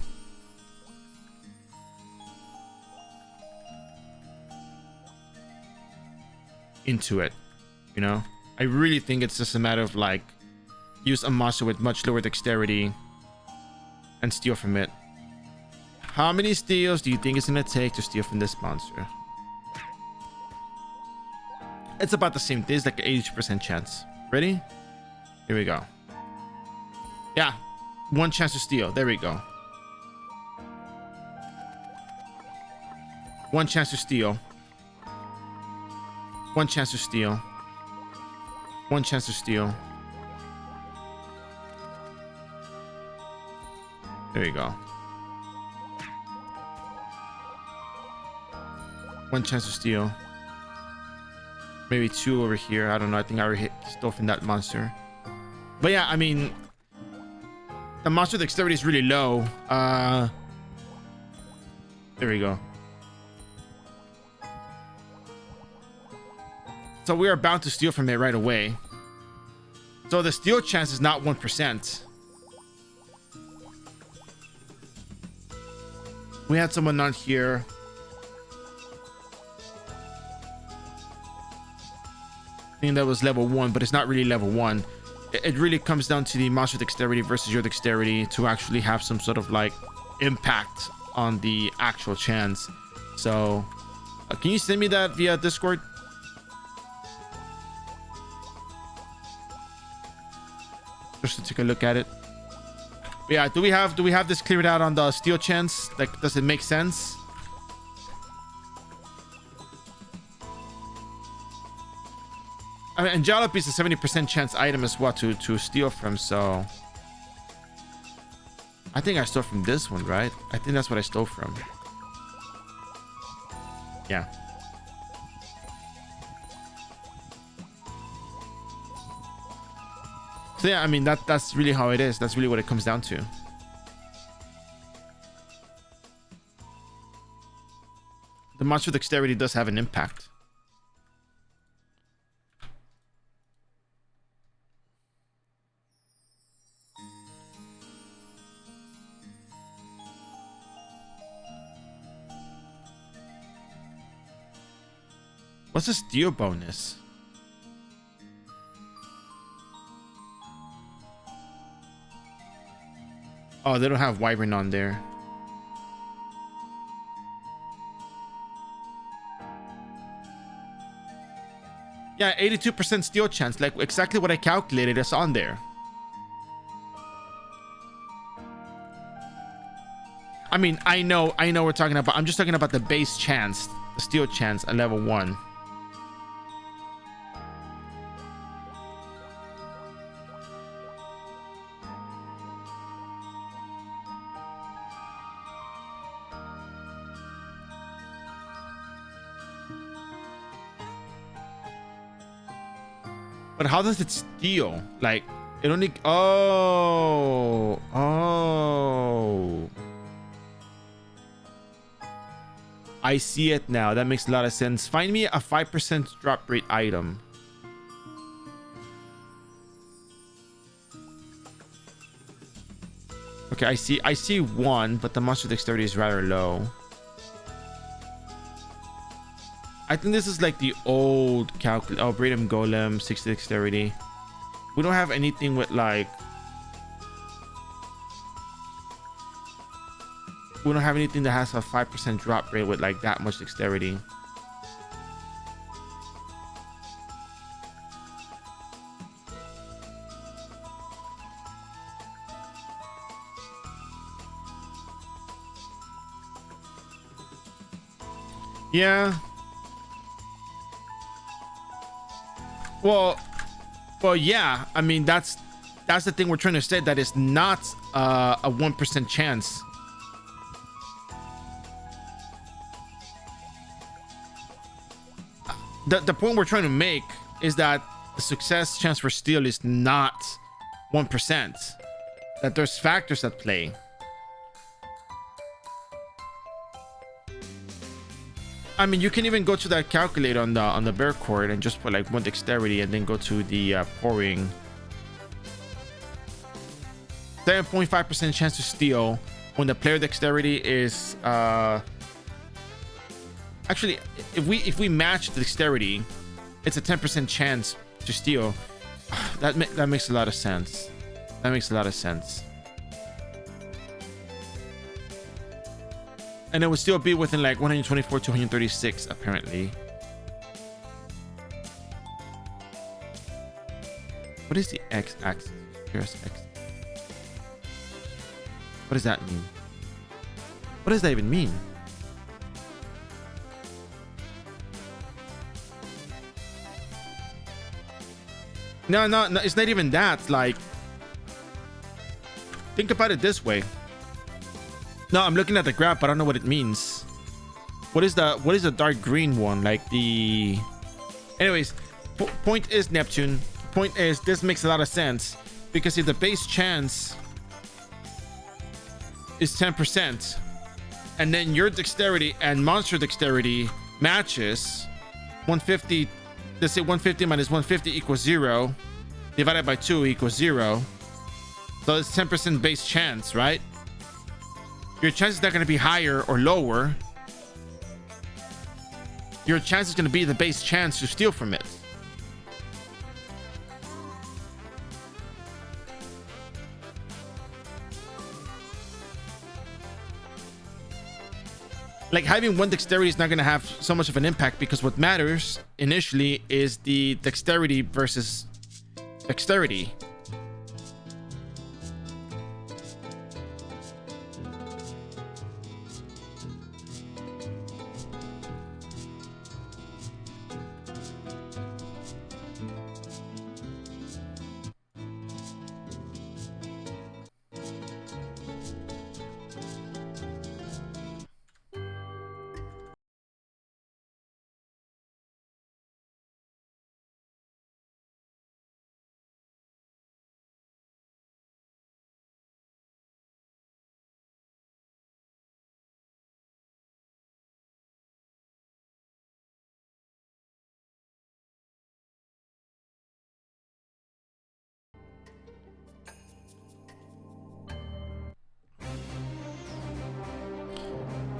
into it, you know. I really think it's just a matter of like use a monster with much lower dexterity and steal from it. How many steals do you think it's gonna take to steal from this monster? It's about the same thing. It's like an 80% chance. Ready? Here we go. Yeah, 1 chance to steal. There we go. 1 chance to steal. 1 chance to steal. 1 chance to steal. There you go. 1 chance to steal. Maybe 2 over here. I don't know. I think I already stole from that monster. But yeah, I mean, the monster dexterity is really low. There we go. So we are bound to steal from it right away. So the steal chance is not 1%. We had someone not here. I think that was level 1, but it's not really level 1. It really comes down to the monster dexterity versus your dexterity to actually have some sort of like impact on the actual chance. So can you send me that via Discord? Just to take a look at it. But yeah, do we have this cleared out on the steel chance? Like, does it make sense? I mean, and Jalop is a 70% chance item as well to steal from, so I think I stole from this one, right? I think that's what I stole from. Yeah. So yeah, I mean, that's really how it is. That's really what it comes down to. The monster dexterity does have an impact. What's the steel bonus? Oh, they don't have Wyvern on there. Yeah, 82% steel chance, like exactly what I calculated is on there. I mean, I know we're talking about, I'm just talking about the base chance, the steel chance at level 1. But how does it steal? Like, it only... Oh. I see it now. That makes a lot of sense. Find me a 5% drop rate item. Okay, I see one, but the monster dexterity is rather low. I think this is like the old calculate. Oh, Braidum Golem, 60 dexterity. We don't have anything with like... We don't have anything that has a 5% drop rate with like that much dexterity. Yeah. Well, yeah. I mean, that's the thing we're trying to say, that it's not a 1% chance. The point we're trying to make is that the success chance for steal is not 1%. That there's factors at play. I mean, you can even go to that calculator on the bear cord and just put like 1 dexterity and then go to the pouring. 7.5% chance to steal when the player dexterity is actually, if we match the dexterity, it's a 10% chance to steal. That makes a lot of sense. That makes a lot of sense. And it would still be within like 124 to 136 apparently. What is the x-axis? Here's x. What does that mean? What does that even mean? No, it's not even that. Like, think about it this way. No, I'm looking at the graph, but I don't know what it means. What is the dark green one? Like the... Anyways, point is, Neptune. Point is, this makes a lot of sense. Because if the base chance is 10%, and then your dexterity and monster dexterity matches 150... Let's say 150 minus 150 equals 0. Divided by 2 equals 0. So it's 10% base chance, right? your chances are going to be higher or lower. Your chance is going to be the base chance to steal from it. Like having one dexterity is not going to have so much of an impact, because what matters initially is the dexterity versus dexterity.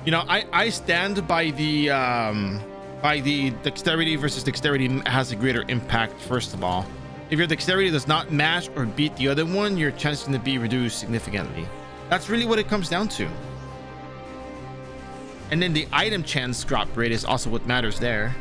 You know, I stand by the dexterity versus dexterity has a greater impact. First of all, if your dexterity does not match or beat the other one, your chance is going to be reduced significantly. That's really what it comes down to. And then the item chance drop rate is also what matters there.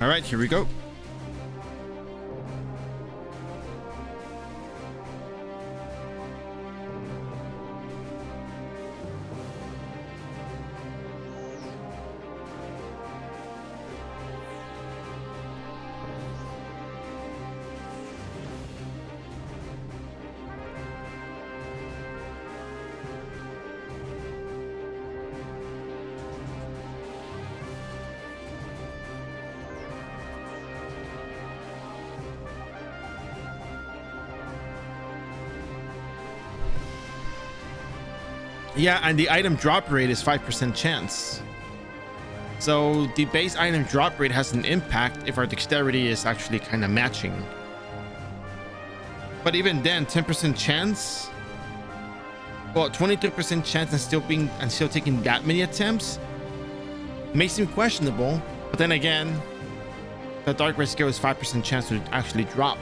All right, here we go. Yeah, and the item drop rate is 5% chance. So the base item drop rate has an impact if our dexterity is actually kind of matching. But even then, 10% chance, well, 23% chance and still taking that many attempts may seem questionable. But then again, the dark rate skill is 5% chance to actually drop.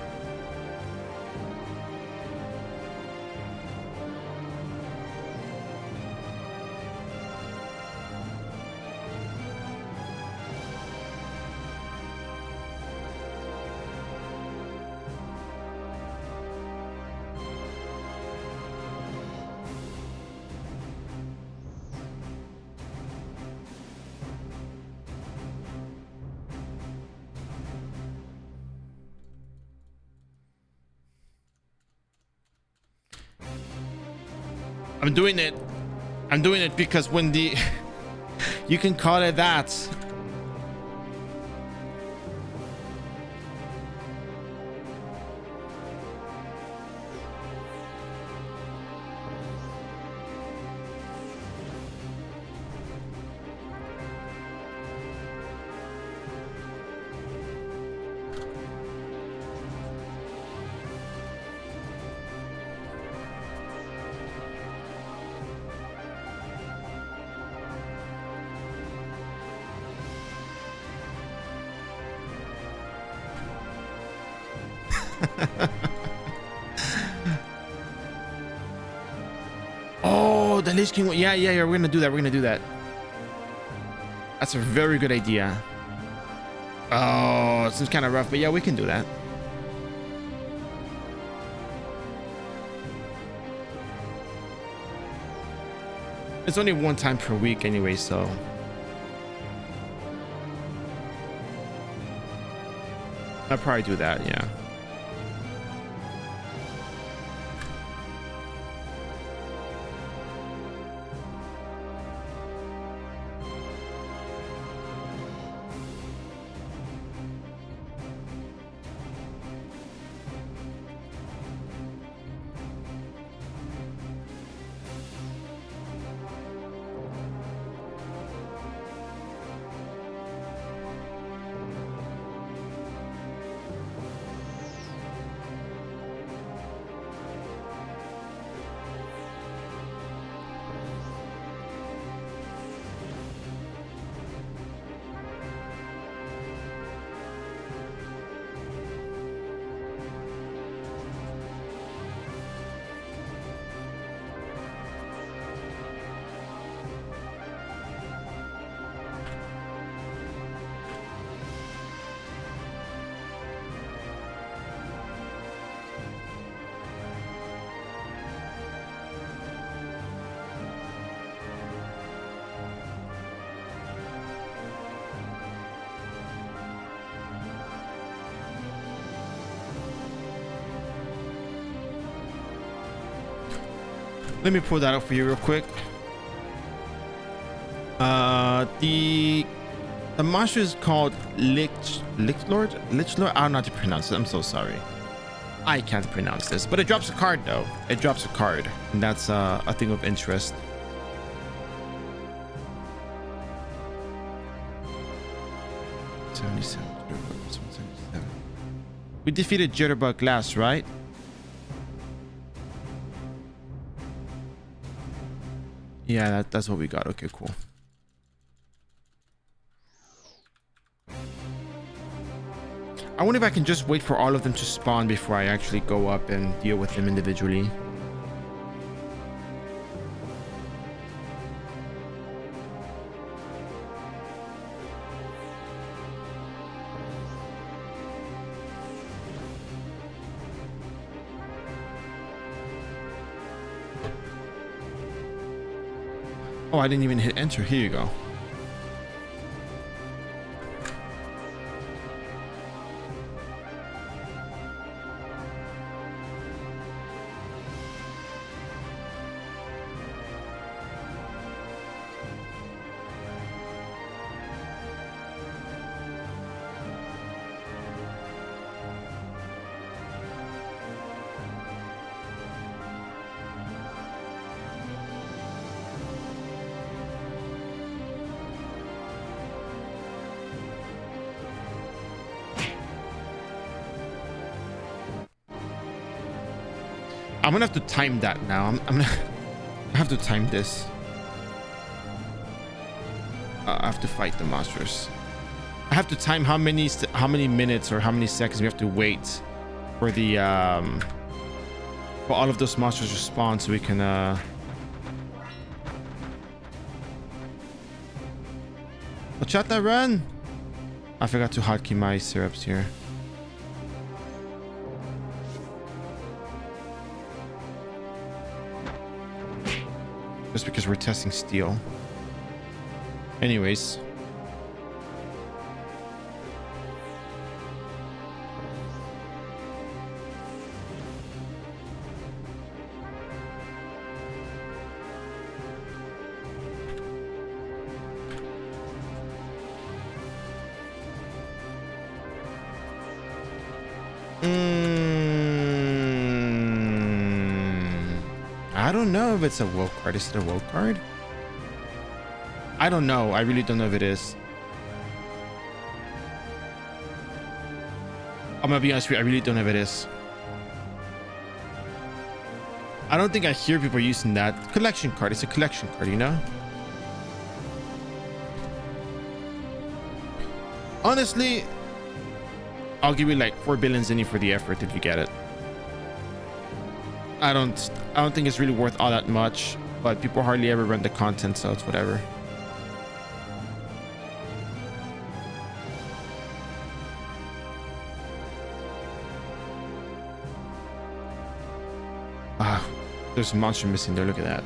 I'm doing it because when the you can call it that. Oh, the Lich King. Yeah, yeah, yeah. We're gonna do that. We're gonna do that. That's a very good idea. Oh, it seems kind of rough, but yeah, we can do that. It's only one time per week anyway, so I'll probably do that, yeah. Let me pull that up for you real quick. The monster is called Lich Lord. I don't know how to pronounce it. I'm so sorry. I can't pronounce this, but it drops a card though. It drops a card, and that's a thing of interest. We defeated Jitterbug last, right? Yeah, that's what we got. Okay, cool. I wonder if I can just wait for all of them to spawn before I actually go up and deal with them individually. Oh, I didn't even hit enter. Here you go. I'm gonna have to time that now. I'm gonna I have to time this. I have to fight the monsters. I have to time how many minutes or how many seconds we have to wait for the for all of those monsters to spawn so we can watch out, that run. I forgot to hotkey my syrups here. Just because we're testing steel. Anyways. I don't know if it's a woke card. Is it a woke card? I don't know. I really don't know if it is. I'm gonna be honest with you. I really don't know if it is. I don't think I hear people using that. Collection card. It's a collection card, you know? Honestly, I'll give you like 4 billion zenny for the effort if you get it. I don't think it's really worth all that much, but people hardly ever run the content, so it's whatever. Ah, there's a monster missing there. Look at that.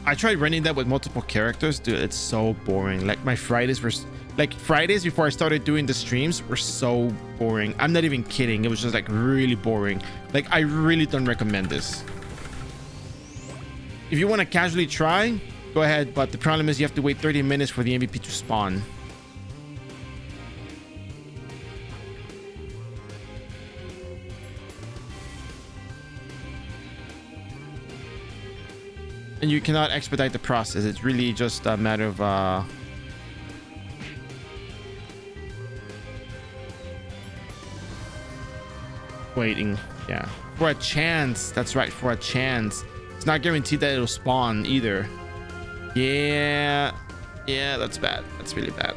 I tried running that with multiple characters. Dude, it's so boring. Like my Fridays were like Fridays before I started doing the streams were so boring. I'm not even kidding. It was just like really boring. Like I really don't recommend this. If you want to casually try, go ahead. But the problem is you have to wait 30 minutes for the MVP to spawn. And you cannot expedite the process. It's really just a matter of waiting. Yeah, for a chance. That's right, for a chance. It's not guaranteed that it'll spawn either. Yeah, that's bad. That's really bad.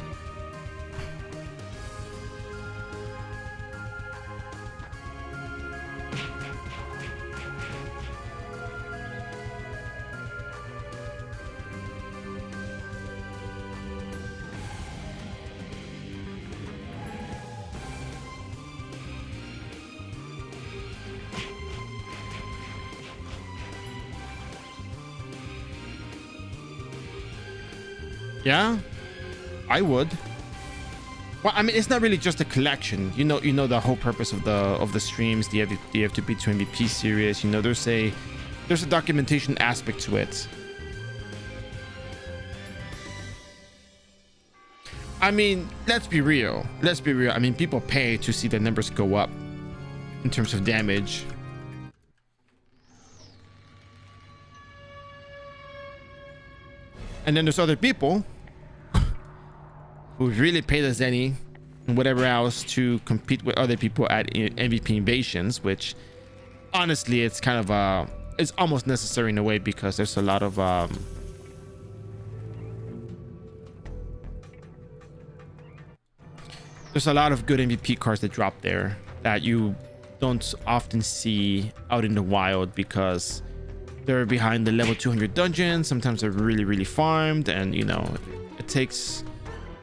Yeah, I would. Well, I mean, it's not really just a collection. You know the whole purpose of the streams, the F2P to MVP series. You know, there's a documentation aspect to it. I mean, let's be real. I mean, people pay to see the numbers go up in terms of damage. And then there's other people who really pay the zenny and whatever else to compete with other people at MVP invasions, which honestly, it's kind of it's almost necessary in a way, because there's a lot of good MVP cards that drop there that you don't often see out in the wild, because they're behind the level 200 dungeons. Sometimes they're really farmed, and you know, it takes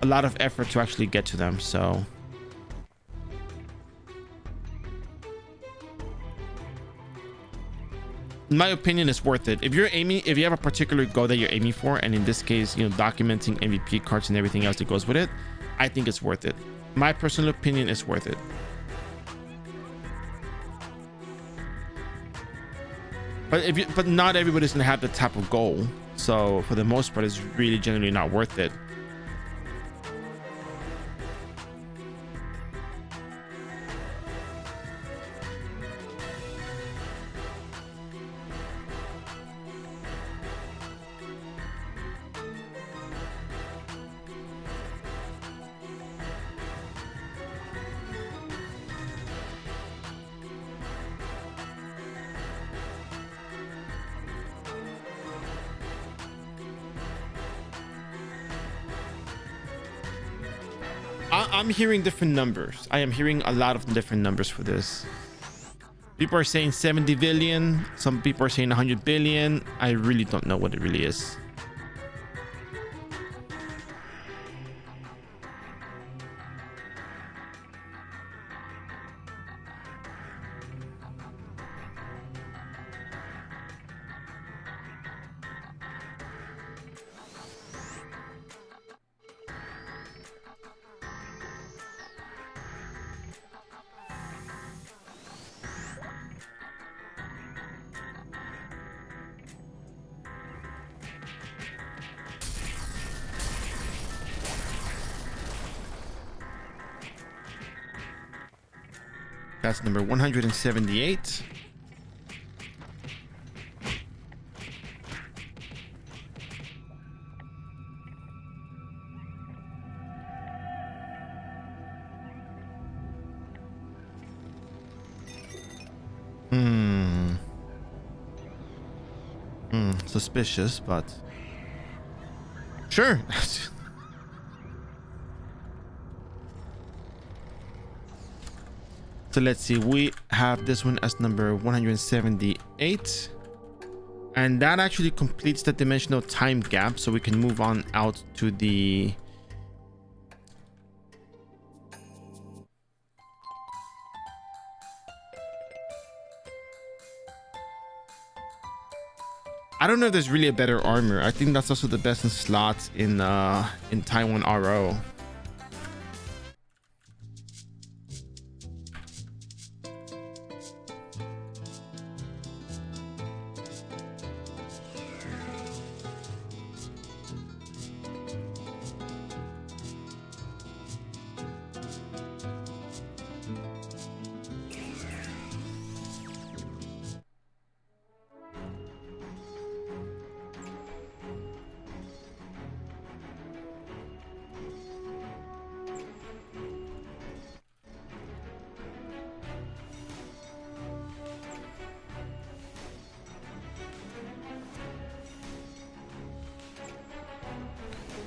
a lot of effort to actually get to them. So in my opinion, it's worth it. If you have a particular goal that you're aiming for, and in this case, you know, documenting MVP cards and everything else that goes with it, I think it's worth it. My personal opinion is worth it. But not everybody's gonna have the type of goal, so for the most part, it's really generally not worth it. I'm hearing different numbers. I am hearing a lot of different numbers for this. People are saying 70 billion. Some people are saying 100 billion. I really don't know what it really is. That's number 178. Suspicious, but sure. So let's see, we have this one as number 178, and that actually completes the dimensional time gap, so we can move on out to the I don't know if there's really a better armor. I think that's also the best in slots in Taiwan RO.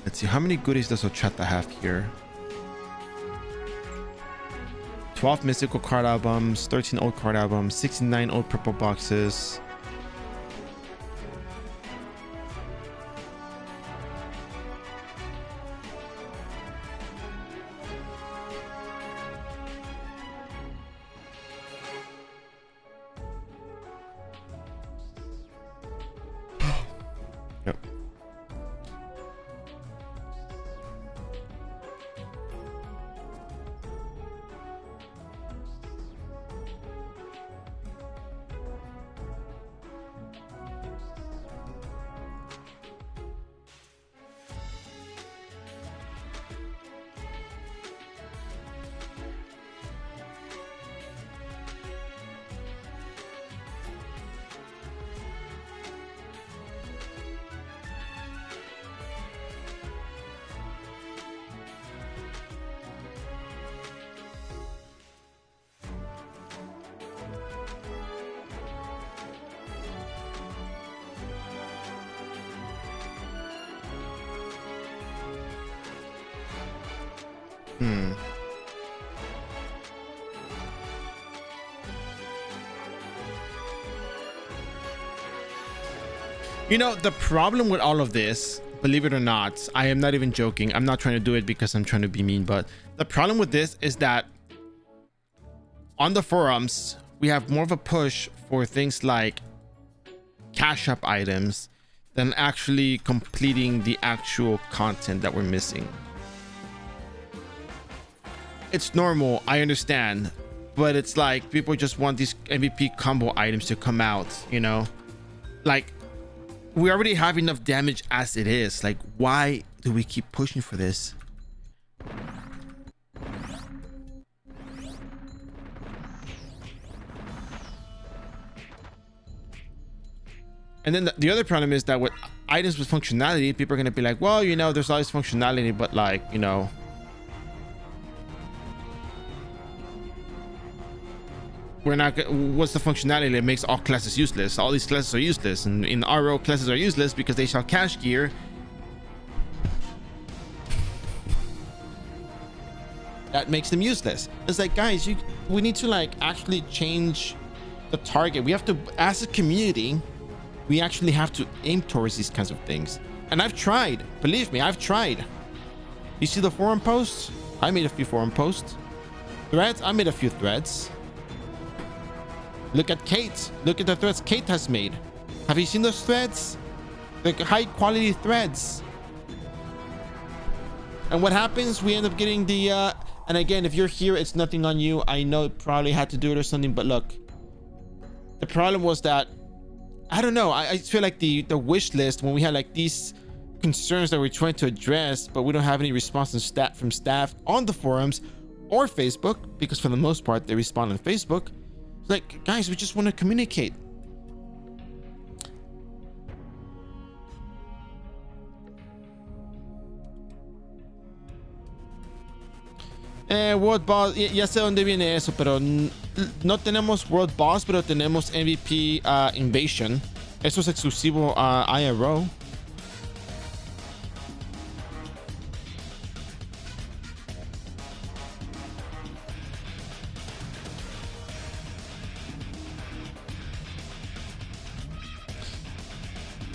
Let's see, how many goodies does Ochata have here? 12 mystical card albums, 13 old card albums, 69 old purple boxes. Yep. You know, the problem with all of this, believe it or not, I am not even joking. I'm not trying to do it because I'm trying to be mean, but the problem with this is that on the forums, we have more of a push for things like cash up items than actually completing the actual content that we're missing. It's normal, I understand, but it's like people just want these MVP combo items to come out, you know? Like, we already have enough damage as it is. Like, why do we keep pushing for this? And then the other problem is that with items with functionality, people are going to be like, well, you know, there's always functionality, but like, you know, we're not, what's the functionality that makes all classes useless? All these classes are useless, and in RO, classes are useless because they sell cash gear. That makes them useless. It's like, guys, we need to like actually change the target. We have to, as a community, we actually have to aim towards these kinds of things. And I've tried, believe me, I've tried. You see the forum posts? I made a few forum posts. Threads, I made a few threads. Look at Kate. Look at the threads Kate has made. Have you seen those threads? Like high quality threads. And what happens? We end up getting the and again, if you're here, it's nothing on you. I know it probably had to do it or something, but look, the problem was that I don't know. I feel like the wish list, when we had like these concerns that we're trying to address, but we don't have any response from staff on the forums or Facebook, because for the most part they respond on Facebook. Like, guys, we just want to communicate. World Boss, ya sé dónde viene eso, pero no tenemos World Boss, pero tenemos MVP Invasion. Eso es exclusivo a iRO.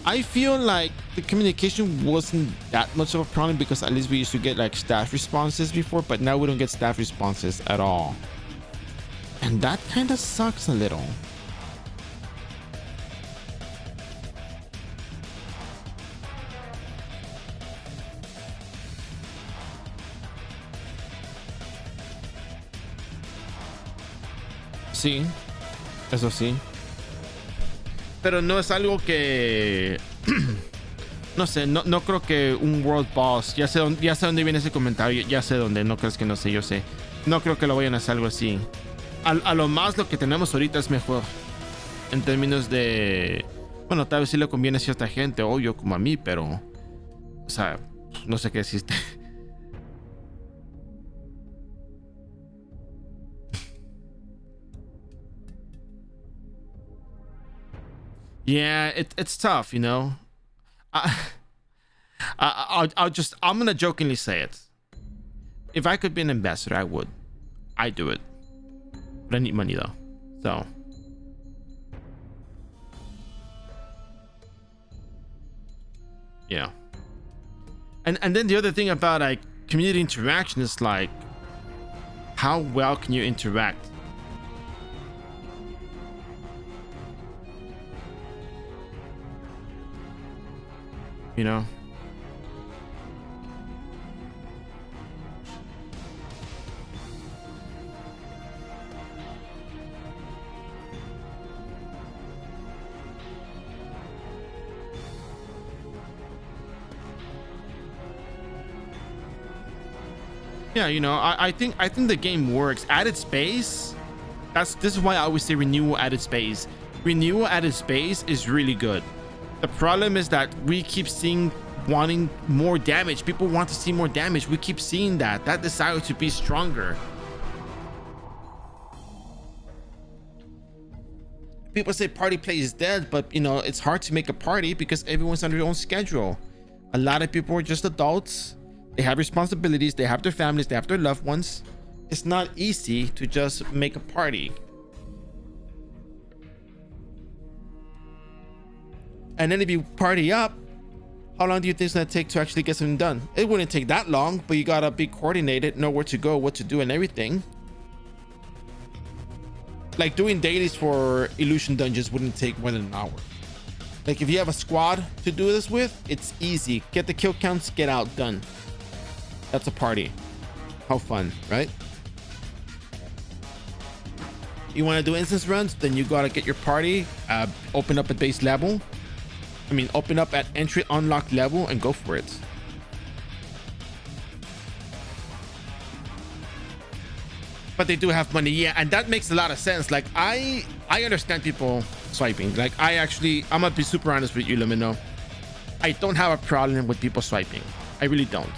I feel like the communication wasn't that much of a problem because at least we used to get like staff responses before, but now we don't get staff responses at all. And that kind of sucks a little. Sí, eso sí. Pero no es algo que no sé, no creo que un World Boss, ya sé dónde viene ese comentario, ya sé dónde, no crees que no sé, yo sé. No creo que lo vayan a hacer algo así. A lo más lo que tenemos ahorita es mejor. En términos de... Bueno, tal vez sí le conviene a cierta gente, obvio, como a mí, pero... O sea, no sé qué deciste. Yeah, it's tough, you know. I'm gonna jokingly say it. If I could be an ambassador, I would. I'd do it. But I need money though. So. Yeah. And then the other thing about like community interaction is like, how well can you interact? You know? Yeah, you know, I think the game works. Added space, this is why I always say renewal added space. Renewal added space is really good. The problem is that we keep seeing wanting more damage. People want to see more damage. We keep seeing that desire to be stronger. People say party play is dead, but you know, it's hard to make a party because everyone's on their own schedule. A lot of people are just adults. They have responsibilities, they have their families, they have their loved ones. It's not easy to just make a party. And then if you party up, how long do you think it's gonna take to actually get something done? It wouldn't take that long, but you gotta be coordinated, know where to go, what to do, and everything. Like doing dailies for illusion dungeons wouldn't take more than an hour. Like if you have a squad to do this with, it's easy. Get the kill counts, get out, done. That's a party. How fun, right? You want to do instance runs, then you gotta get your party, open up at base level. I mean, open up at entry unlocked level and go for it. But they do have money, yeah, and that makes a lot of sense. Like I understand people swiping. Like I'm gonna be super honest with you, Lumino. I don't have a problem with people swiping. I really don't.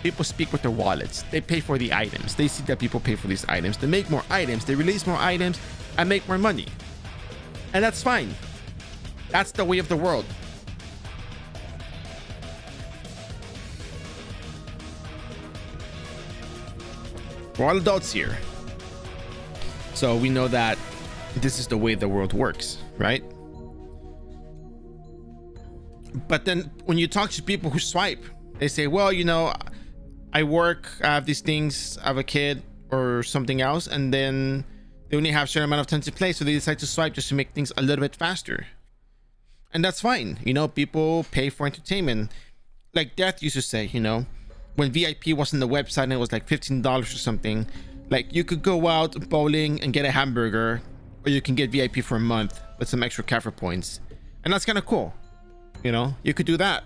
People speak with their wallets. They pay for the items. They see that people pay for these items. They make more items. They release more items and make more money. And that's fine. That's the way of the world. We're all adults here. So we know that this is the way the world works, right? But then when you talk to people who swipe, they say, well, you know, I work, I have these things, I have a kid or something else, and then they only have a certain amount of time to play, so they decide to swipe just to make things a little bit faster. And that's fine. You know, people pay for entertainment. Like Death used to say, you know, when VIP was on the website and it was like $15 or something, like you could go out bowling and get a hamburger, or you can get VIP for a month with some extra Kafra points. And that's kind of cool. You know, you could do that.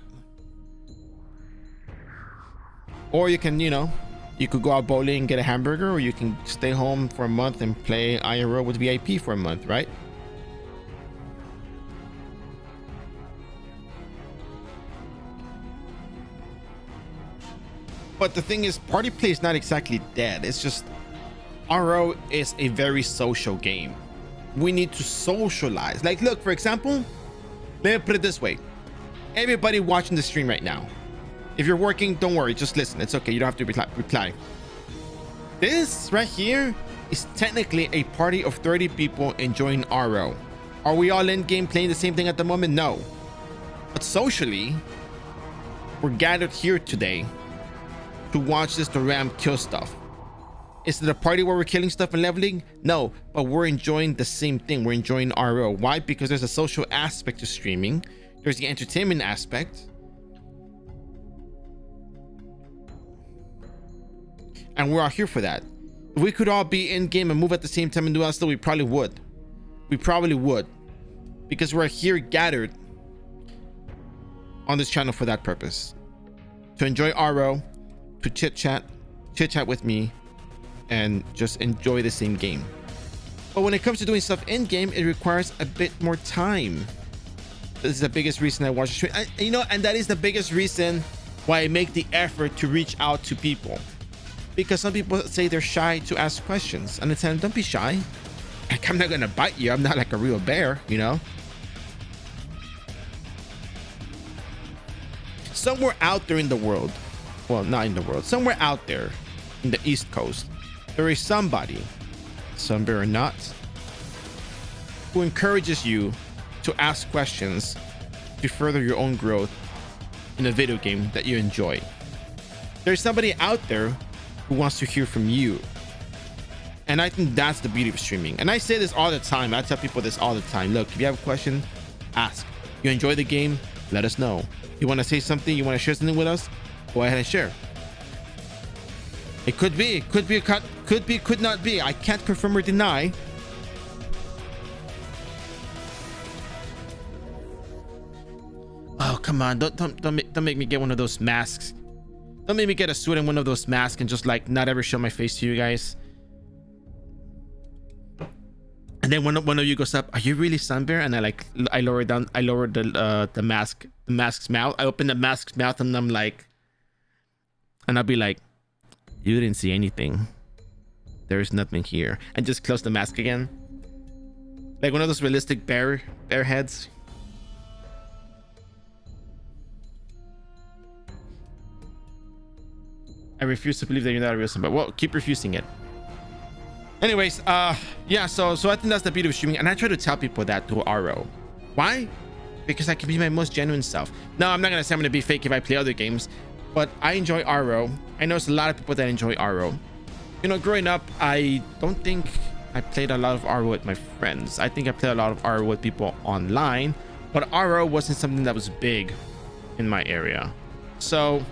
Or you can, you know, you could go out bowling and get a hamburger, or you can stay home for a month and play iRO with VIP for a month, right? But the thing is, party play is not exactly dead. It's just RO is a very social game. We need to socialize. Like, look, for example, let me put it this way. Everybody watching the stream right now, if you're working, don't worry, just listen. It's okay. You don't have to reply. This right here is technically a party of 30 people enjoying iRO. Are we all in game playing the same thing at the moment? No. But socially, we're gathered here today to watch this Doram kill stuff. Is it a party where we're killing stuff and leveling? No, but we're enjoying the same thing. We're enjoying iRO. Why? Because there's a social aspect to streaming. There's the entertainment aspect. And we're all here for that. If we could all be in game and move at the same time and do that stuff, we probably would. We probably would. Because we're here gathered on this channel for that purpose. To enjoy iRO, to chit chat with me, and just enjoy the same game. But when it comes to doing stuff in game, it requires a bit more time. This is the biggest reason I watch the stream. You know, and that is the biggest reason why I make the effort to reach out to people. Because some people say they're shy to ask questions, and I tell them, don't be shy. Like, I'm not gonna bite you. I'm not like a real bear, you know. Somewhere out there in the world, well, not in the world, somewhere out there in the East Coast, there is somebody, somewhere or not, who encourages you to ask questions to further your own growth in a video game that you enjoy. There's somebody out there who wants to hear from you. And I think that's the beauty of streaming. And I say this all the time. I tell people this all the time. Look, if you have a question, ask. You enjoy the game, let us know. You want to say something, you want to share something with us, go ahead and share. It could be, could not be. I can't confirm or deny. Oh, come on. Don't make me get one of those masks. Don't make me get a suit and one of those masks and just like not ever show my face to you guys. And then one of you goes up, are you really Sunbear? And I lower the mask's mouth. I open the mask's mouth and I'm like, and I'll be like, you didn't see anything. There's nothing here. And just close the mask again. Like one of those realistic bear heads. I refuse to believe that you're not a real Sunbear. Well, keep refusing it. Anyways, yeah, so I think that's the beauty of streaming, and I try to tell people that through iRO. Why? Because I can be my most genuine self. No, I'm not gonna say I'm gonna be fake if I play other games, but I enjoy iRO. I know there's a lot of people that enjoy iRO. You know, growing up, I don't think I played a lot of iRO with my friends. I think I played a lot of iRO with people online, but iRO wasn't something that was big in my area. So,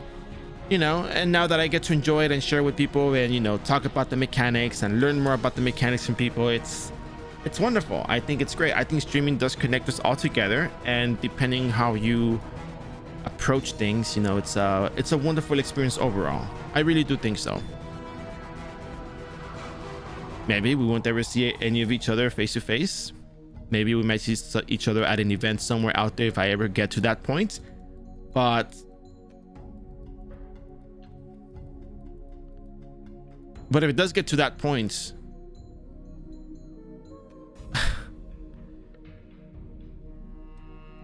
you know, and now that I get to enjoy it and share with people and, you know, talk about the mechanics and learn more about the mechanics from people, it's wonderful. I think it's great. I think streaming does connect us all together, and depending how you approach things, you know, it's a wonderful experience overall. I really do think so. Maybe we won't ever see any of each other face to face. Maybe we might see each other at an event somewhere out there if I ever get to that point. But if it does get to that point,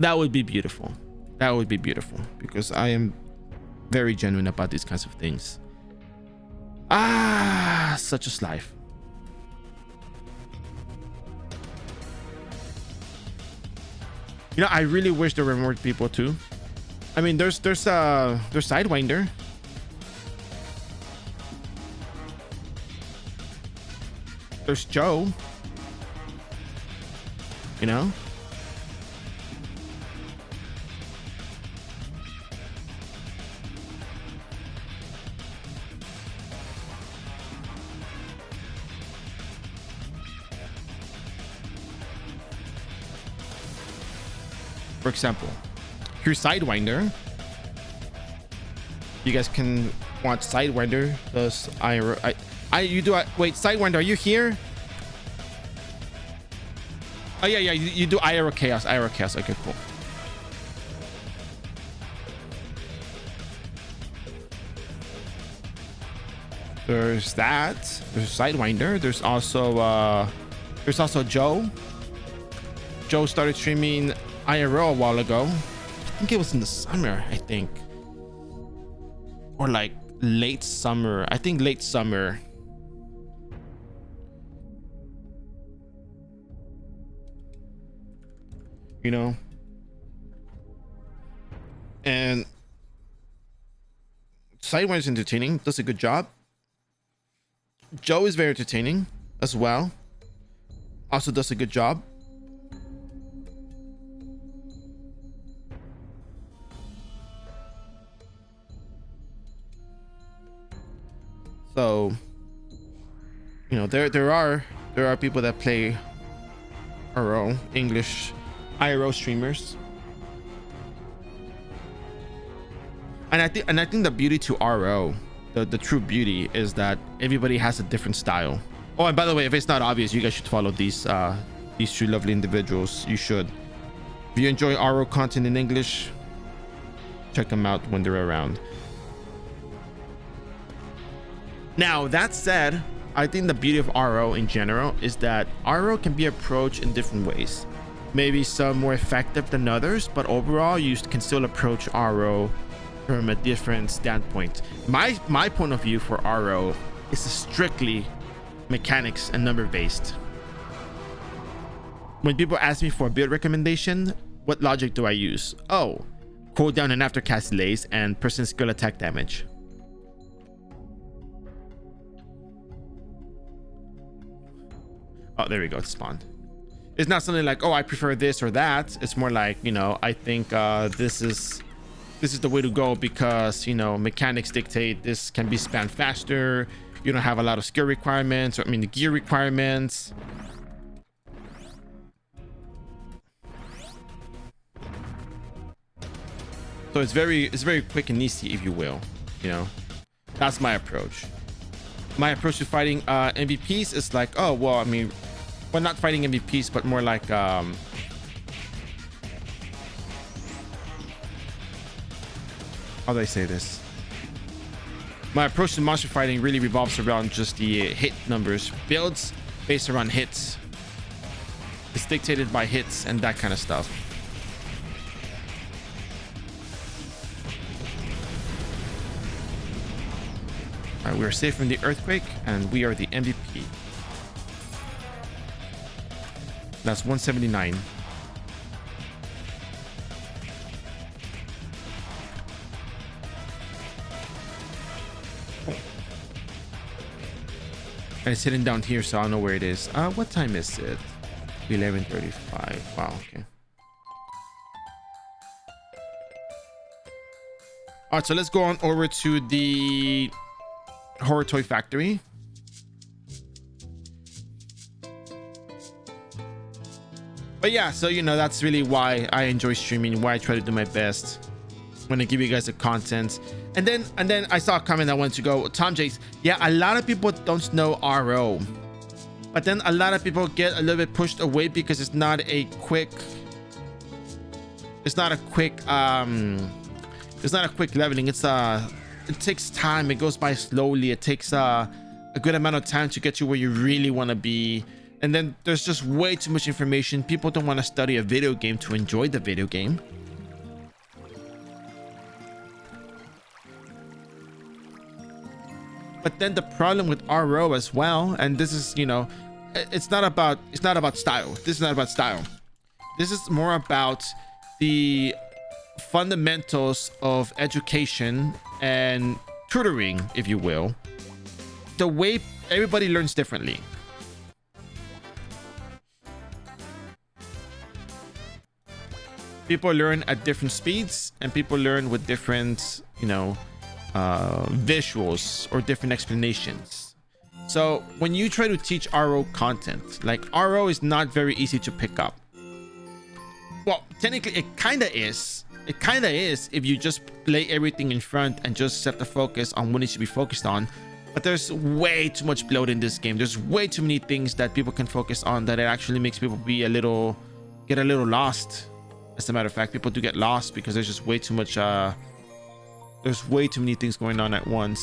that would be beautiful. That would be beautiful, because I am very genuine about these kinds of things. Such is life. You know, I really wish there were more people too. I mean, there's Sidewinder. There's Joe. You know? For example, here's Sidewinder. You guys can watch Sidewinder. Does iRO? Wait, Sidewinder, are you here? Oh yeah, you do iRO Chaos. Okay, cool. There's that. There's Sidewinder. There's also Joe. Joe started streaming iRO a while ago. I think it was in the summer, I think. Or like late summer. I think late summer. you know. And Sidewise is entertaining, does a good job. Joe is very entertaining as well, also does a good job. So, you know, there are people that play iRO, English iRO streamers. And I think the beauty to iRO, the true beauty, is that everybody has a different style. Oh, and by the way, if it's not obvious, you guys should follow these two lovely individuals. You should. If you enjoy iRO content in English, check them out when they're around. Now, that said, I think the beauty of iRO in general is that iRO can be approached in different ways. Maybe some more effective than others, but overall you can still approach iRO from a different standpoint. My point of view for iRO is strictly mechanics and number based. When people ask me for a build recommendation, what logic do I use? Oh, cooldown and aftercast delays and person skill attack damage. Oh, there we go, it's spawned. It's not something like, oh, I prefer this or that. It's more like, you know, I think this is the way to go because, you know, mechanics dictate this can be spammed faster. You don't have a lot of skill requirements, or I mean the gear requirements. So it's very quick and easy, if you will. You know, that's my approach. My approach to fighting MVPs is like, oh well, I mean, well, not fighting MVPs, but more like how do I say this? My approach to monster fighting really revolves around just the hit numbers. Builds based around hits. It's dictated by hits and that kind of stuff. All right, we are safe from the earthquake and we are the MVP. That's 179. And it's hidden down here, so I don't know where it is. What time is it? 11:35. Wow, okay. All right, so let's go on over to the Horror Toy Factory. But yeah, so you know, that's really why I enjoy streaming, why I try to do my best when I give you guys the content. And then I saw a comment I wanted to go, Tom Jace, yeah, a lot of people don't know iRO, but then a lot of people get a little bit pushed away because it's not a quick leveling. It takes time, it goes by slowly, it takes a good amount of time to get to where you really want to be. And then there's just way too much information. People don't want to study a video game to enjoy the video game. But then the problem with iRO as well, and this is, you know, it's not about style. This is not about style. This is more about the fundamentals of education and tutoring, if you will. The way everybody learns differently. People learn at different speeds, and people learn with different, you know, visuals or different explanations. So when you try to teach iRO content, like, iRO is not very easy to pick up. Well, technically it kind of is. It kind of is if you just lay everything in front and just set the focus on what it should be focused on. But there's way too much bloat in this game. There's way too many things that people can focus on that it actually makes people get a little lost. As a matter of fact, people do get lost because there's just way too much there's way too many things going on at once.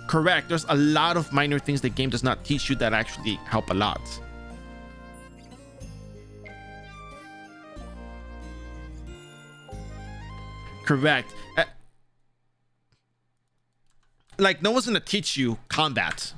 Correct. There's a lot of minor things the game does not teach you that actually help a lot. Correct. Like, no one's gonna teach you combat.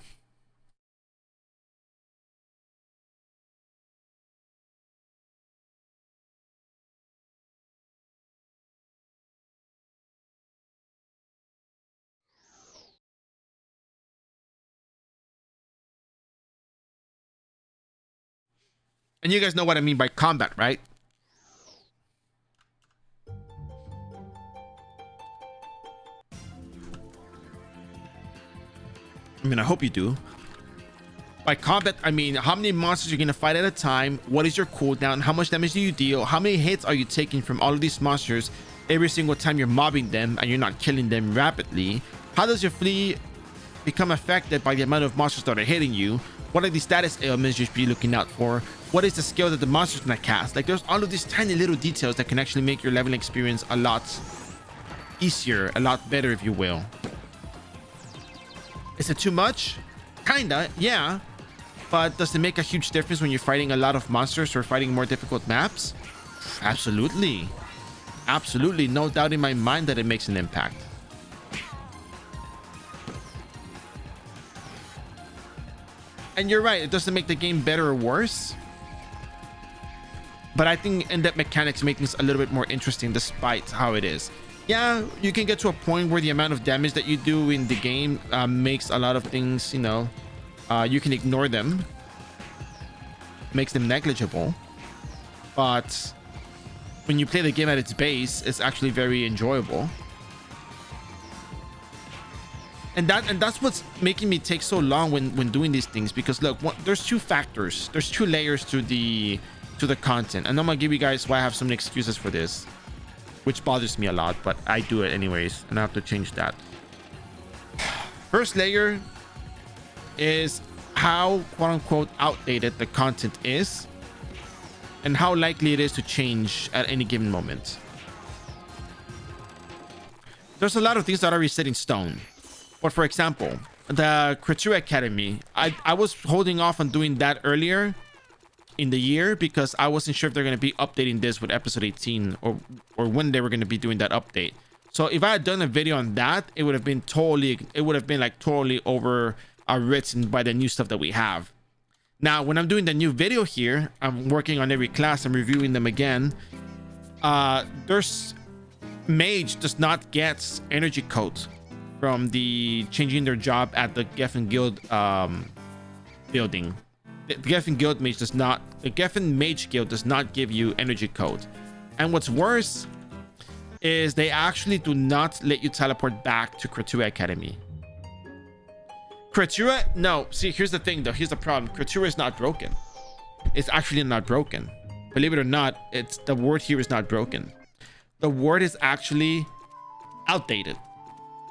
And you guys know what I mean by combat, right? I mean, I hope you do. By combat, I mean how many monsters you're gonna fight at a time, what is your cooldown, how much damage do you deal, how many hits are you taking from all of these monsters every single time you're mobbing them and you're not killing them rapidly, how does your fleet become affected by the amount of monsters that are hitting you, what are the status ailments you should be looking out for, what is the skill that the monster's gonna cast. Like, there's all of these tiny little details that can actually make your leveling experience a lot easier, a lot better, if you will. Is it too much? Kinda, yeah. But does it make a huge difference when you're fighting a lot of monsters or fighting more difficult maps? Absolutely. Absolutely. No doubt in my mind that it makes an impact. And you're right, it doesn't make the game better or worse. But I think in-depth mechanics make things a little bit more interesting despite how it is. Yeah, you can get to a point where the amount of damage that you do in the game makes a lot of things, you know, you can ignore them. Makes them negligible. But when you play the game at its base, it's actually very enjoyable. And that's what's making me take so long when doing these things, because look, there's two factors, there's two layers to the content, and I'm gonna give you guys why I have so many excuses for this, which bothers me a lot, but I do it anyways, and I have to change that. First layer is how quote-unquote outdated the content is and how likely it is to change at any given moment. There's a lot of things that are already set in stone. But for example, the Creature Academy, I was holding off on doing that earlier in the year because I wasn't sure if they're going to be updating this with episode 18 or when they were going to be doing that update. So if I had done a video on that, it would have been like totally overwritten by the new stuff that we have. Now, when I'm doing the new video here, I'm working on every class, I'm reviewing them again. There's Mage does not get energy coat from the changing their job at the Geffen Guild building. The Geffen Guild Mage does not, the Geffen Mage Guild does not give you energy code. And what's worse is they actually do not let you teleport back to Creature Academy. Creature, no, see, here's the thing though, here's the problem. Creature is not broken. It's actually not broken. Believe it or not, it's the word here is not broken. The word is actually outdated.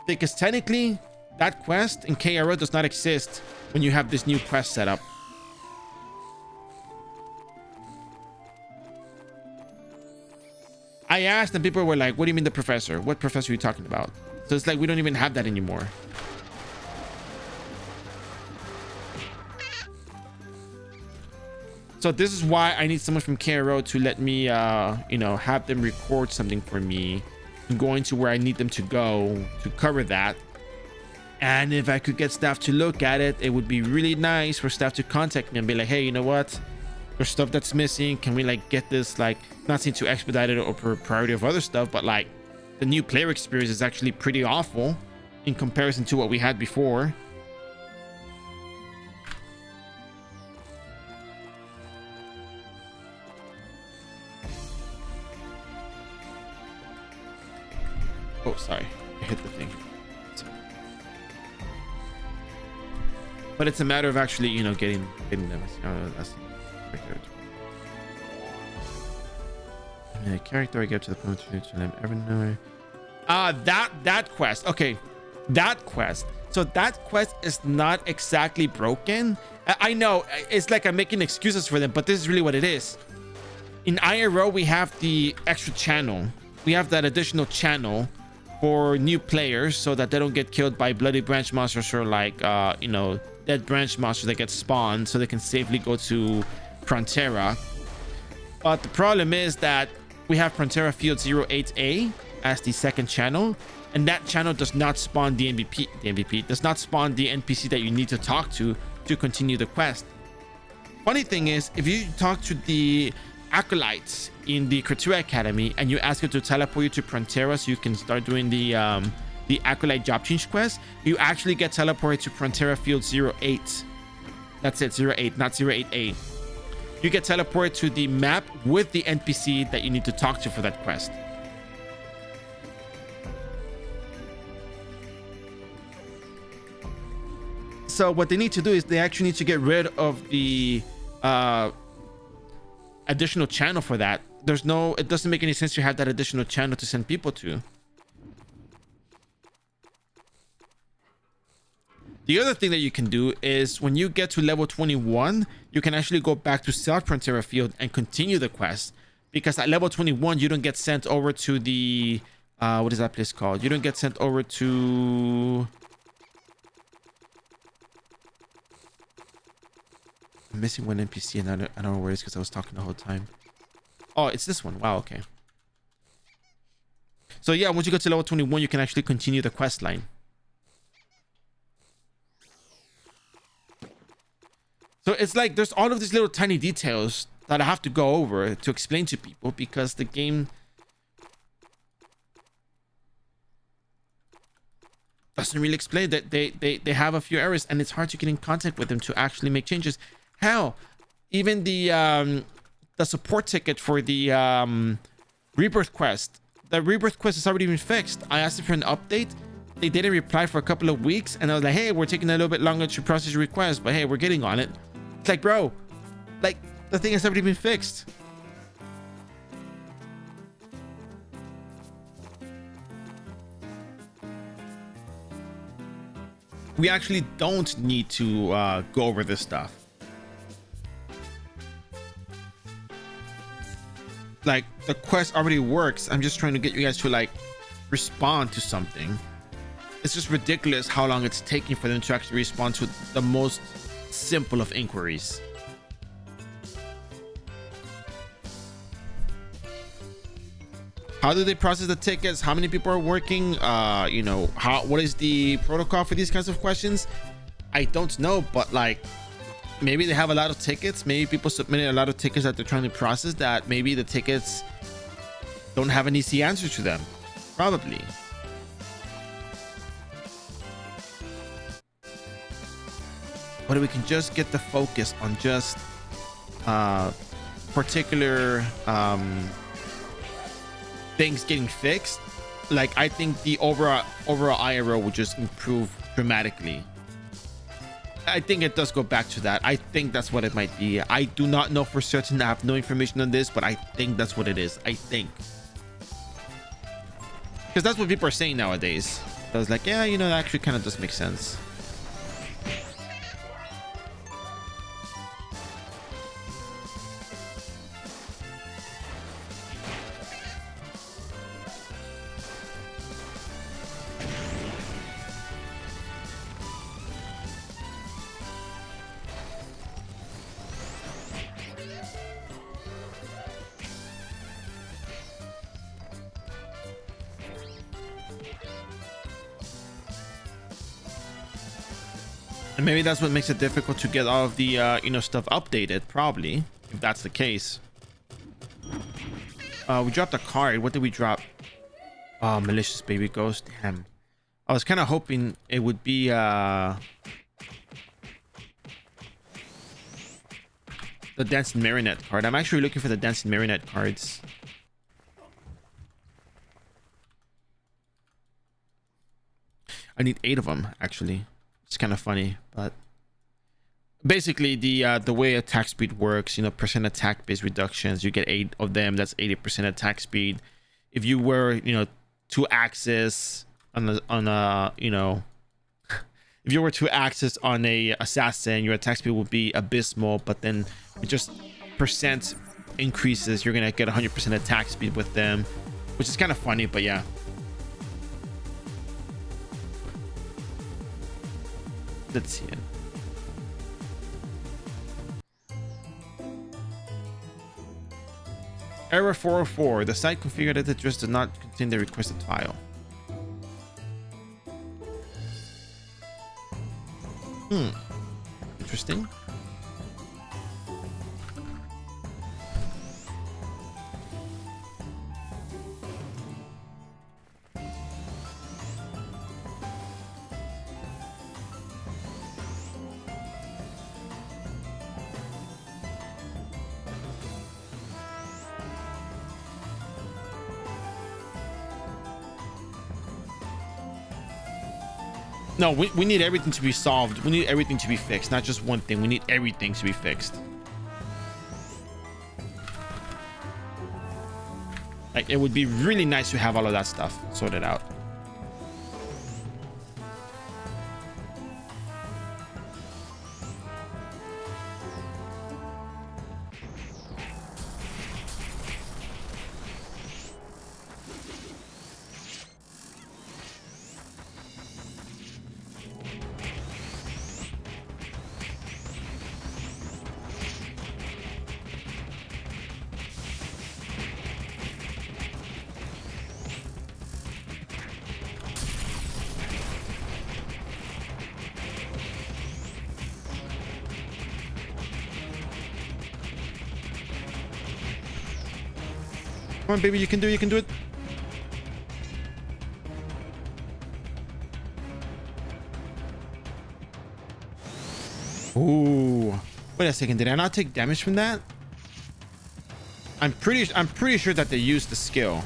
Because technically, that quest in iRO does not exist when you have this new quest set up. I asked and people were like, what do you mean the professor? What professor are you talking about? So it's like, we don't even have that anymore. So this is why I need someone from iRO to let me, you know, have them record something for me. Going to where I need them to go to cover that. And if I could get staff to look at it, it would be really nice for staff to contact me and be like, hey, you know what, there's stuff that's missing, can we like get this, like, not saying to expedite it or for priority of other stuff, but like the new player experience is actually pretty awful in comparison to what we had before. Oh, sorry, I hit the thing. But it's a matter of actually, you know, getting them. That's the character I get to the point to them every night. That quest. Okay, that quest. So that quest is not exactly broken. I know it's like I'm making excuses for them, but this is really what it is. In iRO, we have the extra channel. We have that additional channel for new players so that they don't get killed by bloody branch monsters or like you know, dead branch monsters that get spawned, so they can safely go to Frontera. But the problem is that we have Frontera Field 08A, as the second channel, and that channel does not spawn the MVP does not spawn the NPC that you need to talk to continue the quest. Funny thing is, if you talk to the acolytes in the Kratua Academy and you ask it to teleport you to Frontera so you can start doing the acolyte job change quest, you actually get teleported to Frontera field 08. That's it, 08, not 08A. You get teleported to the map with the NPC that you need to talk to for that quest. So what they need to do is they actually need to get rid of the additional channel for that. It doesn't make any sense to have that additional channel to send people to. The other thing that you can do is when you get to level 21, you can actually go back to South Frontera Field and continue the quest, because at level 21 you don't get sent over to the what is that place called? You don't get sent over to, I'm missing one NPC and I don't know where it is because I was talking the whole time. Oh, it's this one. Wow, okay. So yeah, once you go to level 21, you can actually continue the quest line. So it's like there's all of these little tiny details that I have to go over to explain to people, because the game doesn't really explain that they have a few errors, and it's hard to get in contact with them to actually make changes. Hell, even the support ticket for the rebirth quest, the rebirth quest has already been fixed. I asked them for an update. They didn't reply for a couple of weeks, and I was like, hey, we're taking a little bit longer to process your request, but hey, we're getting on it. It's like, bro, like, the thing has already been fixed. We actually don't need to go over this stuff. Like, the quest already works. I'm just trying to get you guys to like respond to something. It's just ridiculous how long it's taking for them to actually respond to the most simple of inquiries. How do they process the tickets? How many people are working? You know, what is the protocol for these kinds of questions? I don't know, but like, maybe they have a lot of tickets. Maybe people submitted a lot of tickets that they're trying to process, that maybe the tickets don't have an easy answer to them. Probably. But we can just get the focus on just particular things getting fixed. Like, I think the overall iRO will just improve dramatically. I think it does go back to that. I think that's what it might be. I do not know for certain. I have no information on this, but I think that's what it is. I think, because that's what people are saying nowadays. So I was like, yeah, you know, that actually kind of does make sense. And maybe that's what makes it difficult to get all of the you know, stuff updated, probably, if that's the case. We dropped a card. What did we drop? Oh, malicious baby ghost. Damn, I was kind of hoping it would be the dancing marionette card. I'm actually looking for the dancing marionette cards. I need 8 of them, actually. It's kind of funny, but basically the way attack speed works, you know, percent attack base reductions, you get 8 of them. That's 80% attack speed. If you were, you know, 2-axis on a you know, if you were 2-axis on a assassin, your attack speed would be abysmal, but then it just percent increases, you're gonna get 100% attack speed with them, which is kind of funny, but yeah. Let's see it. Error 404. The site configured address does not contain the requested file. Interesting. No, we need everything to be solved. We need everything to be fixed, not just one thing. We need everything to be fixed. Like, it would be really nice to have all of that stuff sorted out. Come on, baby, you can do it. You can do it. Ooh, wait a second. Did I not take damage from that? I'm pretty sure that they used the skill.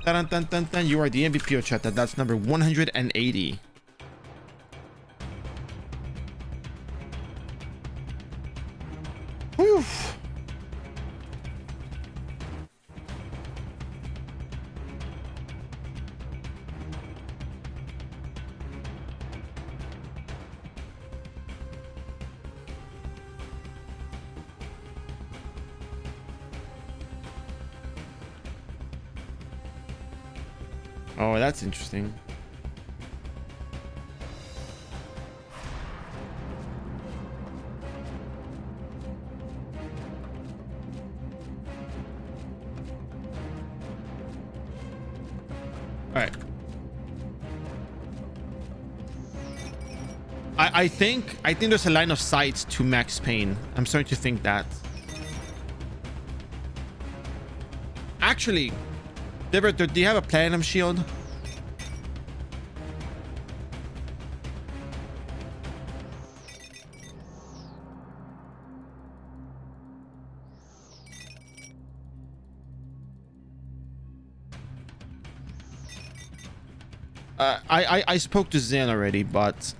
Dun, dun, dun, dun. You are the MVP of chat. That's number 180. Whew. Oh, that's interesting. All right. I think there's a line of sight to Max Payne. I'm starting to think that. Actually, Libertor, do you have a platinum shield? I spoke to Zen already, but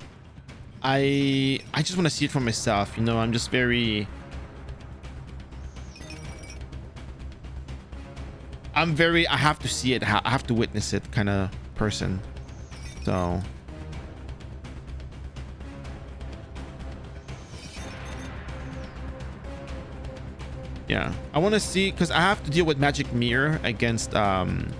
I just want to see it for myself. You know, I'm just very. I have to see it. I have to witness it kind of person. So. Yeah, I want to see, because I have to deal with Magic Mirror against Fallen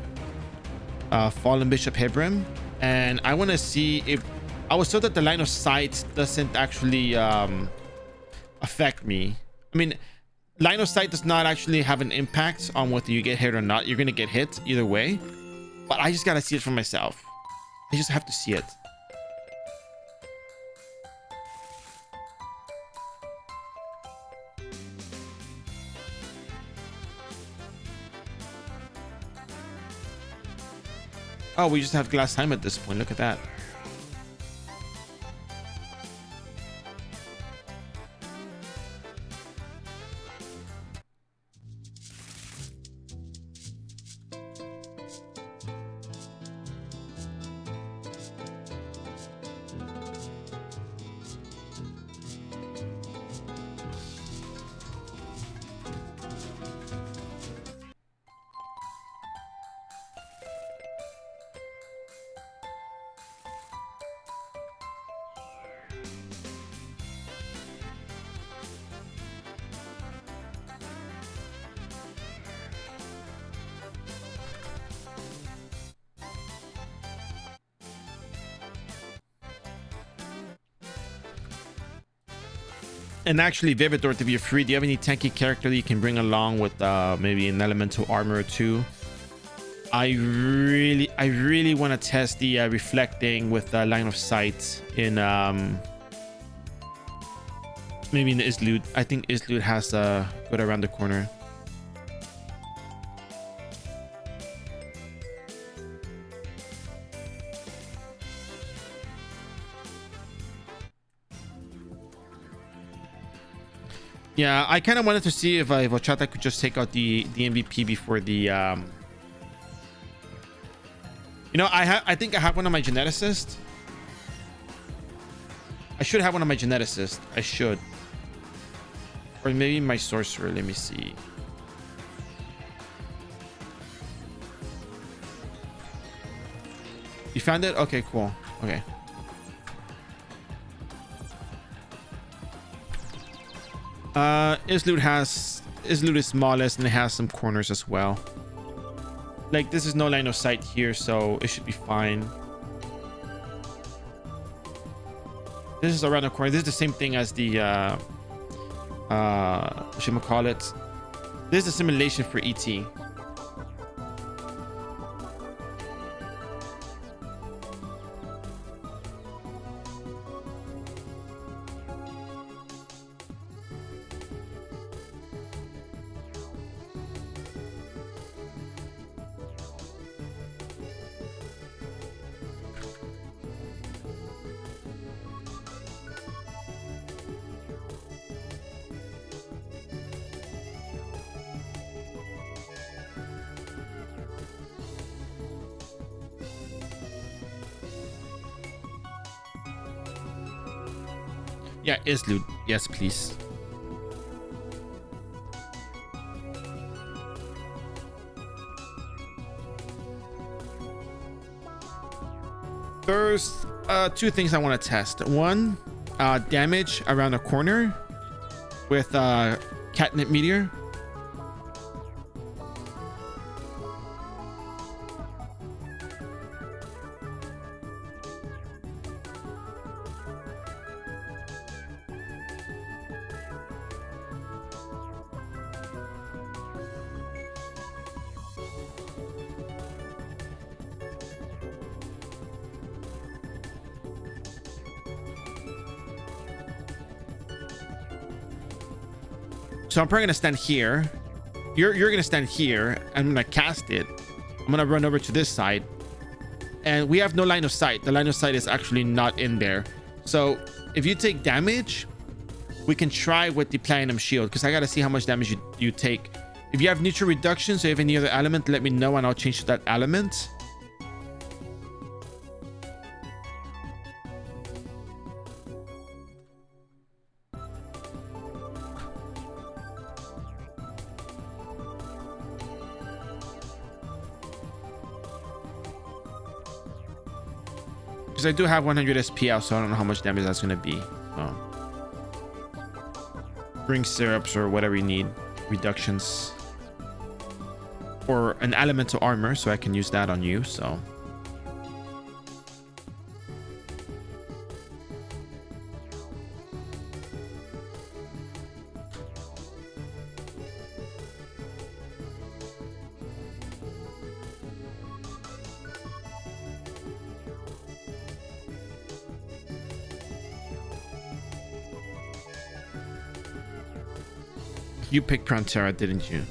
Bishop Hebrim, and I want to see if I was told that the line of sight doesn't actually affect me. I mean, line of sight does not actually have an impact on whether you get hit or not. You're gonna get hit either way, but I just gotta see it for myself. I just have to see it. Oh, we just have glass time at this point. Look at that. And actually, Vividor, to be free, do you have any tanky character that you can bring along with maybe an elemental armor or two? I really want to test the reflecting with the line of sight in maybe in the Islud. I think Islud has good around the corner. Yeah, I kind of wanted to see if Ochata could just take out the MVP before the you know, I think I have one on my geneticist. I should have one on my geneticist. I should. Or maybe my sorcerer. Let me see. You found it? Okay, cool. Okay. Islud is smallest and it has some corners as well. Like, this is no line of sight here, so it should be fine. This is around the corner. This is the same thing as the whatchamacallit. This is the simulation for ET. Yeah, Islud. Yes, please. There's two things I want to test. One, damage around a corner with catnip meteor. So I'm probably gonna stand here. You're gonna stand here. I'm gonna cast it. I'm gonna run over to this side, and we have no line of sight. The line of sight is actually not in there. So if you take damage, we can try with the platinum shield, because I gotta see how much damage you take. If you have neutral reduction, so if any other element, let me know and I'll change to that element. I do have 100 SP out, so I don't know how much damage that's going to be. Bring syrups or whatever you need. Reductions. Or an elemental armor, so I can use that on you, so... You picked Prontera, didn't you?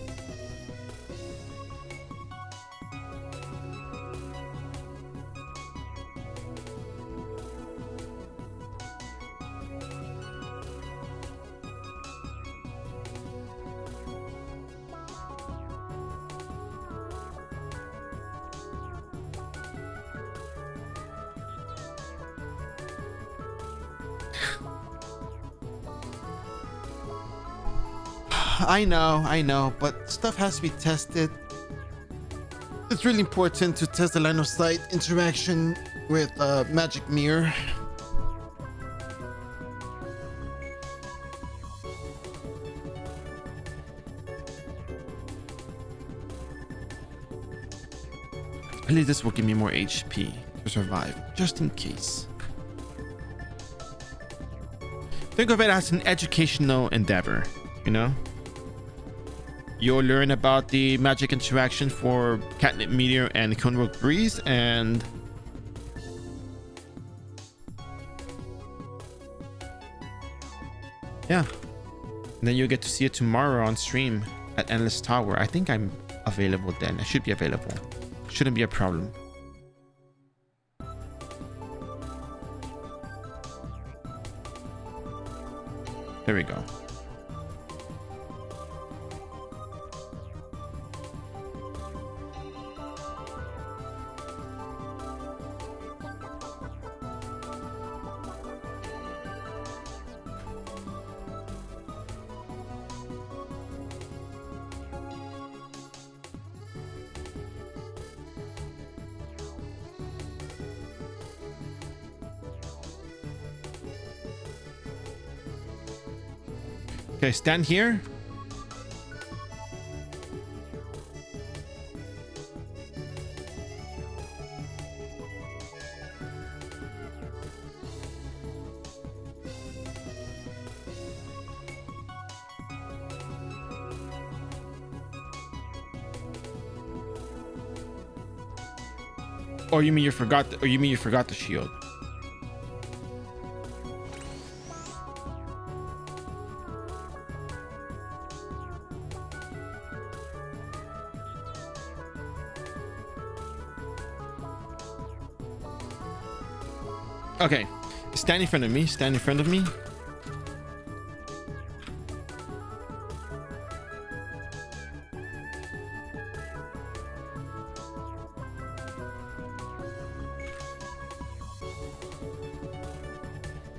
I know, but stuff has to be tested. It's really important to test the line of sight interaction with magic mirror. At least this will give me more HP to survive, just in case. Think of it as an educational endeavor, you know? you'll learn about the magic interaction for Catnip Meteor and Convoke Breeze, and yeah, and then you'll get to see it tomorrow on stream at Endless Tower. I think I'm available then. I should be available. Shouldn't be a problem. There we go. Okay, stand here. Or you mean you forgot the shield? Okay, stand in front of me. Stand in front of me.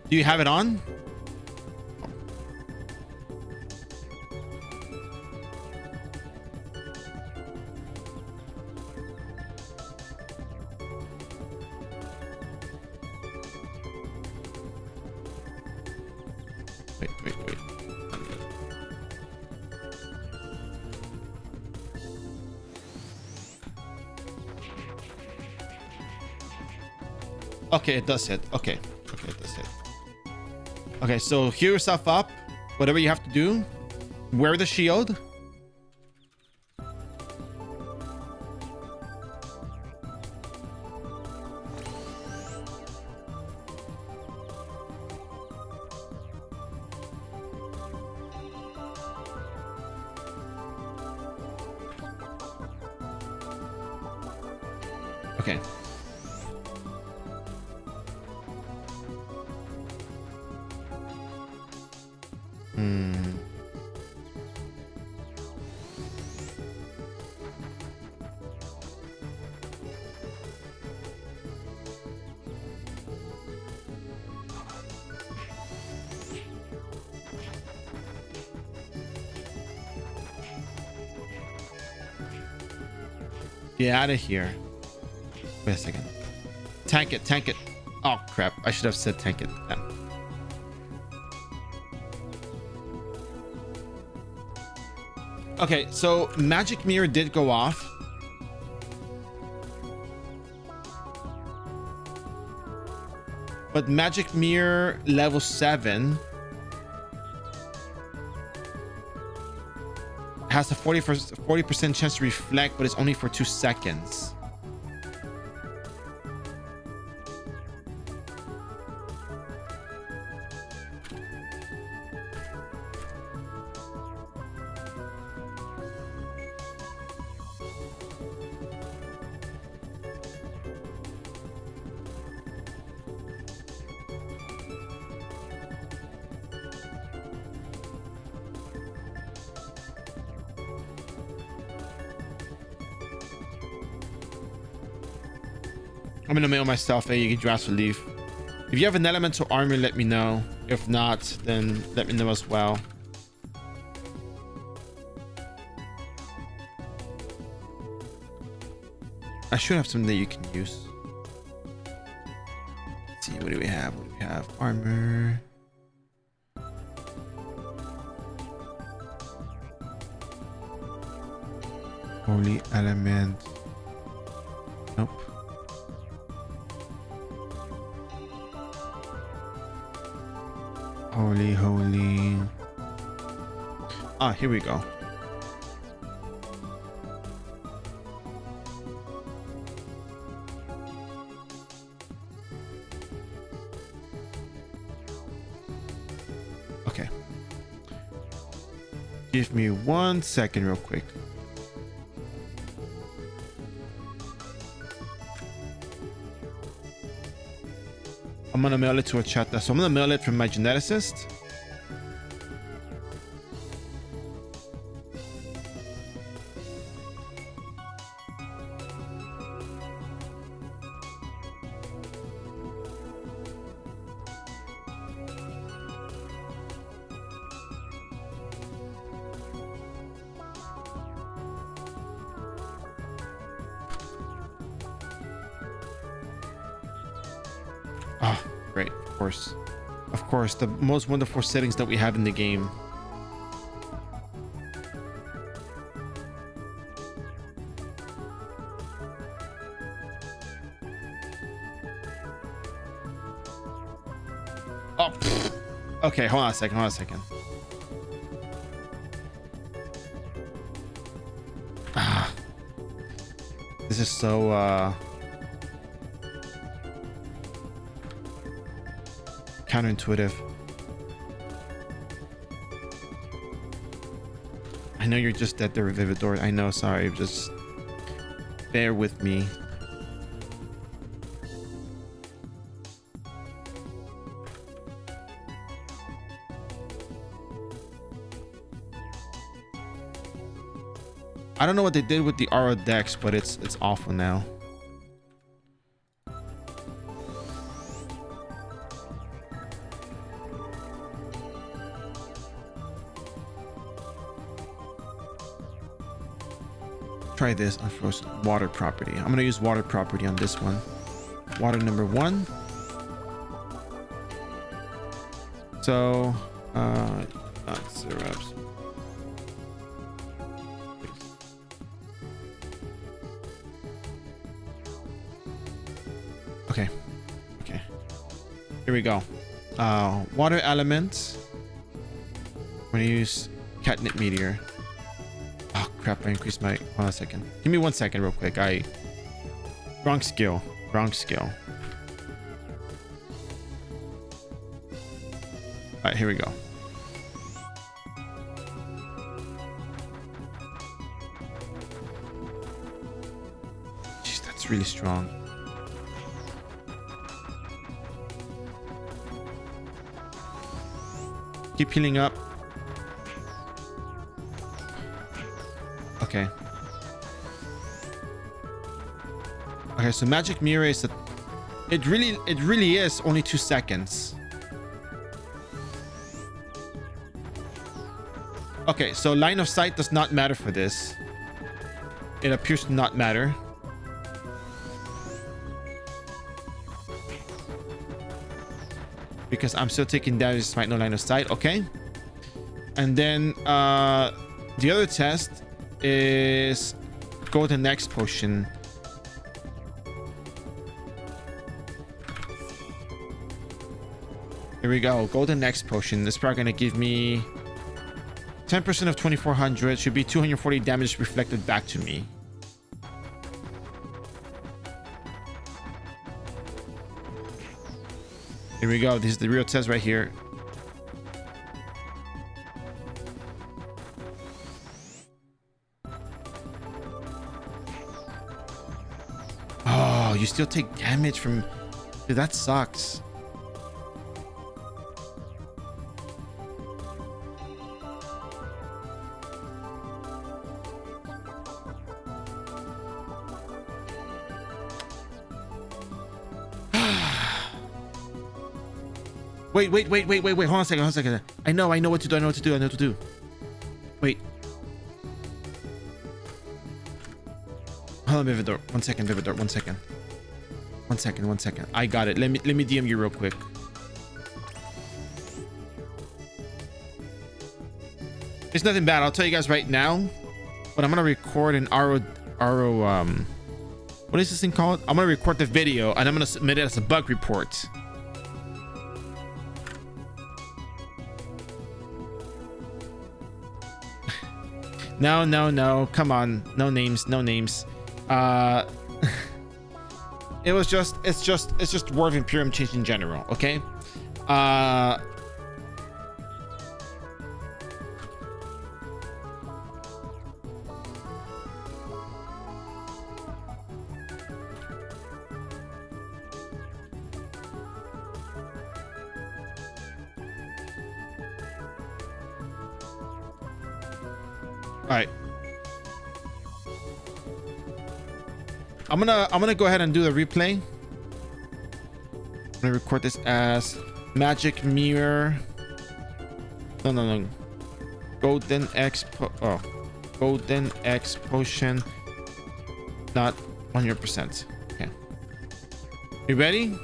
Do you have it on? Wait. Okay, it does hit. Okay, it does hit. Okay, so heal yourself up. Whatever you have to do. Wear the shield. Okay. Get out of here. Wait a second. Tank it. Oh crap, I should have said tank it. Yeah. Okay, so magic mirror did go off. But magic mirror level 7 has a 40% chance to reflect, but it's only for 2 seconds. I'm gonna mail myself a Draft Relief. If you have an elemental armor, let me know. If not, then let me know as well. I should have something that you can use. Let's see, what do we have? What do we have? Armor. Holy element. Nope. Holy. Ah, here we go. Give me 1 second real quick. I'm gonna mail it to a chat. So I'm gonna mail it from my geneticist. Oh, great. Of course. Of course, the most wonderful settings that we have in the game. Oh, pfft. Okay, hold on a second. Hold on a second. Ah, this is so counterintuitive. I know you're just dead there, Vividor. I know, sorry. Just bear with me. I don't know what they did with the iRO Dex, but it's awful now. Try this unfrozen water property. I'm gonna use water property on this one. Water number 1. So not syrups. Okay. Okay. Here we go. Water element. I'm gonna use catnip meteor. Oh crap, I increased my... Hold on a second. Give me 1 second real quick. Wrong skill. Wrong skill. Alright, here we go. Jeez, that's really strong. Keep healing up. Okay. Okay, so magic mirror is it really is only 2 seconds. Okay, so line of sight does not matter for this. It appears to not matter. Because I'm still taking damage despite no line of sight. Okay. And then the other test is golden X potion. Here we go. Golden X potion. This is probably going to give me 10% of 2400. Should be 240 damage reflected back to me. Here we go. This is the real test right here. Oh, you still take damage from... Dude, that sucks. Wait. Hold on a second. I know what to do. Wait. Hold on, Vividor. 1 second, Vividor. 1 second. 1 second. I got it. Let me DM you real quick. It's nothing bad. I'll tell you guys right now. But I'm gonna record an iRO what is this thing called? I'm gonna record the video and I'm gonna submit it as a bug report. No. Come on. No names. It's just War of Imperium change in general, okay? All right. I'm gonna go ahead and do the replay. I'm gonna record this as magic mirror. No. Golden X potion. Not 100%. Okay. You ready?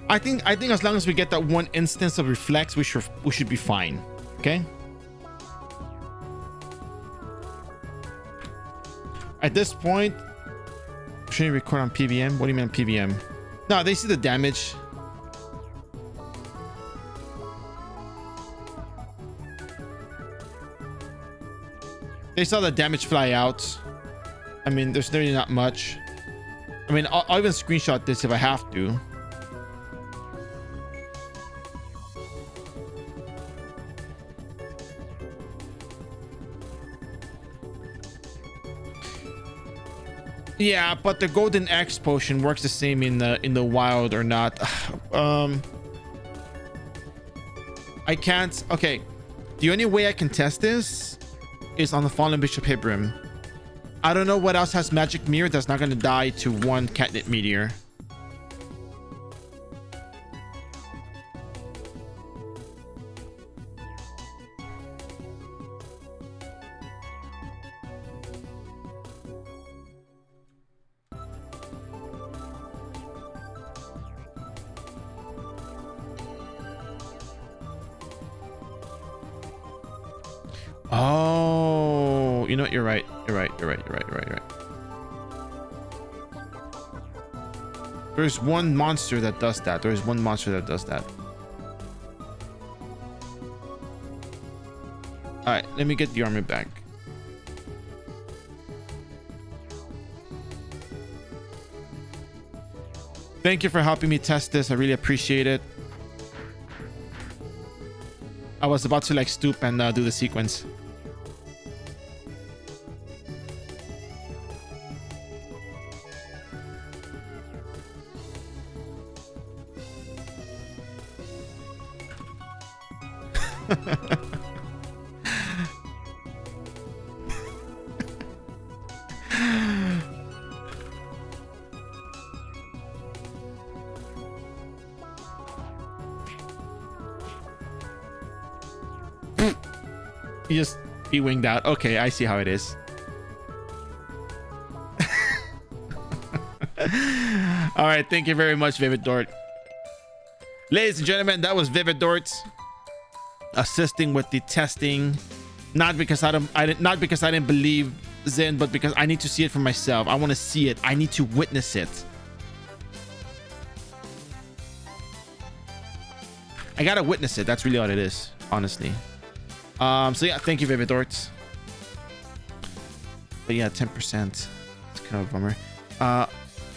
I think as long as we get that one instance of reflex, we should be fine. Okay. At this point, should you record on PVM? What do you mean on PVM? No, they see the damage. They saw the damage fly out. I mean, there's really not much. I mean, I'll even screenshot this if I have to. Yeah, but the golden X potion works the same in the wild or not. I can't. Okay, the only way I can test this is on the fallen bishop Hibrim. I don't know what else has magic mirror that's not going to die to one catnip meteor. Oh, you know what? You're right. You're right. There's one monster that does that. All right, let me get the armor back. Thank you for helping me test this. I really appreciate it. I was about to like stoop and do the sequence. You just be winged out. Okay, I see how it is. All right, thank you very much, Vivid Dort. Ladies and gentlemen, that was Vivid Dort assisting with the testing. Not because I didn't believe Zen, but because I need to see it for myself. I want to see it. I need to witness it. I gotta witness it. That's really what it is, honestly. So yeah, thank you, Vivid Dort. But yeah, 10%. It's kind of a bummer.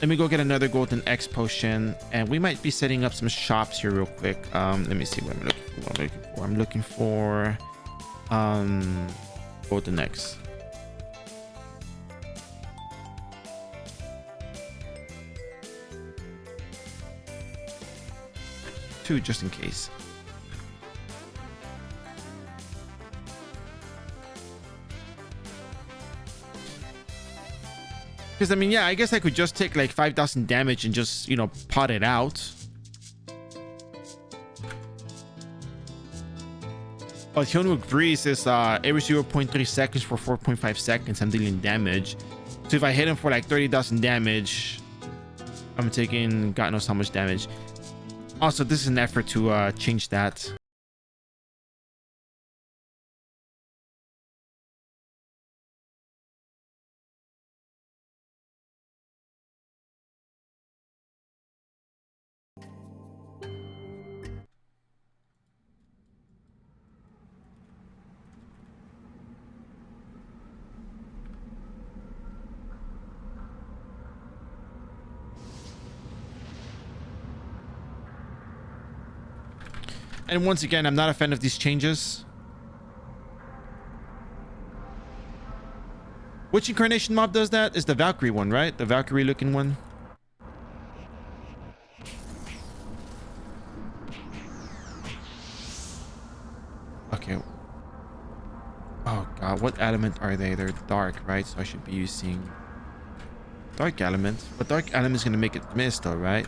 Let me go get another golden X potion, and we might be setting up some shops here real quick. Let me see what I'm looking for. Golden X. 2 just in case. Because I mean, yeah, I guess I could just take like 5,000 damage and just, you know, pot it out. But Hyunwook Breeze is every 0.3 seconds for 4.5 seconds I'm dealing damage. So if I hit him for like 30,000 damage, I'm taking God knows how much damage. Also, this is an effort to change that. And once again, I'm not a fan of these changes. Which incarnation mob does that? Is the Valkyrie one, right? The Valkyrie looking one. Okay. Oh god, what element are they? They're dark, right? So I should be using dark element. But dark element is gonna make it miss though, right?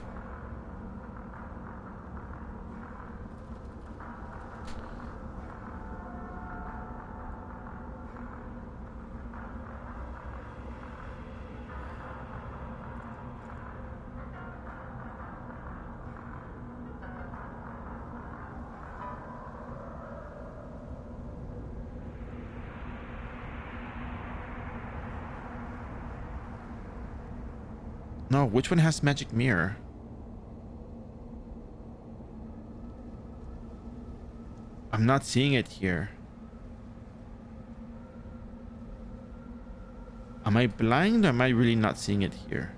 No, which one has magic mirror? I'm not seeing it here. Am I blind or am I really not seeing it here?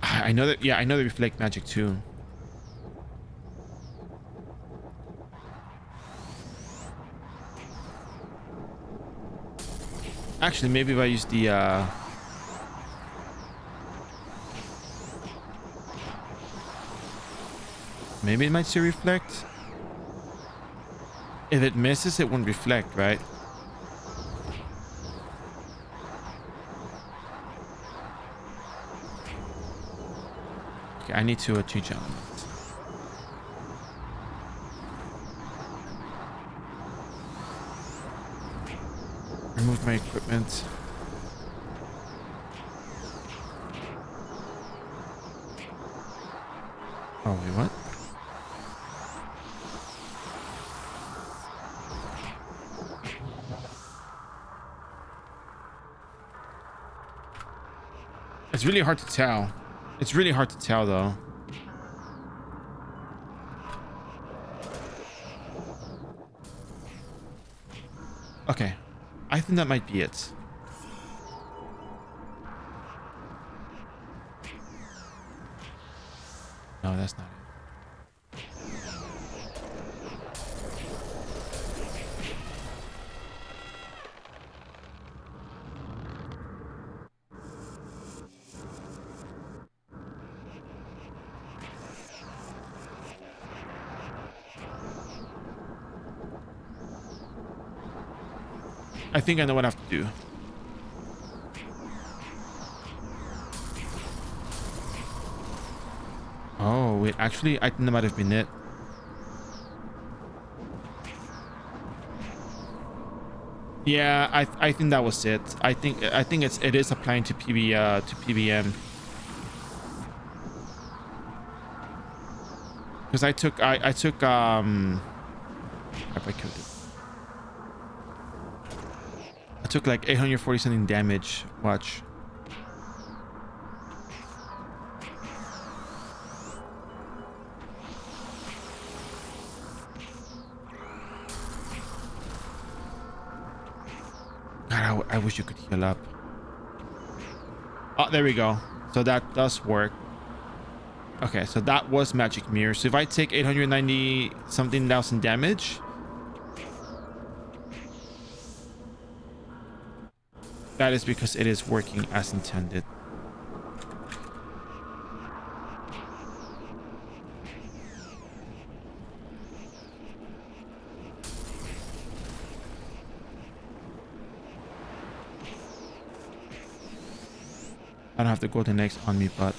I know that, yeah, I know they reflect magic too. Actually, maybe if I use the maybe it might still reflect. If it misses, it won't reflect, right? Okay, I need to change element. Remove my equipment. Oh, wait, what? It's really hard to tell. It's really hard to tell, though. Okay. I think that might be it. No, that's not it. I think I know what I have to do. Oh, wait, actually, I think that might have been it. Yeah, I think that was it. I think it is applying to PBM. Because I took if I killed it. I took like 840 something damage. Watch. God, I wish you could heal up. Oh, there we go. So that does work. Okay, so that was magic mirror. So if I take 890 something thousand damage, that is because it is working as intended. I don't have the golden eggs on me, but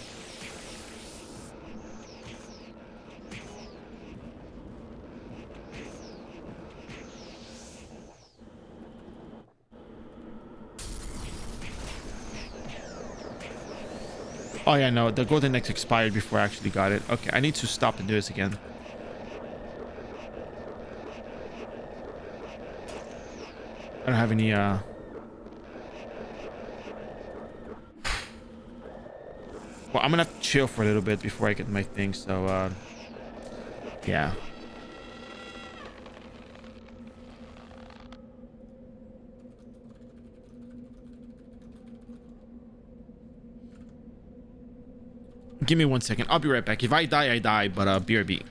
oh yeah, no, the golden eggs expired before I actually got it. Okay, I need to stop and do this again. I don't have any well, I'm gonna have to chill for a little bit before I get my thing, so yeah. Give me 1 second. I'll be right back. If I die, I die, but BRB.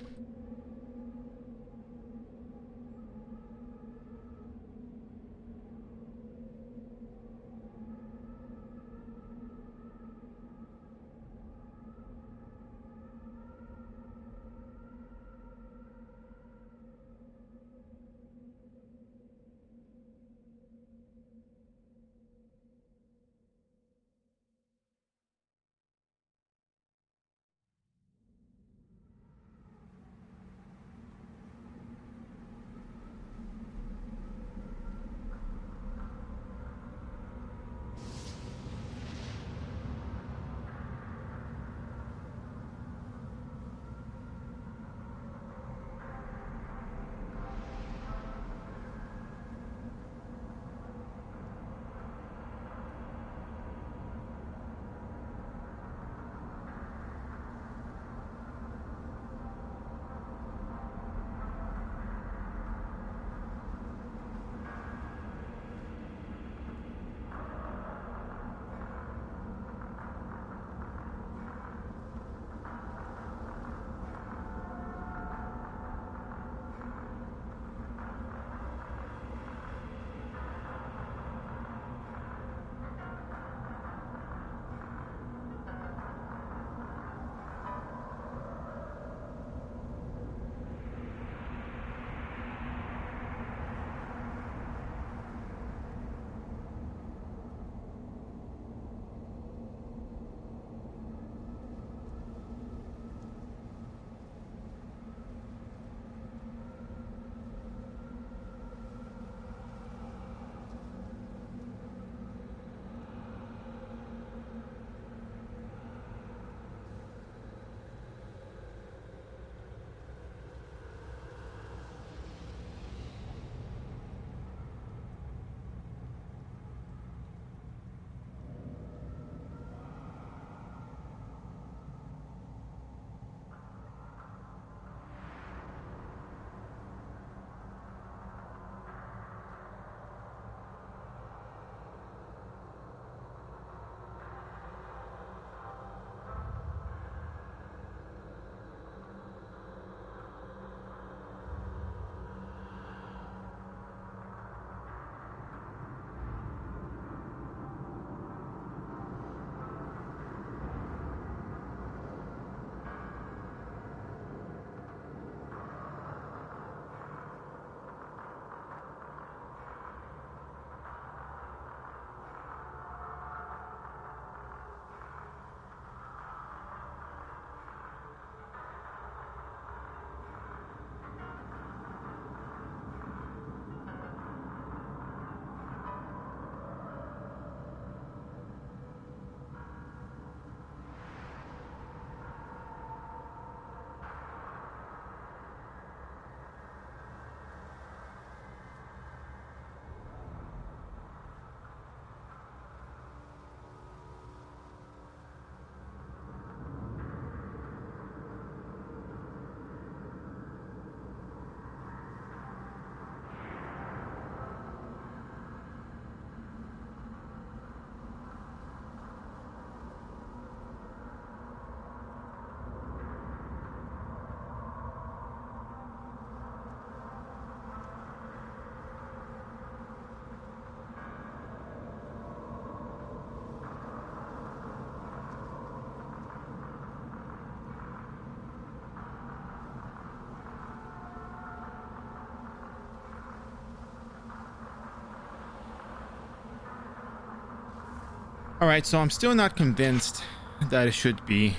All right, so I'm still not convinced that it should be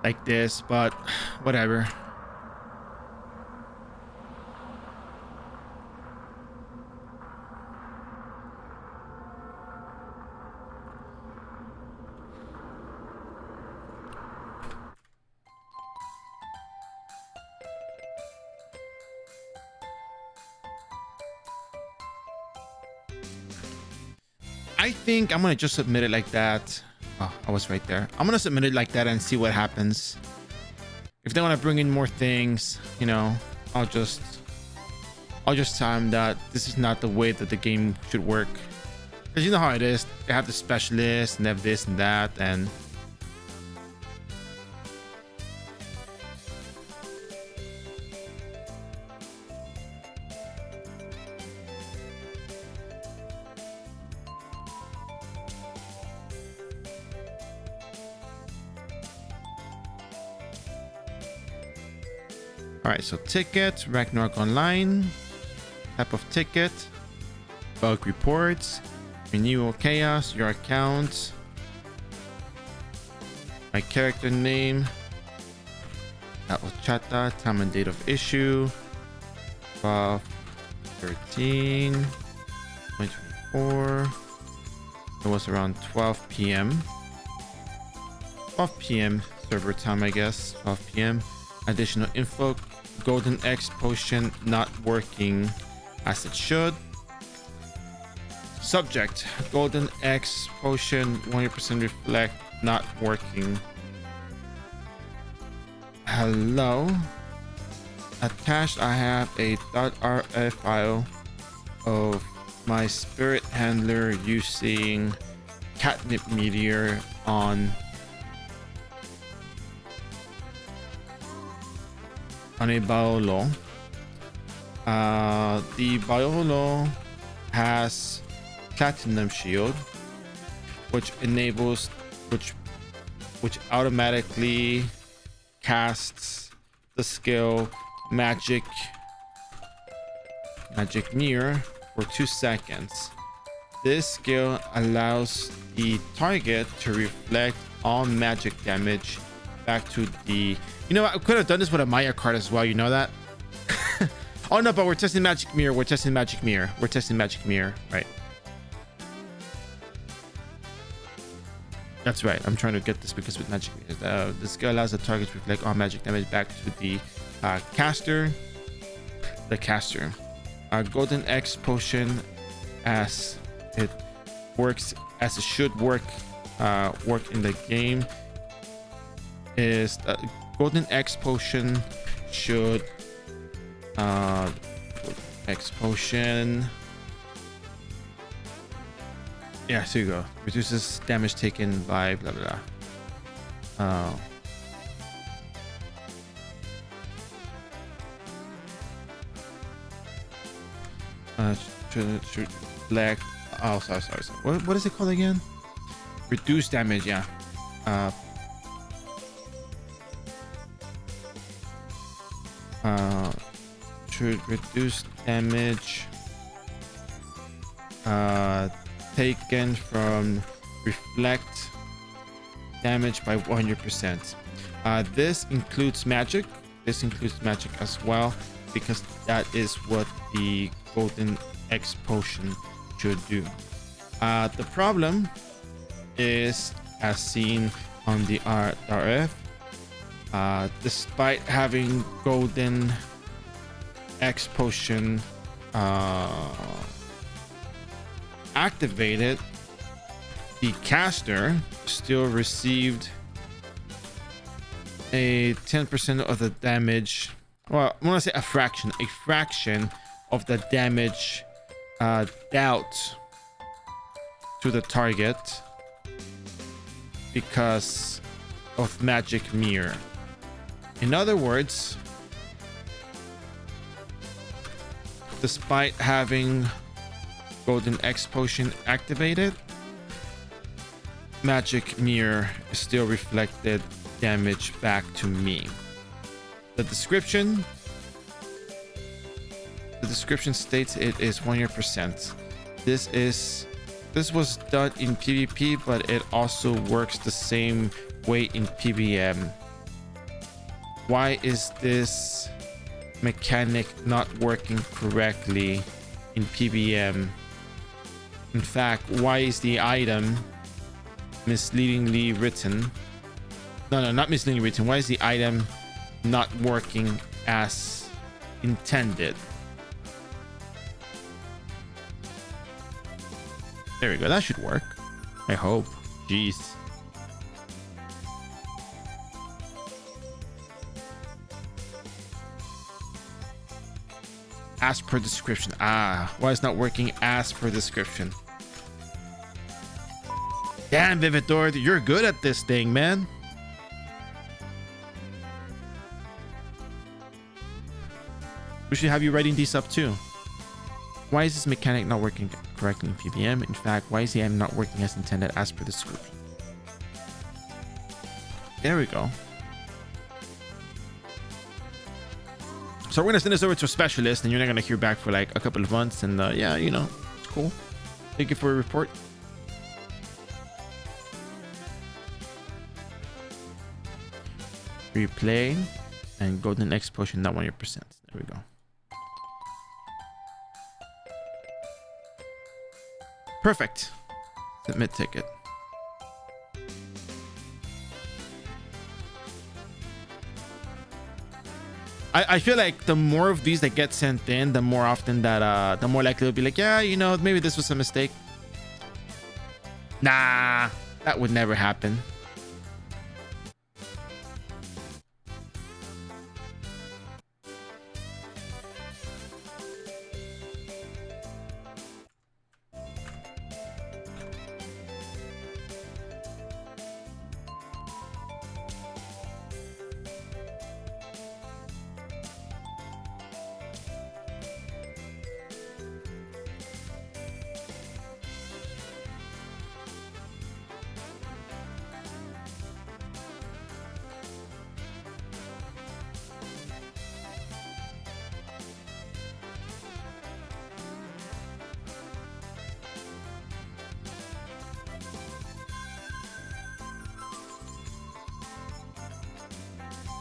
like this, but whatever. I think I'm gonna just submit it like that. Oh, I was right there. I'm gonna submit it like that and see what happens. If they want to bring in more things, you know, I'll just tell them that this is not the way that the game should work. Because you know how it is. They have the specialists and they have this and that, and all right, so ticket, Ragnarok Online, type of ticket, bug reports, renewal chaos, your account, my character name, Chata, time and date of issue, 12/13/2024. It was around 12 p.m. 12 p.m. server time, I guess. 12 p.m. Additional info: Golden X potion not working as it should. Subject: Golden X potion 100% reflect not working. Hello. Attached, I have a .rf file of my spirit handler using catnip meteor on a Baolo. The Baolo has platinum shield, which enables which automatically casts the skill magic mirror for 2 seconds. This skill allows the target to reflect all magic damage back to the, you know, I could have done this with a Maya card as well, you know that. Oh no, but we're testing magic mirror, right? That's right, I'm trying to get this because with magic mirror, the skill allows the target to reflect all magic damage back to the caster. Golden X potion, as it works as it should work in the game, is Golden X potion should X potion, yeah, so you go, reduces damage taken by blah blah blah. Should reflect, oh sorry. What is it called again? Reduce damage, yeah. Should reduce damage taken from reflect damage by 100%. This includes magic as well, because that is what the Golden X potion should do. The problem is, as seen on the RF, despite having Golden X potion activated, the caster still received a 10% of the damage. Well, I want to say a fraction of the damage dealt to the target because of magic mirror. In other words, despite having Golden X potion activated, magic mirror still reflected damage back to me. The description states it is 100%. This is this was done in PvP, but it also works the same way in PVM. Why is this mechanic not working correctly in PVM? In fact, why is the item misleadingly written? No, not misleadingly written. Why is the item not working as intended? There we go. That should work. I hope. Jeez. As per description. Ah, why is not working as per description? Damn, Vividor, you're good at this thing, man. We should have you writing these up too. Why is this mechanic not working correctly in PVM? In fact, why is the item not working as intended as per the description? There we go. So we're gonna send this over to a specialist, and you're not gonna hear back for like a couple of months. And yeah, you know, it's cool. Thank you for a report. Replay and go to the next potion, not 100%. There we go. Perfect. Submit ticket. I feel like the more of these that get sent in, the more often that the more likely it'll be like, yeah, you know, maybe this was a mistake. Nah, that would never happen.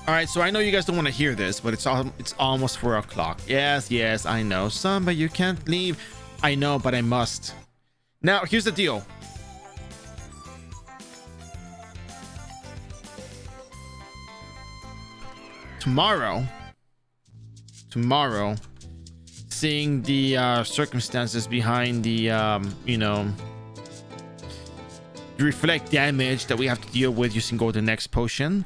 All right, so I know you guys don't want to hear this, but it's almost 4 o'clock. Yes, I know. Samba, you can't leave. I know, but I must. Now, here's the deal. Tomorrow, seeing the circumstances behind the, you know, reflect damage that we have to deal with using Golden Next potion,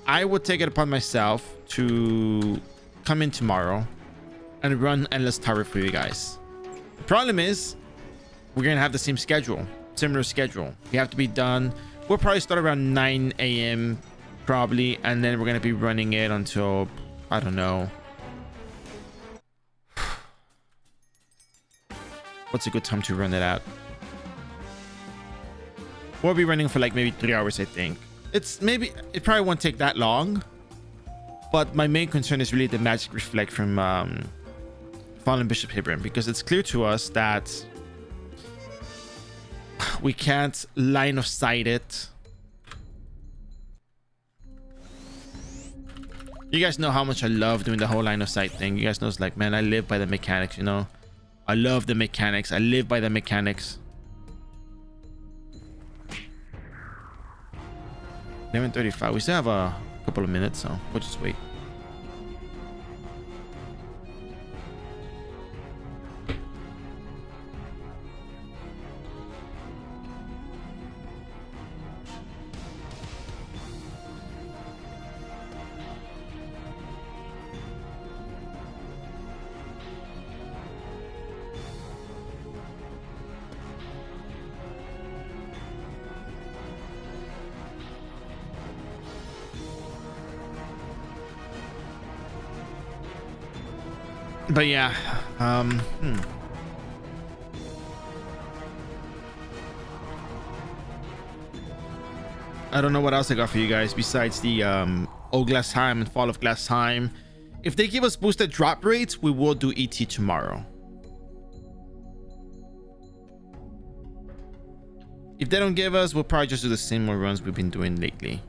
I would take it upon myself to come in tomorrow and run Endless Tower for you guys. The problem is we're gonna have the same schedule, similar schedule. We have to be done. We'll probably start around 9 a.m. probably, and then we're gonna be running it until, I don't know, what's a good time to run it at? We'll be running for like maybe 3 hours, I think. It probably won't take that long, but my main concern is really the magic reflect from Fallen Bishop Hibrim, because it's clear to us that we can't line of sight it. You guys know how much I love doing the whole line of sight thing. You guys know it's like, man, I live by the mechanics, you know. I love the mechanics. I live by the mechanics. 11:35. We still have a couple of minutes, so we'll just wait. But yeah, I don't know what else I got for you guys besides the Old Glass Time and Fall of Glass Time. If they give us boosted drop rates, we will do ET tomorrow. If they don't give us, we'll probably just do the same more runs we've been doing lately.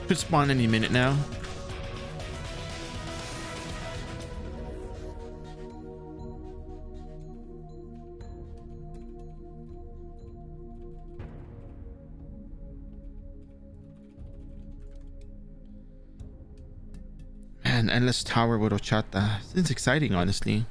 Could spawn any minute now. Man, endless tower with Ochata. It's exciting, honestly.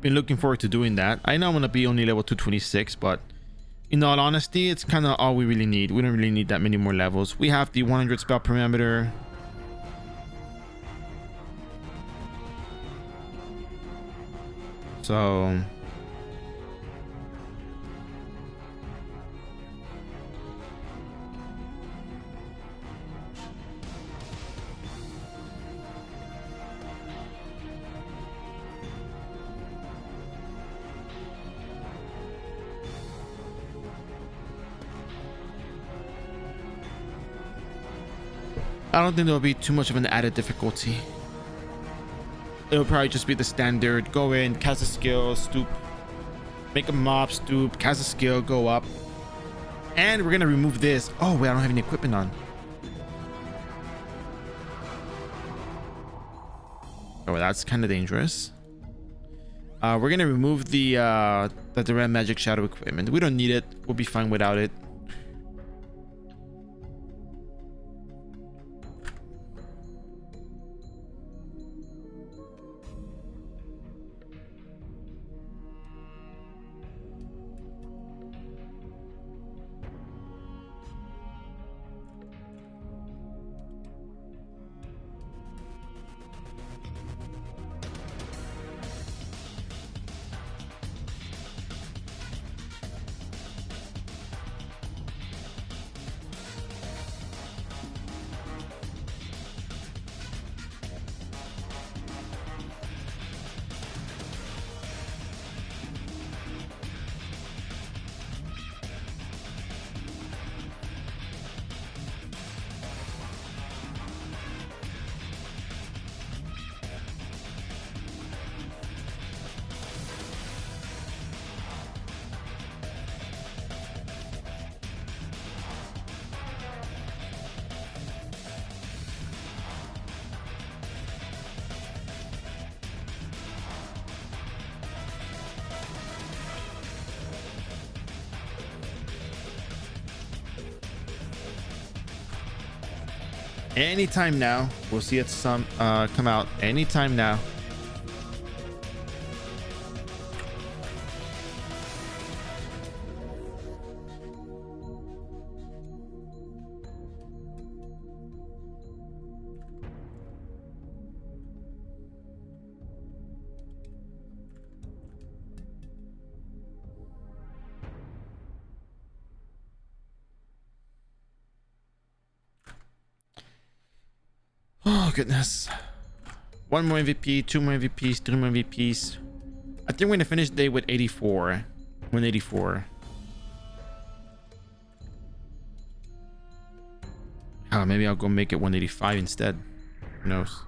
Been looking forward to doing that. I know I'm gonna be only level 226, but in all honesty, it's kind of all we really need. We don't really need that many more levels. We have the 100 spell perimeter. So I don't think there'll be too much of an added difficulty. It'll probably just be the standard. Go in, cast a skill, stoop, make a mob, stoop, cast a skill, go up. And we're gonna remove this. Oh wait, I don't have any equipment on. Oh, that's kind of dangerous. We're gonna remove the Doram magic shadow equipment. We don't need it. We'll be fine without it. Anytime now. We'll see it come out anytime now. Oh goodness. One more MVP, two more MVPs, three more MVPs. I think we're gonna finish the day with 84. 184. Maybe I'll go make it 185 instead. Who knows?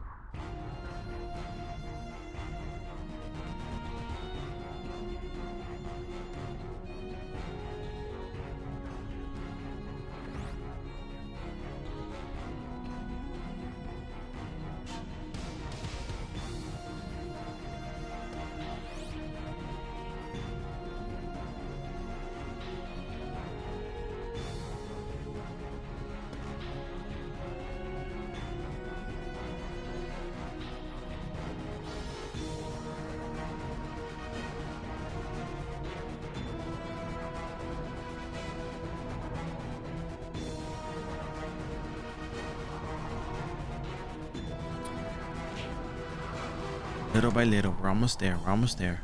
Little by little, we're almost there. We're almost there.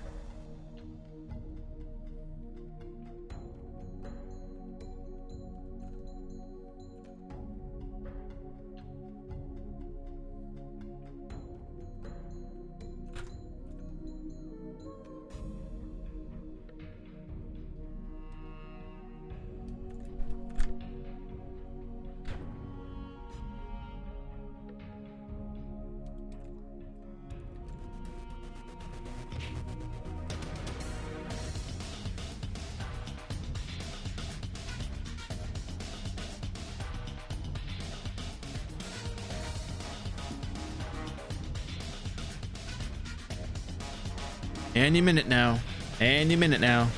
Any minute now. Any minute now.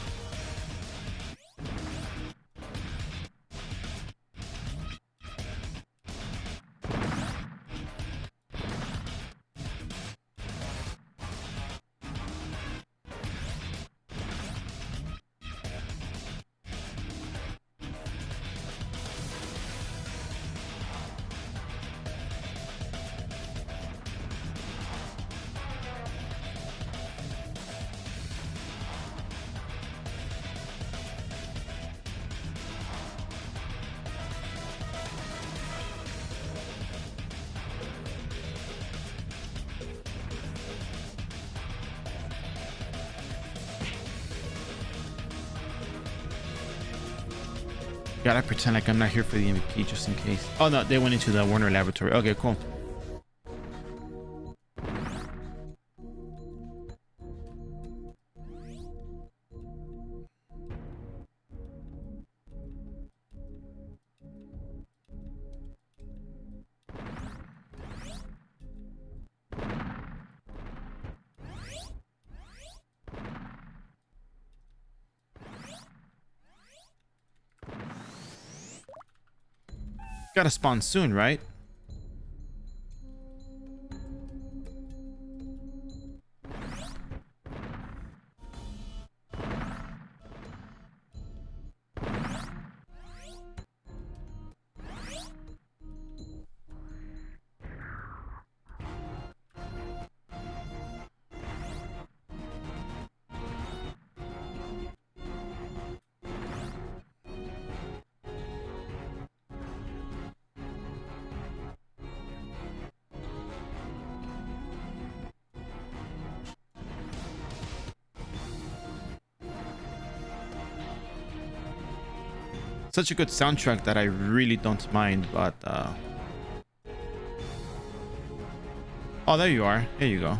Gotta pretend like I'm not here for the MVP just in case. Oh no, they went into the Warner Laboratory. Okay, cool. Gotta spawn soon, right? Such a good soundtrack that I really don't mind, but oh, there you are. Here you go.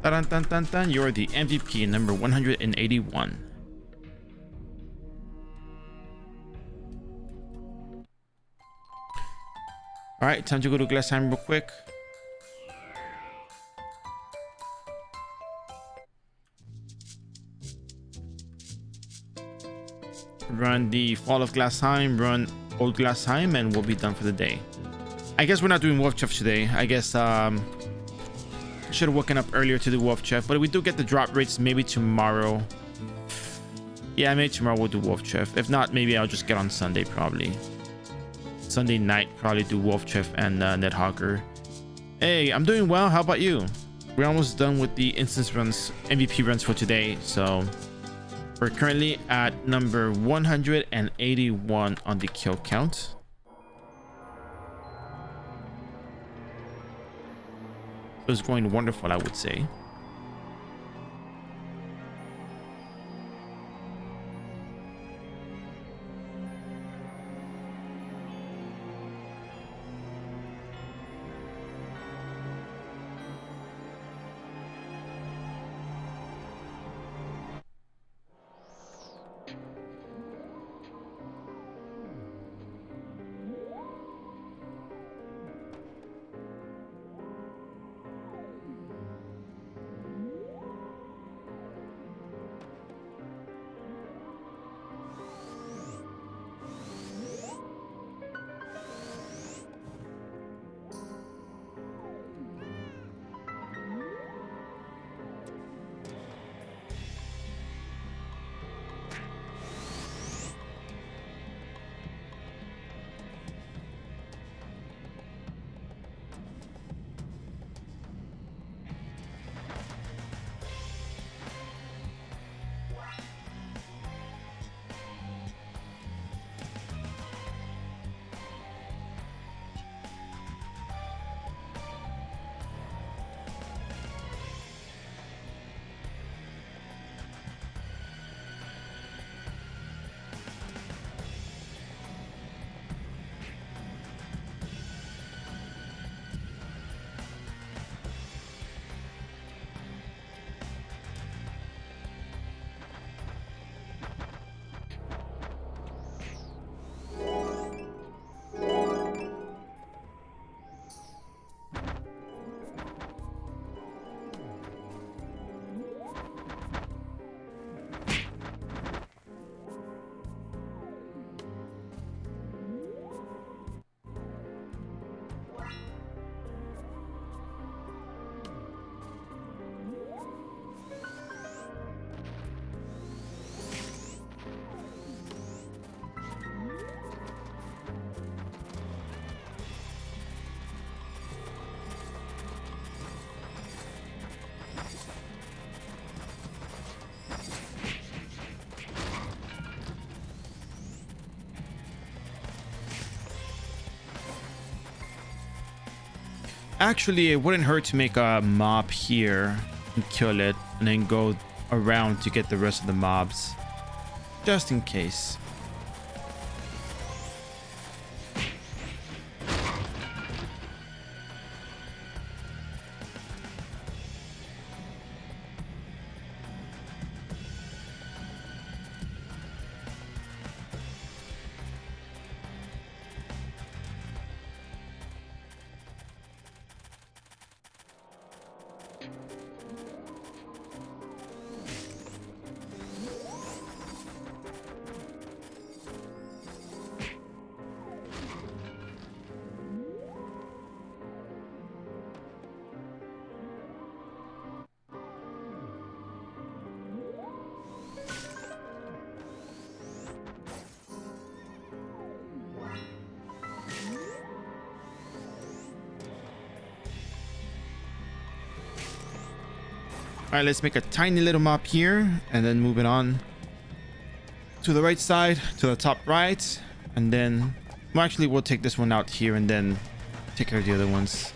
Dun, dun, dun, dun. You're the MVP, number 181. All right, time to go to glass time real quick. Run the Fall of Glassheim, run Old Glassheim, and we'll be done for the day. I guess we're not doing Wolf Chef today. I guess should have woken up earlier to do Wolf Chef, but we do get the drop rates maybe tomorrow. Yeah, maybe tomorrow we'll do Wolf Chef. If not, maybe I'll just get on Sunday probably. Sunday night, probably do Wolf Chef and Nidhogger. Hey, I'm doing well. How about you? We're almost done with the instance runs, MVP runs for today. So we're currently at number 181 on the kill count. So it's going wonderful, I would say. Actually, it wouldn't hurt to make a mob here and kill it and then go around to get the rest of the mobs, just in case. All right, let's make a tiny little map here and then move it on to the right side, to the top right. And then, well, actually, we'll take this one out here and then take care of the other ones.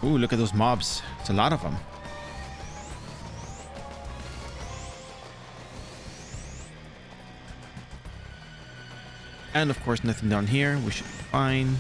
Ooh, look at those mobs. It's a lot of them. And of course, nothing down here. We should be fine.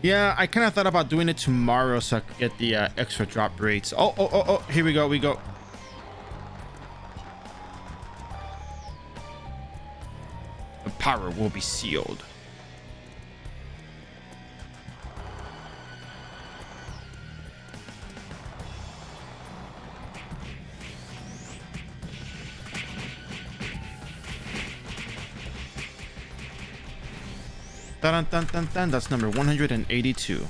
Yeah, I kind of thought about doing it tomorrow so I could get the extra drop rates. Oh, here we go. The power will be sealed. Dun, dun, dun, dun. That's number 182.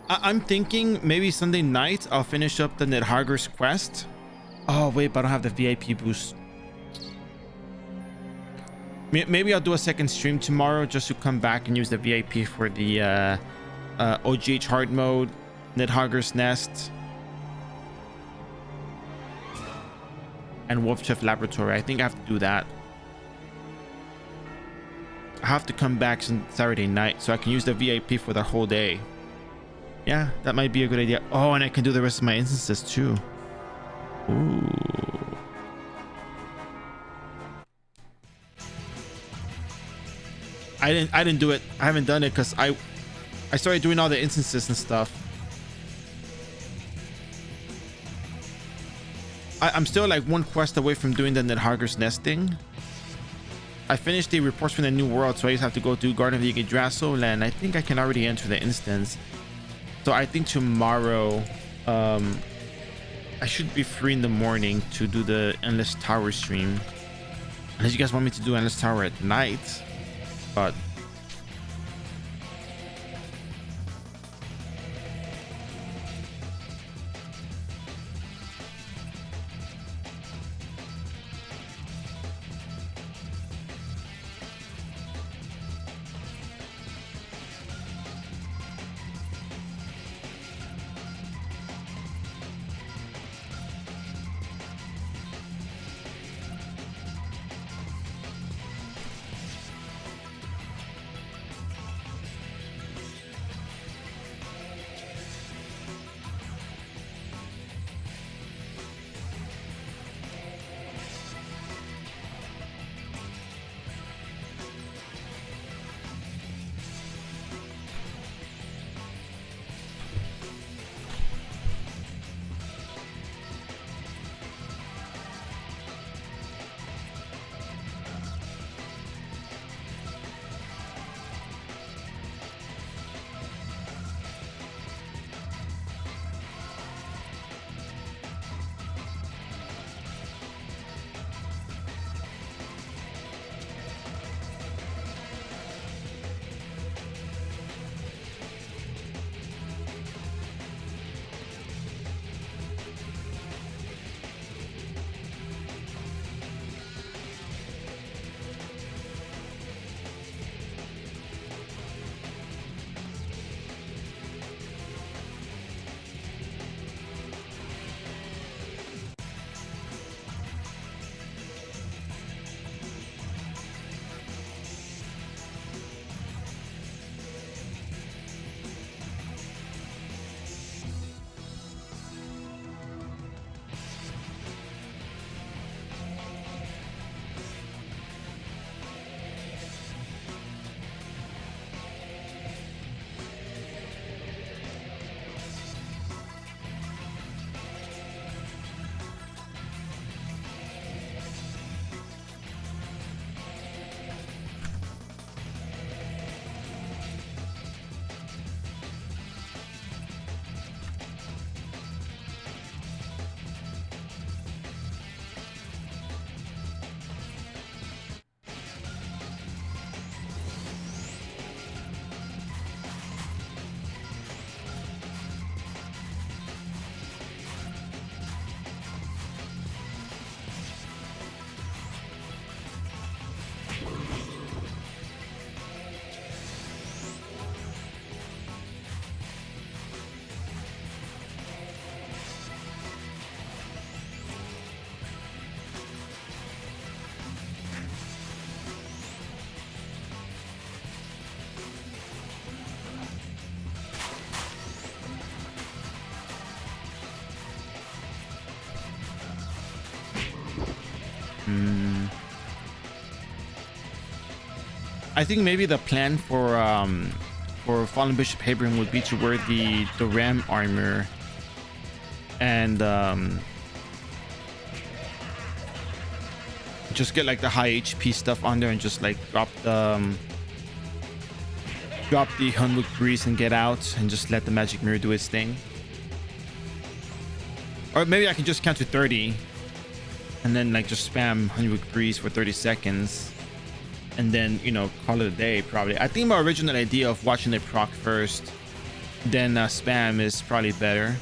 I'm thinking maybe Sunday night I'll finish up the Nidhogger's quest. Oh wait, but I don't have the VIP boost. Maybe I'll do a second stream tomorrow just to come back and use the VIP for the OGH hard mode, Nidhogger's Nest, and Wolf Chef Laboratory. I think I have to do that. I have to come back Saturday night so I can use the VIP for the whole day. Yeah, that might be a good idea. Oh, and I can do the rest of my instances too. Ooh. I didn't do it. I haven't done it because I started doing all the instances and stuff. I'm still like one quest away from doing the Nidhogger's nesting. I finished the reports from the new world, so I just have to go to Garden of the Yggdrasil, and I think I can already enter the instance. So I think tomorrow I should be free in the morning to do the Endless Tower stream. Unless you guys want me to do Endless Tower at night. But I think maybe the plan for Fallen Bishop Hebron would be to wear the Doram armor and just get like the high HP stuff on there and just like drop the Hunwood Breeze and get out and just let the magic mirror do its thing. Or maybe I can just count to 30 and then like just spam Hunwood Breeze for 30 seconds and then, you know, call it a day. Probably I think my original idea of watching it proc first then spam is probably better.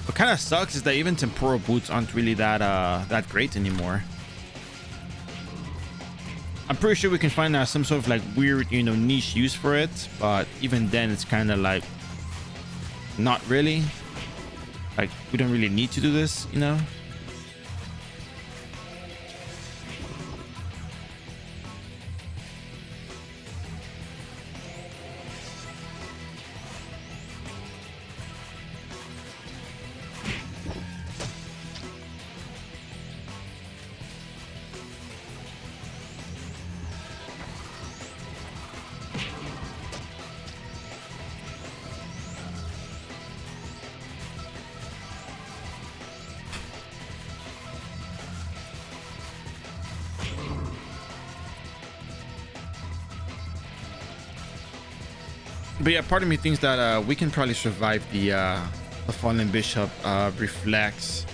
What kind of sucks is that even temporal boots aren't really that great anymore. I'm pretty sure we can find some sort of like weird, you know, niche use for it, but even then it's kind of like not really. Like we don't really need to do this, you know. But yeah, part of me thinks that we can probably survive the Fallen Bishop reflex.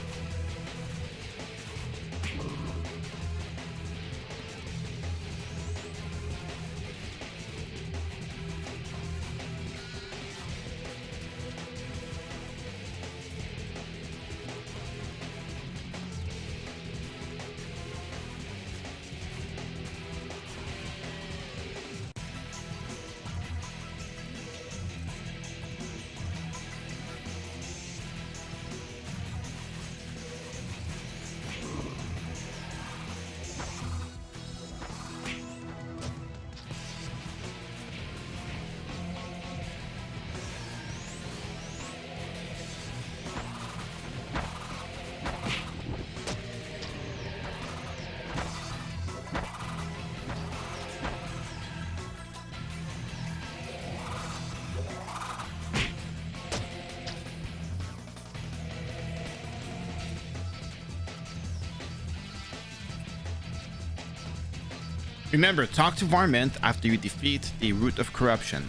Remember, talk to Varmint after you defeat the Root of Corruption.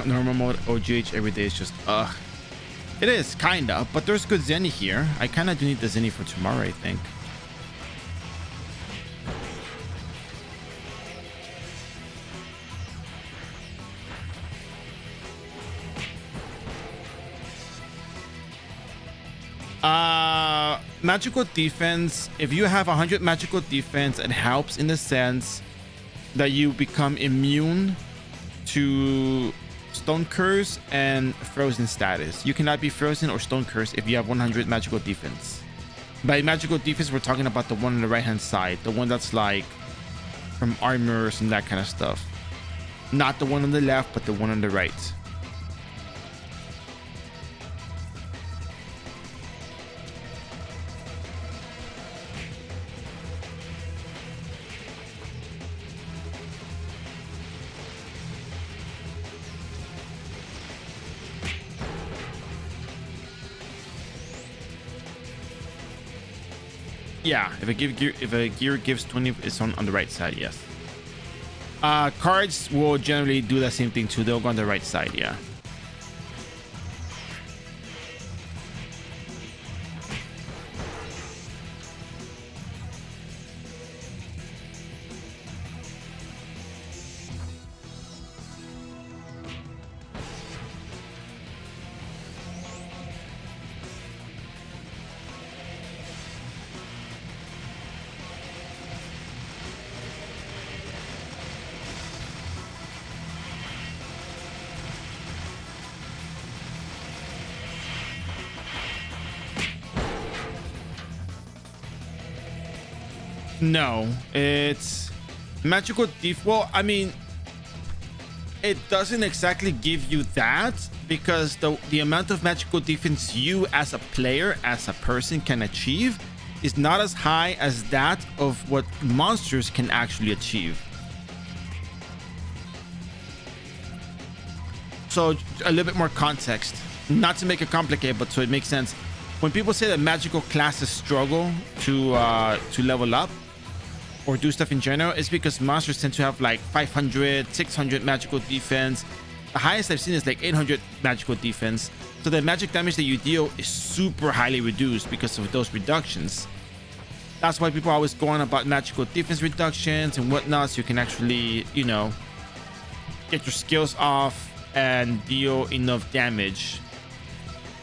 Normal mode OGH every day is just ugh. It is kinda, but there's good Zenny here. I kinda do need the Zenny for tomorrow, I think. Magical defense, if you have 100 magical defense, it helps in the sense that you become immune to Stone Curse and Frozen status. You cannot be frozen or Stone Curse if you have 100 magical defense. By magical defense, we're talking about the one on the right hand side, the one that's like from armors and that kind of stuff. Not the one on the left, but the one on the right. Yeah, if a gear gives 20, it's on the right side, yes. Cards will generally do the same thing too. They'll go on the right side, yeah. No, it's magical thief. Well, I mean, it doesn't exactly give you that, because the amount of magical defense you as a player, as a person, can achieve is not as high as that of what monsters can actually achieve. So a little bit more context, not to make it complicated, but so it makes sense. When people say that magical classes struggle to level up or do stuff in general, it's because monsters tend to have like 500, 600 magical defense. The highest I've seen is like 800 magical defense. So the magic damage that you deal is super highly reduced because of those reductions. That's why people always go on about magical defense reductions and whatnot, so you can actually, you know, get your skills off and deal enough damage.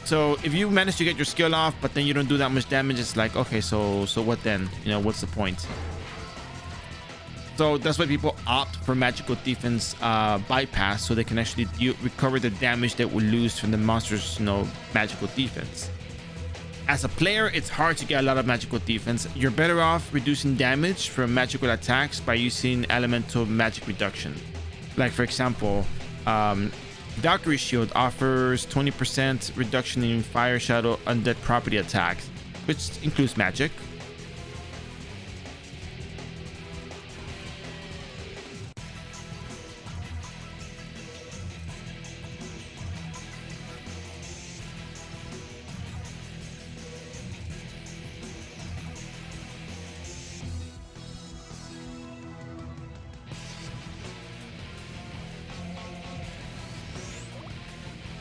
So if you manage to get your skill off, but then you don't do that much damage, it's like, okay, so what then? You know, what's the point? So that's why people opt for magical defense bypass, so they can actually recover the damage that will lose from the monster's, you know, magical defense. As a player, it's hard to get a lot of magical defense. You're better off reducing damage from magical attacks by using elemental magic reduction. Like, for example, Valkyrie Shield offers 20% reduction in Fire, Shadow, Undead property attacks, which includes magic.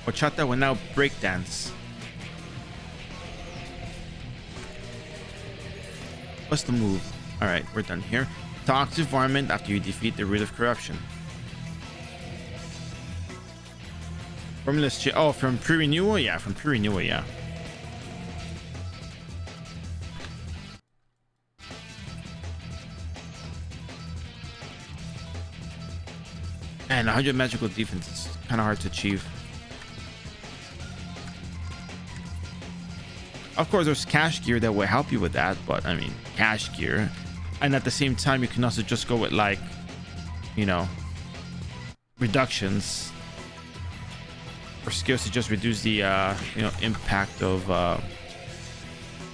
Ochata will now breakdance. What's the move? Alright, we're done here. Toxic Varmint after you defeat the Root of Corruption. Formless Chip. Oh, from pre-renewal? Yeah, from pre-renewal, yeah. And 100 magical defense is kind of hard to achieve. Of course, there's cash gear that will help you with that, but I mean, cash gear. And at the same time, you can also just go with, like, you know, reductions or skills to just reduce the, you know, impact of,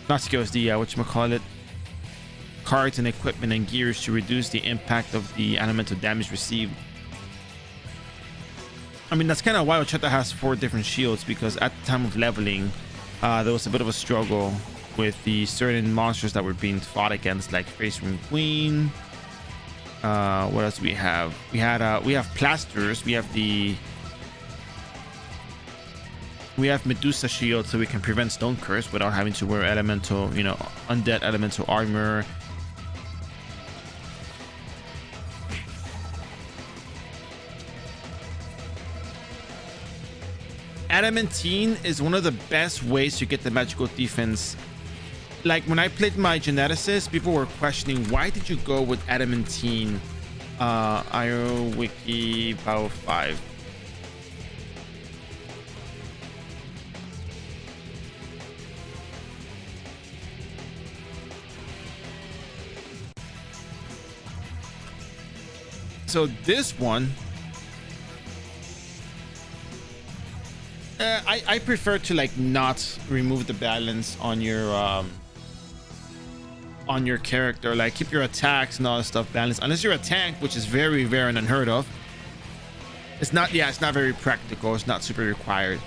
not skills, the, whatchamacallit, cards and equipment and gears to reduce the impact of the elemental damage received. I mean, that's kind of why Ochata has 4 different shields, because at the time of leveling, there was a bit of a struggle with the certain monsters that were being fought against, like Face Ring Queen. What else do we have? We have plasters. We have Medusa Shield, so we can prevent Stone Curse without having to wear elemental, you know, undead elemental armor. Adamantine is one of the best ways to get the magical defense. Like, when I played my Geneticist, people were questioning, why did you go with Adamantine? iRO Wiki Bao 5. So this one, I prefer to, like, not remove the balance on your character. Like, keep your attacks and all that stuff balanced, unless you're a tank, which is very rare and unheard of. It's not, yeah, it's not very practical. It's not super required.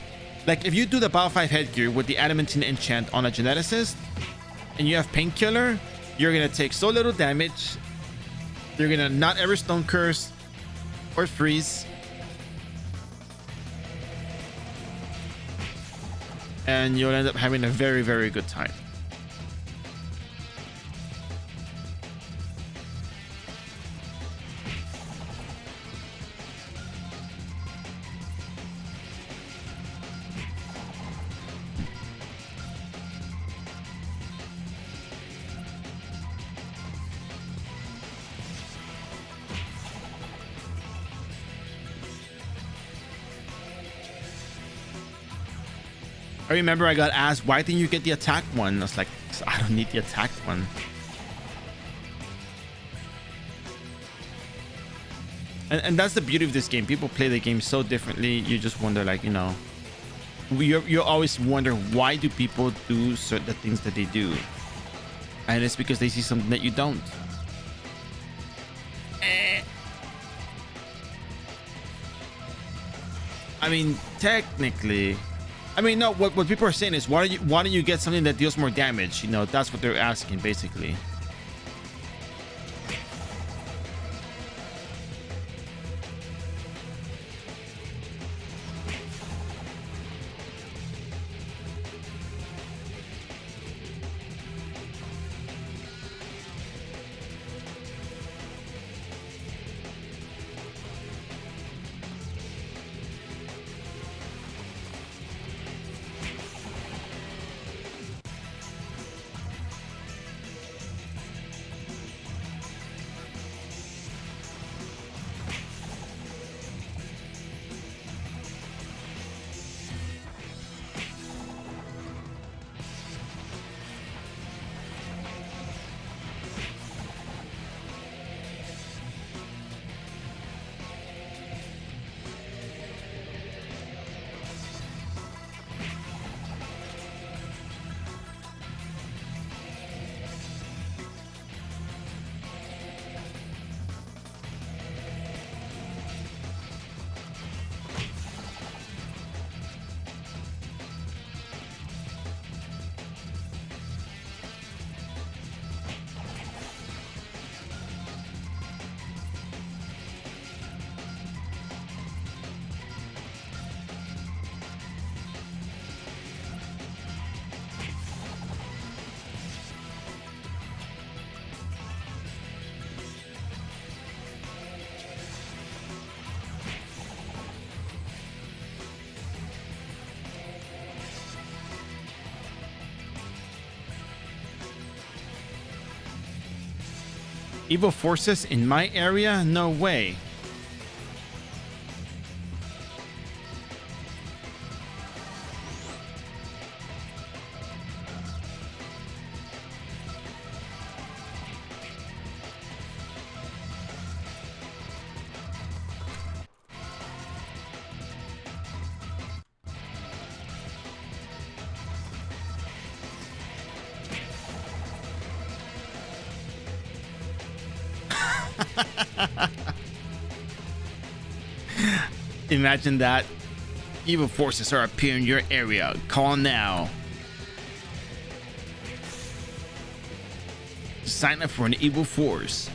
Like, if you do the Bao 5 headgear with the Adamantine enchant on a Geneticist and you have Painkiller, you're gonna take so little damage. You're gonna not ever Stone Curse, or freeze. And you'll end up having a very, very good time. I remember I got asked, why didn't you get the attack one? I was like, I don't need the attack one. And that's the beauty of this game. People play the game so differently. You just wonder, like, you know, you always wonder, why do people do certain things that they do? And it's because they see something that you don't. I mean, technically, I mean, no, what people are saying is, why don't you get something that deals more damage? You know, that's what they're asking, basically. Evil forces in my area? No way. Imagine that. Evil forces are appearing in your area. Call now. Sign up for an evil force.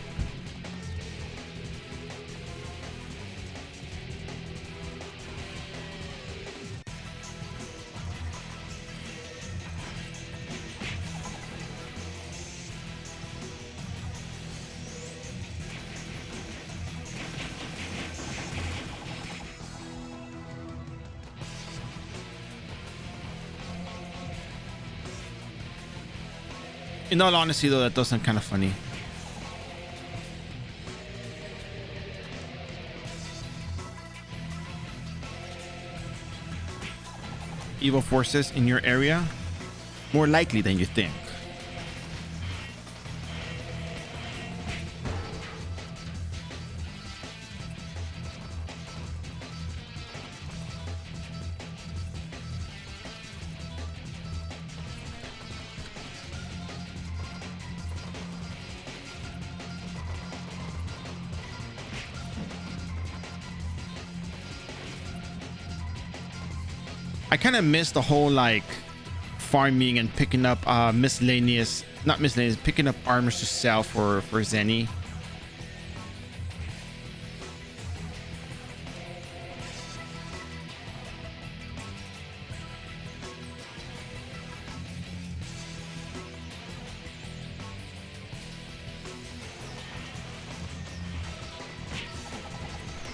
In all honesty, though, that does sound kind of funny. Evil forces in your area? More likely than you think. I kind of miss the whole like farming and picking up miscellaneous, not miscellaneous, picking up armors to sell for Zenny.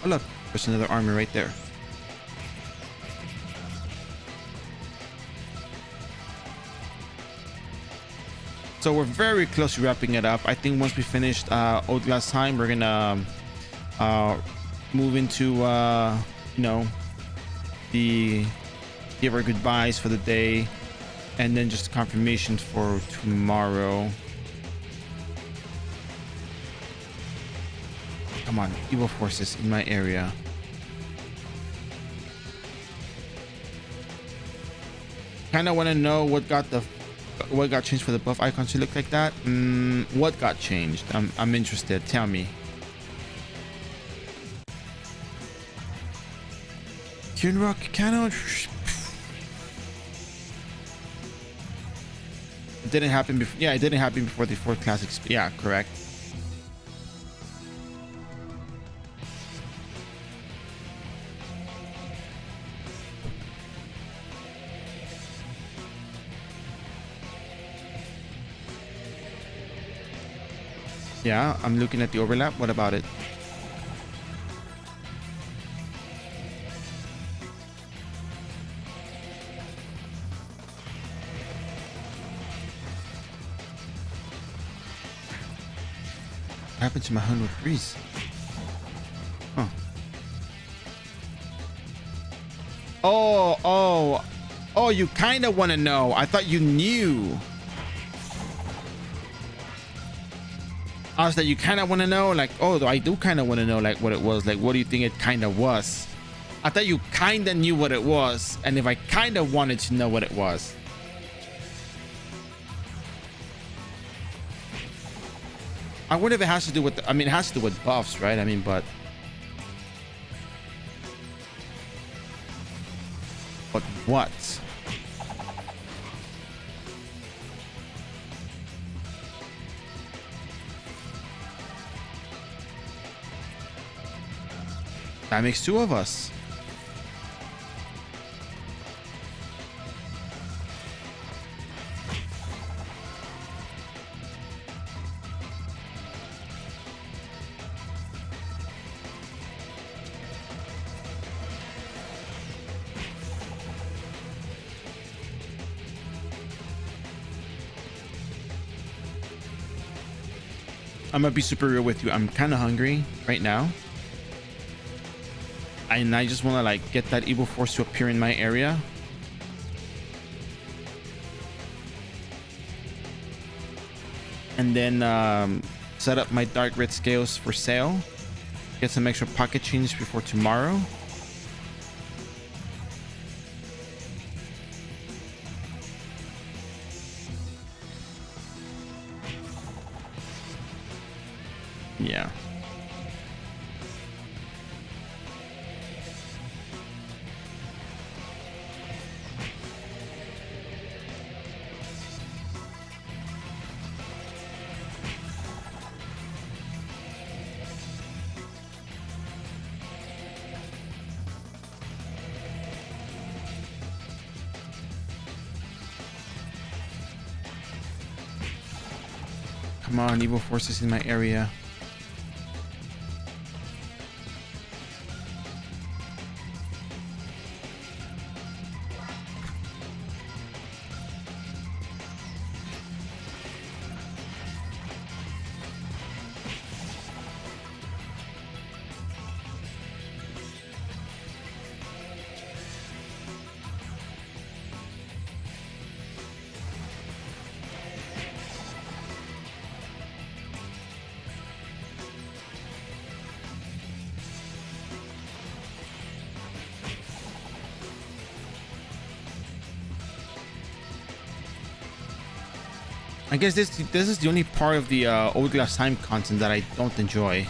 Oh look, there's another army right there. So we're very close to wrapping it up. I think once we finished Old Glass Time, we're gonna move into you know, the give our goodbyes for the day, and then just confirmation for tomorrow. Come on, evil forces in my area. Kind of want to know what got changed for the buff icons to look like that. What got changed? I'm interested. Tell me. Rock cannon. It didn't happen before. Yeah, it didn't happen before the 4th classic. Yeah, correct. Yeah, I'm looking at the overlap. What about it? What happened to my 103s? Huh. Oh, you kind of want to know. I thought you knew. I was like, you kind of want to know, like, oh, I do kind of want to know, like, what it was. Like, what do you think it kind of was? I thought you kind of knew what it was, and if I kind of wanted to know what it was. I wonder if it has to do with I mean, it has to do with buffs, right? I mean, but what? That makes 2 of us. I'm gonna be super real with you. I'm kind of hungry right now, and I just want to like get that evil force to appear in my area. And then set up my dark red scales for sale. Get some extra pocket change before tomorrow. Yeah. Come on, evil forces in my area. I guess this is the only part of the Old Glass Time content that I don't enjoy.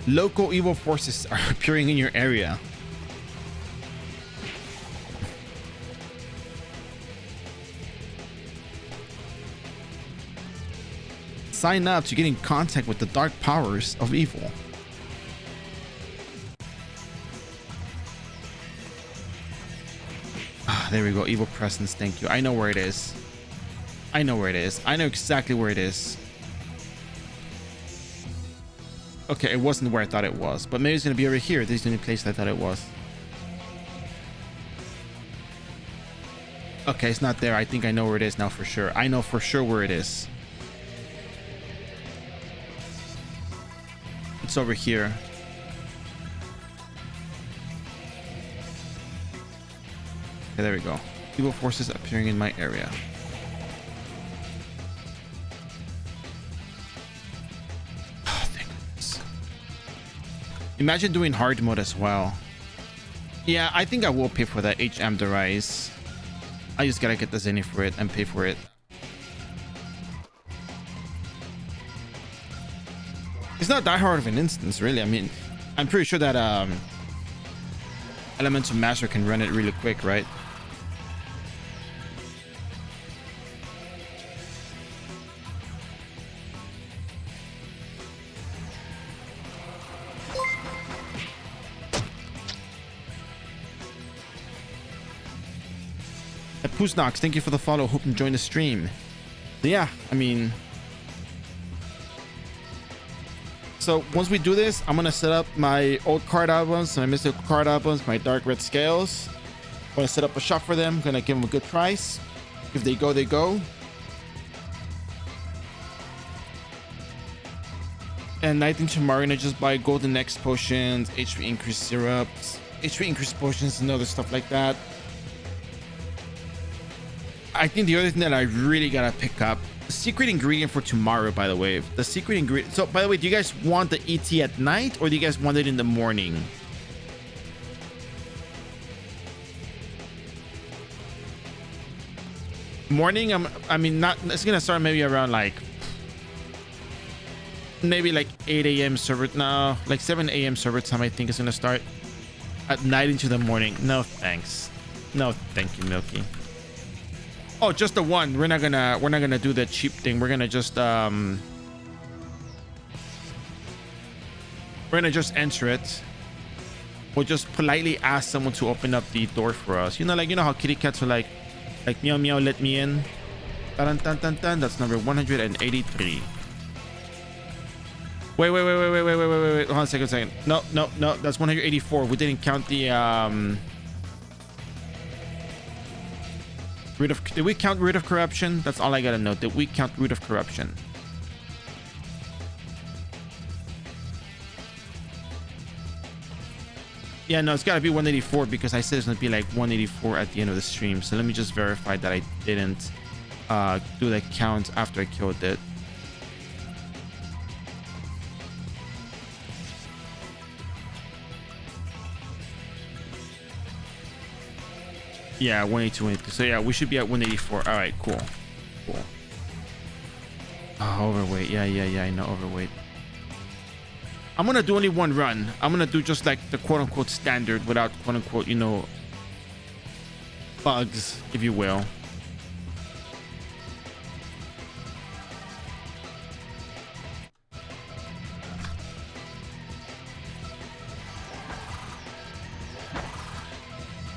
Local evil forces are appearing in your area. sign up to get in contact with the dark powers of evil. Ah, there we go. Evil presence. Thank you. I know where it is. I know where it is. I know exactly where it is. Okay, it wasn't where I thought it was, but maybe it's gonna be over here. This is the only place I thought it was. Okay, it's not there. I think I know where it is now for sure. I know for sure where it is. It's over here. Okay, there we go. Evil forces appearing in my area. Oh, thank goodness. Imagine doing hard mode as well. Yeah, I think I will pay for that HM the Rise. I just gotta get the Zenny for it and pay for it. It's not that hard of an instance, really. I mean, I'm pretty sure that Elemental Master can run it really quick, right? Pusnox, thank you for the follow. Hope you enjoying the stream. So yeah, I mean, so once we do this, I'm gonna set up my old card albums, my mystical card albums, my dark red scales. I'm gonna set up a shop for them. I'm gonna give them a good price. If they go, they go. And I think tomorrow I'm gonna just buy golden X potions, HP increase syrups, HP increase potions, and other stuff like that. I think the other thing that I really gotta pick up, the secret ingredient for tomorrow, by the way. The secret ingredient. So, by the way, do you guys want the ET at night or do you guys want it in the morning? Morning, I mean, not. It's gonna start maybe around like, maybe like 8 a.m. server. No, like 7 a.m. server time. I think it's gonna start at night into the morning. No, thanks. No, thank you, Milky. Oh, just the one. We're not gonna do the cheap thing. We're gonna just enter it. We'll just politely ask someone to open up the door for us. You know, like, you know how kitty cats are like meow meow, let me in. Dun, dun, dun, dun. That's number 183. Wait. Hold on a second. No. That's 184. We didn't count the did we count Root of Corruption? That's all I gotta know. Did we count Root of Corruption? Yeah, no, it's gotta be 184 because I said it's gonna be like 184 at the end of the stream. So let me just verify that I didn't do the count after I killed it. Yeah, 182. So yeah, we should be at 184. All right, cool. Oh, overweight. Yeah, I know, overweight. I'm gonna do only one run. I'm gonna do just like the quote unquote standard without quote unquote, you know, bugs, if you will.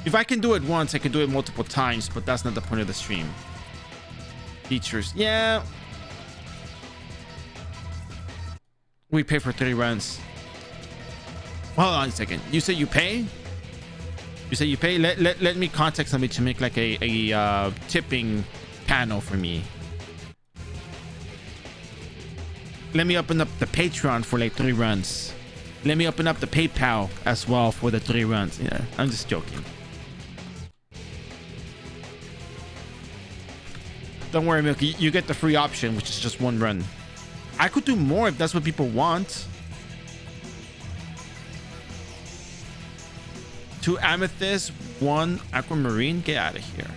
If I can do it once, I can do it multiple times, but that's not the point of the stream. Features. Yeah. We pay for 30 runs. Hold on a second. You say you pay? You say you pay? Let me contact somebody to make like a tipping panel for me. Let me open up the Patreon for like 3 runs. Let me open up the PayPal as well for the 3 runs. Yeah, I'm just joking. Don't worry, Milky. You get the free option, which is just 1 run. I could do more if that's what people want. 2 amethyst, 1 aquamarine. Get out of here.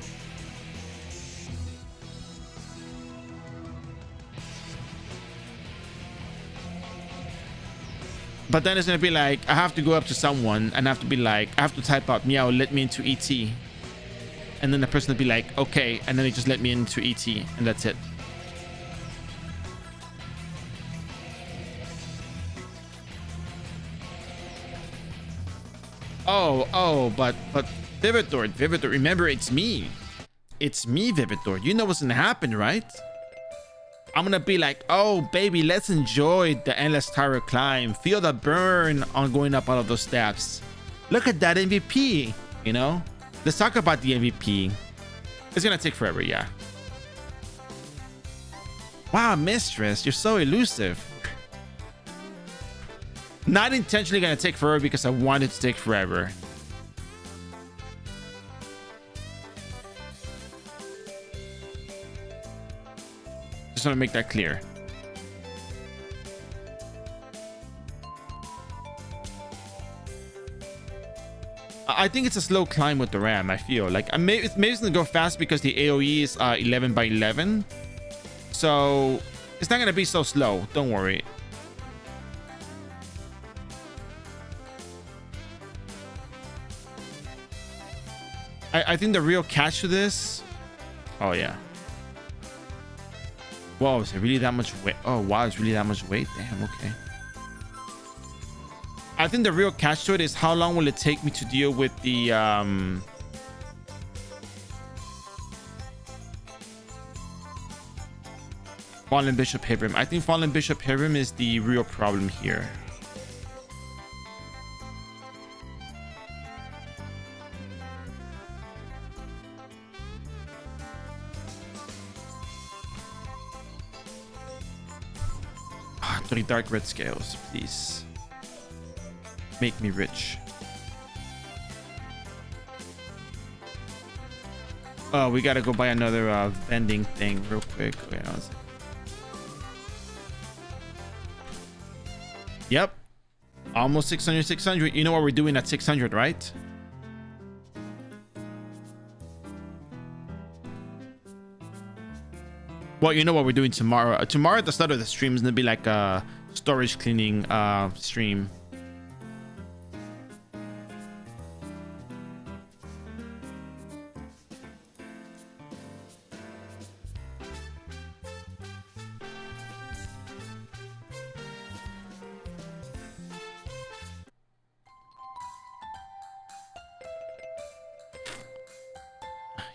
But then it's gonna be like, I have to go up to someone and I have to be like, I have to type out meow, let me into ET. And then the person will be like, okay. And then they just let me into ET and that's it. But Vividor, remember, it's me. It's me, Vividor. You know what's gonna happen, right? I'm gonna be like, oh baby, let's enjoy the endless tower climb. Feel the burn on going up all of those steps. Look at that MVP, you know? Let's talk about the MVP. It's gonna take forever, yeah. Wow, Mistress, you're so elusive. Not intentionally gonna take forever because I want it to take forever. Just want to make that clear. I think it's a slow climb with the RAM. I feel like maybe it's gonna go fast because the AOE is 11 by 11, so it's not gonna be so slow. Don't worry. I think the real catch to this. Oh yeah. Whoa, is it really that much weight? Oh wow, it's really that much weight. Damn. Okay. I think the real catch to it is how long will it take me to deal with the Fallen Bishop Hibrim. I think Fallen Bishop Hibrim is the real problem here. Ah, 3 dark red scales, please. Make me rich. Oh, we gotta go buy another vending thing real quick. Wait, I was... Yep. Almost 600. You know what we're doing at 600, right? Well, you know what we're doing tomorrow. Tomorrow at the start of the stream is gonna be like a storage cleaning stream.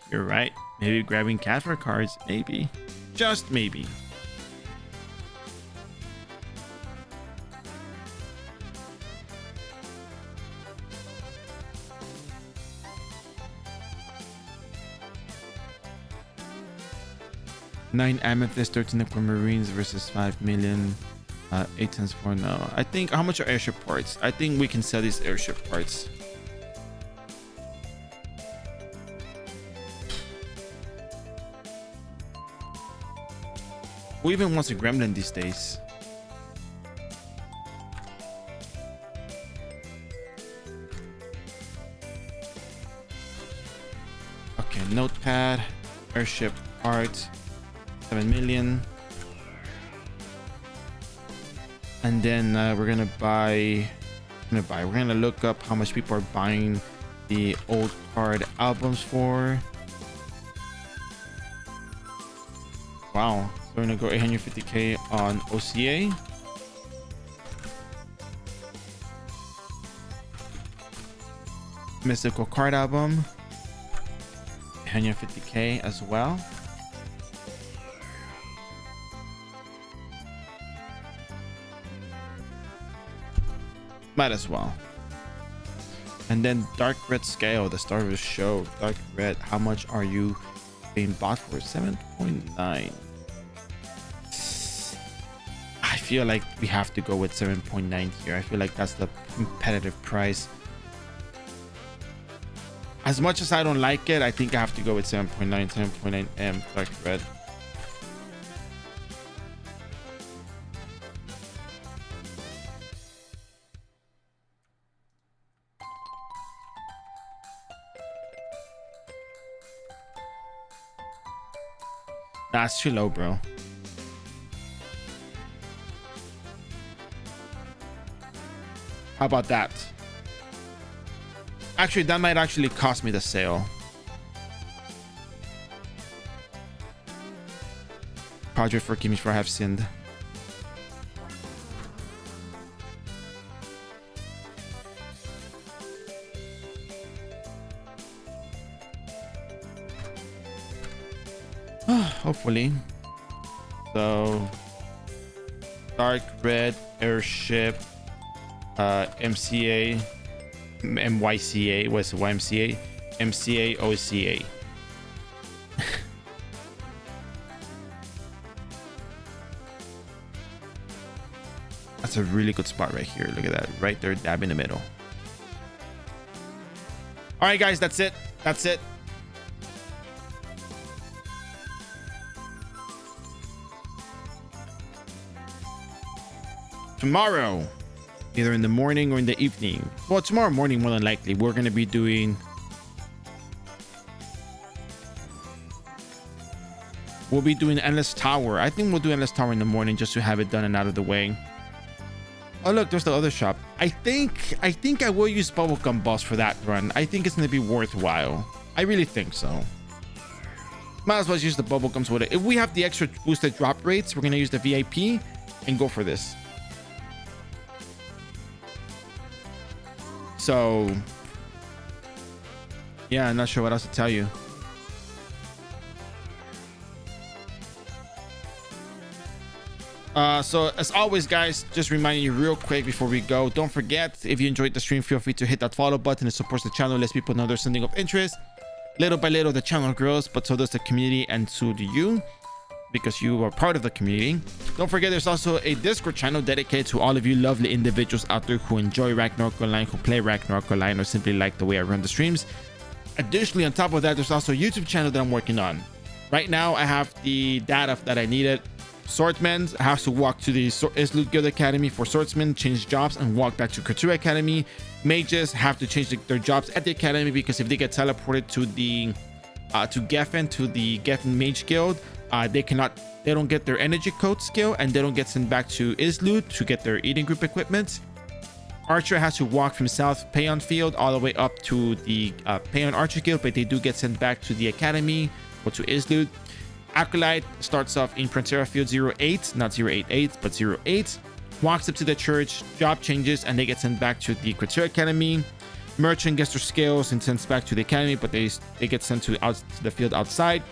You're right. Maybe grabbing Cather cards. Maybe. Just maybe. Nine amethyst, 13 aquamarines versus 5 million. 8 times 4. No. I think, how much are airship parts? I think we can sell these airship parts. Who even wants a gremlin these days? Okay, notepad, airship art, 7 million. And then we're gonna look up how much people are buying the old card albums for. Wow. We're gonna go 850k on OCA. Mystical card album, 850k as well. Might as well. And then dark red scale, the start of the show. Dark red, how much are you being bought for? 7.9. I feel like we have to go with 7.9 here. I feel like that's the competitive price. As much as I don't like it, I think I have to go with 7.9. 7.9 M dark red. That's too low, bro. How about that? Actually, that might actually cost me the sale. Padre, forgive me for I have sinned. hopefully. So dark red airship, MCA, MYCA, what's the YMCA, MCA, OCA. That's a really good spot right here. Look at that, right there, dab in the middle. All right, guys, that's it. That's it. Tomorrow, either in the morning or in the evening. Well, tomorrow morning, more than likely, we're going to be doing... We'll be doing Endless Tower. I think we'll do Endless Tower in the morning just to have it done and out of the way. Oh, look, there's the other shop. I think I will use Bubblegum Boss for that run. I think it's going to be worthwhile. I really think so. Might as well use the Bubblegums with it. If we have the extra boosted drop rates, we're going to use the VIP and go for this. So, yeah, I'm not sure what else to tell you. So as always, guys, just reminding you real quick before we go, don't forget, if you enjoyed the stream, feel free to hit that follow button. It supports the channel, lets people know there's something of interest. Little by little, the channel grows, but so does the community, and so do you, because you are part of the community. Don't forget, there's also a Discord channel dedicated to all of you lovely individuals out there who enjoy Ragnarok Online, who play Ragnarok Online, or simply like the way I run the streams. Additionally, on top of that, there's also a YouTube channel that I'm working on. Right now, I have the data that I needed. Swordsmen has to walk to the Isloot Guild Academy for swordsmen, change jobs, and walk back to Couture Academy. Mages have to change their jobs at the academy, because if they get teleported to the to the Geffen Mage Guild, they don't get their energy code skill, and they don't get sent back to Isloot to get their eating group equipment. Archer has to walk from South Payon Field all the way up to the Payon Archer Guild, but they do get sent back to the academy or to Isloot. Acolyte starts off in Frontera Field 08, not 088, but 08. Walks up to the church, job changes, and they get sent back to the Couture Academy. Merchant gets their skills and sent back to the academy, but they get sent to the field outside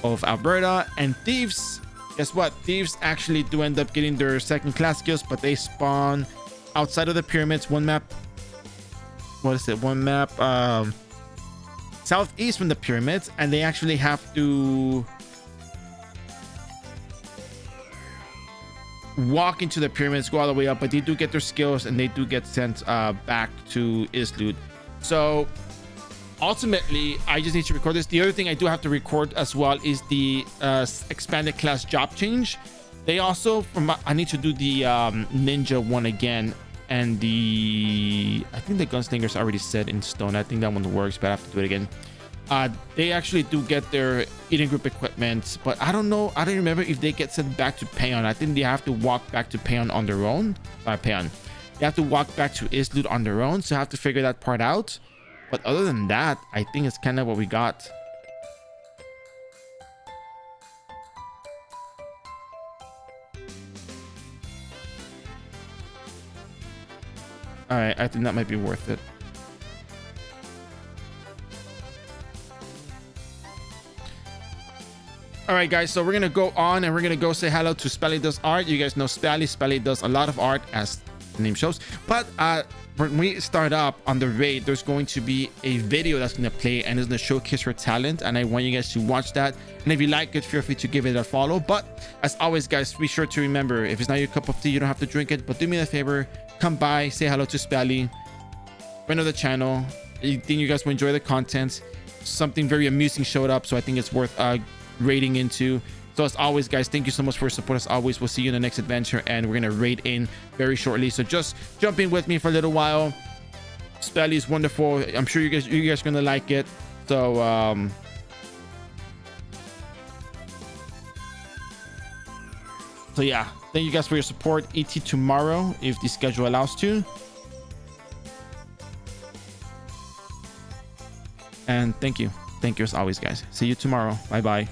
of Alberta. And Thieves, guess what? Thieves actually do end up getting their second class skills, but they spawn outside of the pyramids. One map, southeast from the pyramids, and they actually have to walk into the pyramids, go all the way up, but they do get their skills and they do get sent back to Isloot. So ultimately, I just need to record this. The other thing I do have to record as well is the expanded class job change. They also, I need to do the ninja one again, and I think the gunslinger's already set in stone. I think that one works, but I have to do it again. They actually do get their eating group equipment, but I don't know. I don't remember if they get sent back to Payon. I think they have to walk back to Payon on their own. Payon. They have to walk back to Isloot on their own, so I have to figure that part out. But other than that, I think it's kind of what we got. All right, I think that might be worth it. All right, guys, so we're gonna go on and we're gonna go say hello to Spelly Does Art. You guys know Spelly. Spelly does a lot of art, as the name shows. But when we start up on the raid, there's going to be a video that's gonna play and it's gonna showcase her talent, and I want you guys to watch that. And if you like it, feel free to give it a follow. But as always, guys, be sure to remember, if it's not your cup of tea, you don't have to drink it. But do me a favor, come by, say hello to Spelly, friend of the channel. I think you guys will enjoy the content. Something very amusing showed up, so I think it's worth raiding into. So as always, guys, thank you so much for your support. As always, we'll see you in the next adventure, and we're gonna raid in very shortly. So just jump in with me for a little while. Spelly is wonderful. I'm sure you guys are gonna like it. So so yeah, thank you guys for your support. ET tomorrow if the schedule allows to. And thank you as always, guys. See you tomorrow. Bye bye.